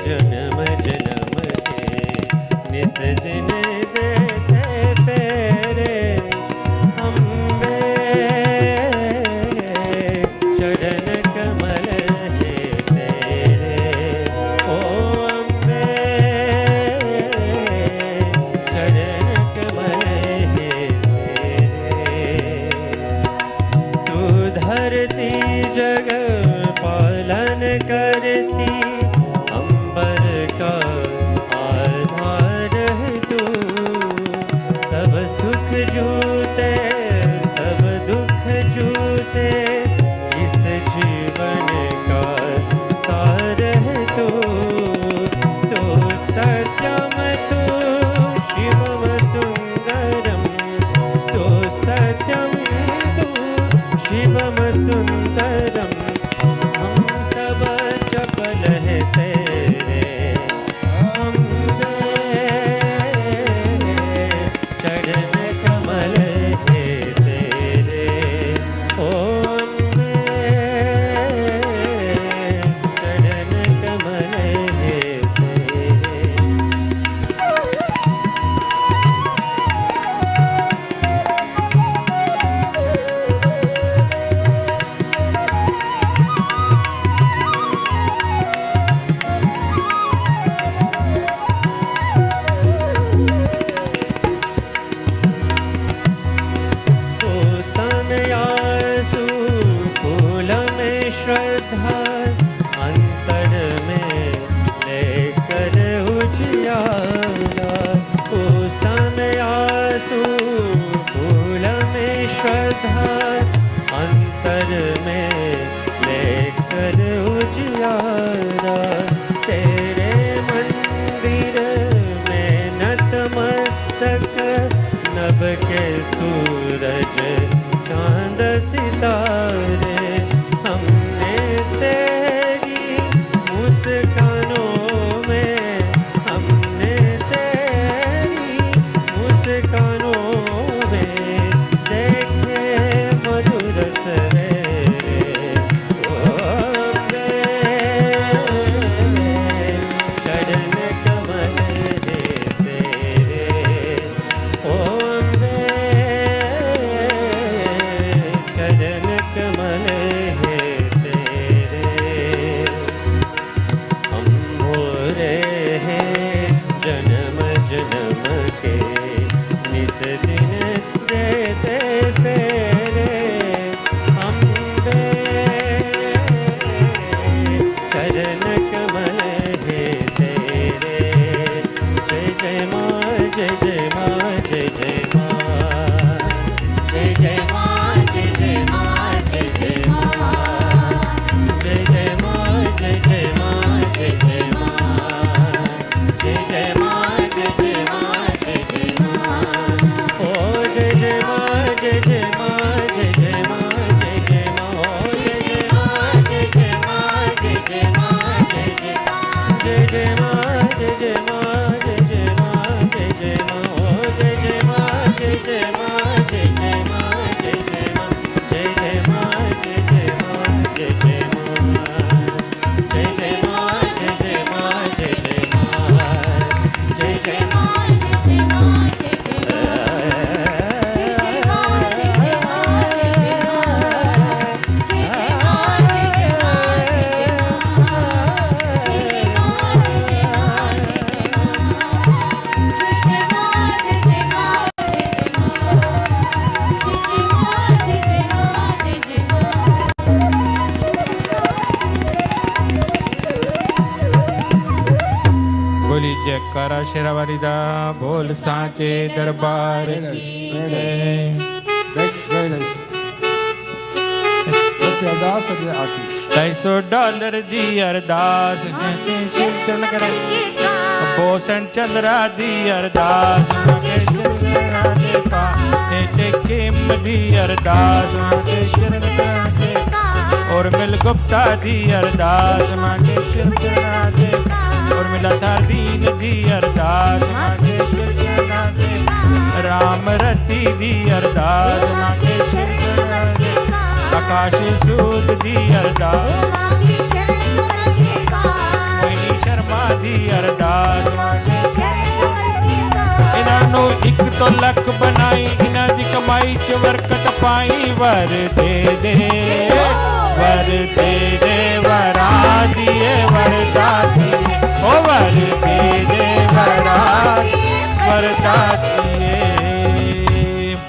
जन्म जन्म के निस दिन देते फेरे अम्बे चरण कमल है तेरे ओ अम्बे चरण कमल है तेरे तू धरती जगह पालन करती अंबर का आधार है तू सब सुख जूते सब दुख जूते इस जीवन का सार है तू तो सत्यम तू शिवम सुंदरम तो सत्यम तू शिवम सुंदरम हम सब चपल है तेरे अम्बे चरण कमल है तेरे ओ अम्बे चरण कमल है तेरे तो सनयासु फूल में श्रद्धा अंतर में लेकर उजियारा तो सनयासु फूल में श्रद्धा अंतर में लेकर उजियारा तेरे मंदिर में नतमस्तक नभ के सूरज चांद सितारे हमने तेरी मुस्कानों में हमने तेरी मुस्कानों में देखे मधुर सवेरे ओ अम्बे जयकारा शेरावाली दा बोल सांचे दरबार की जय। Very nice. What's the ardas of the aarti? $250 दी अरदास चरण करे बोसन चंद्रा दी अरदास ते किम दी अरदास शरण दे और मिल गुप्ता दी अरदास मांगे शरण दे और मिला दीन दी अरदास मांगे शरण दे राम रति दी अरदास मांगे शरण दे आकाश सूद दी अरदास मोहिनी शर्मा दी अरदास इन्हां नू एक तो लख बनाई इन्हां दी कमाई च बरकत पाई वर दे दे वरा दिए वरदा दिए ओ वर दे वरा वरदा दिए।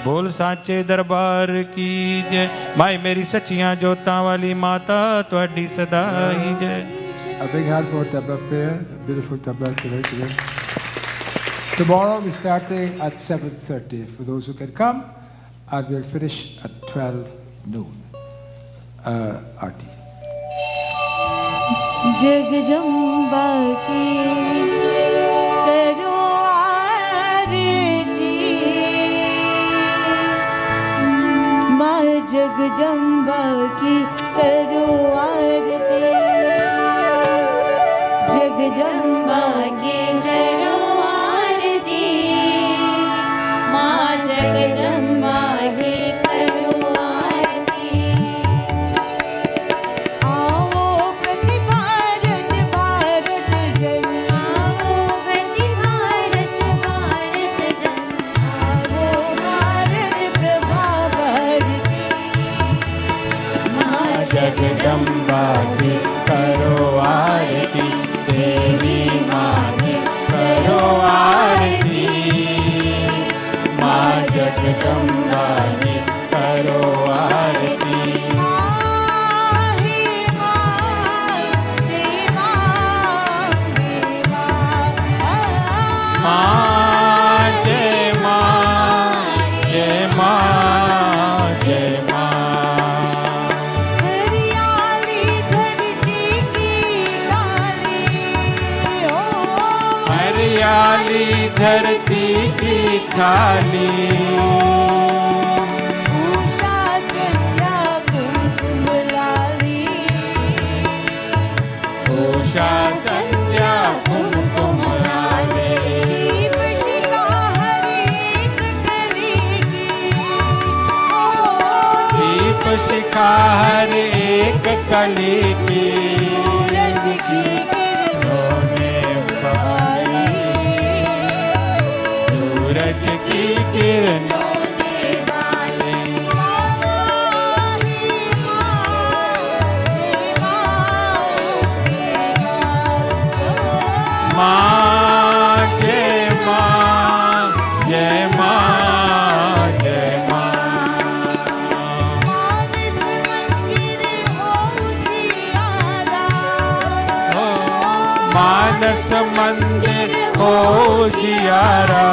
बोल सांचे दरबार की जय। माई मेरी सच्चियां जोतां वाली माता तुहाडी सदा ही जय। A big hand for tabla prayer, beautiful tabla today. Tomorrow we're starting at 7:30 for those who can come, and we'll finish at 12 noon. Aarti. Jagdamba की करो आरती, माँ जगदम्बा की करो आरती, जगदम्बा की करो आरती, माँ जगदम्बा की करो आरती। आओ प्रति भारत भारत जन, आओ प्रति भारत भारत जन, आओ भारत प्रभा भारती, माँ जगदम्बा की करो आरती देवी माँ की करो आरती माँ जगदम्बा की करो आरती। माँ जय माँ जय माँ जय माँ। हरियाली धरती की डाली, ओ हरियाली धरती की खाली, उषा संध्या कुमकुम लाली, उषा संध्या कुमकुम लाली, दीप शिखा हर एक कली की, दीप शिखा हर एक कली की, सूरज की किरणों ने पाई सूरज की किरणों ने डाली। माँ जय माँ जय माँ जय माँ। मानस मंदिर हो जियारा, ओ मानस मंदिर हो जियारा,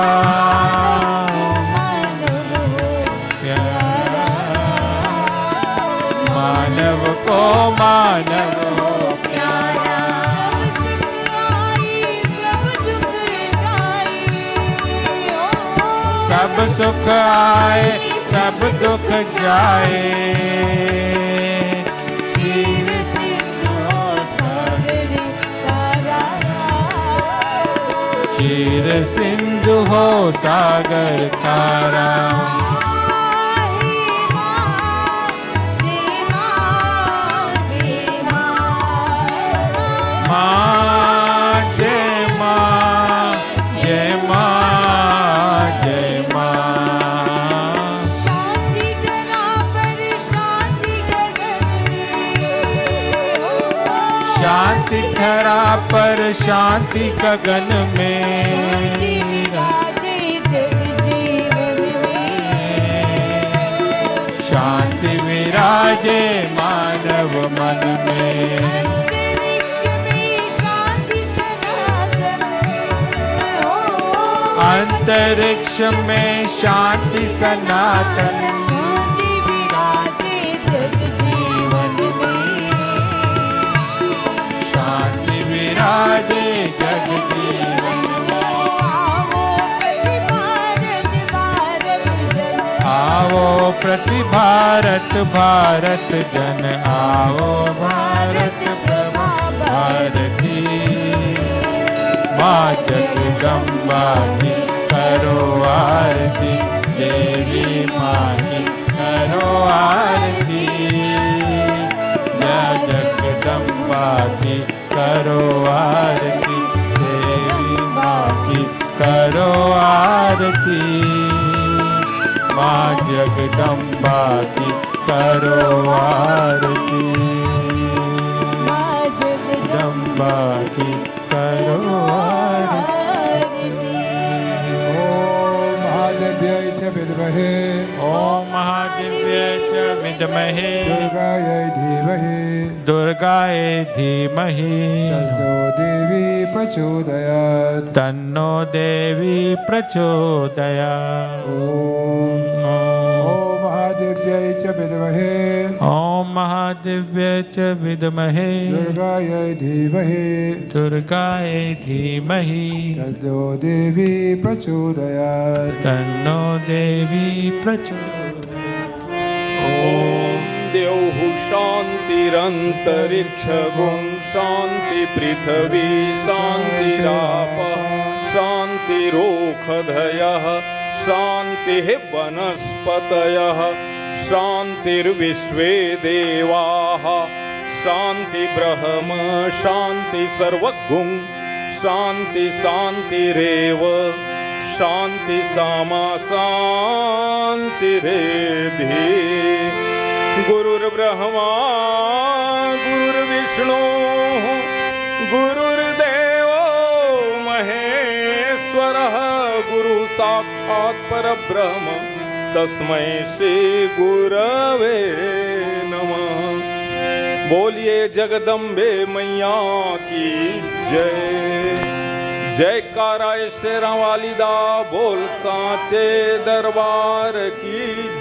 मानव को मानव हो प्यारा, सब सुख आए सब दुख जाए, क्षीर सिंधु सागर तारा, क्षीर सिंधु हो सागर खारा। माँ जय माँ जय माँ जय माँ। शांति धरा पर शांति गगन में, शांति धरा पर शांति गगन में, विराजे जग जीवन में, शांति विराजे मानव मन में। अंतरिक्ष में शांति सनातन, अंतरिक्ष में शांति सनातन शांति विराजे जग जीवन में शांति विराजे जग जीवन आओ प्रति भारत भारत जन आओ भारत प्रभा भारती माँ जगदम्बा की करो आरती देवी माँ की करो आरती जय जगदम्बा की करो आरती देवी माँ की करो आरती माँ जगदम्बा की करो आरती जगदम्बा की करो आरती ओम महादेव्याय च विद्महे ओम महादिव्य च विद्महे दुर्गायै धीमहि दुर्गायै धीमहि तन्नो देवी प्रचोदयात् तन्नो देवी प्रचोदयात् ओम महादेव्याय च विद्महे ओम महादिव्य च विद्महे दुर्गायै धीमहि दुर्गायै धीमहि तन्नो देवी प्रचोदयात् तन्नो देवी प्रचोदयात् ॐ द्यौः शान्तिरन्तरिक्षगुं शान्ति पृथिवी शान्तिरापः शान्तिरोषधयः शान्तिः वनस्पतयः शान्तिर्विश्वे देवाः शान्ति ब्रह्म शान्ति सर्वगुं शान्ति शान्तिरेव शान्ति सामा शान्तिरेधि गुरुर्ब्रह्मा गुरुर्विष्णु गुरुर्देवो महेश्वरः गुरु साक्षात् परब्रह्म तस्मै श्री गुरवे नमः। बोलिए जगदम्बे मैया की जय। जयकारा शेरा वालिदा बोल सांचे दरबार की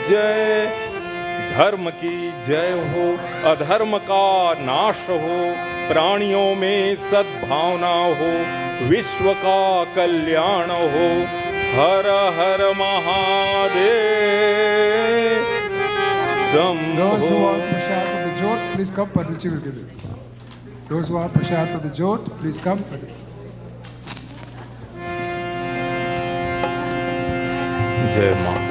जय। धर्म की जय हो अधर्म का नाश हो प्राणियों में सद्भावना हो विश्व का कल्याण हो। हर हर Mahadev Those who Shambho. want prasad for the jot, please come. Padruchi will give it. Those who want prasad for the jot, please come. जय माँ।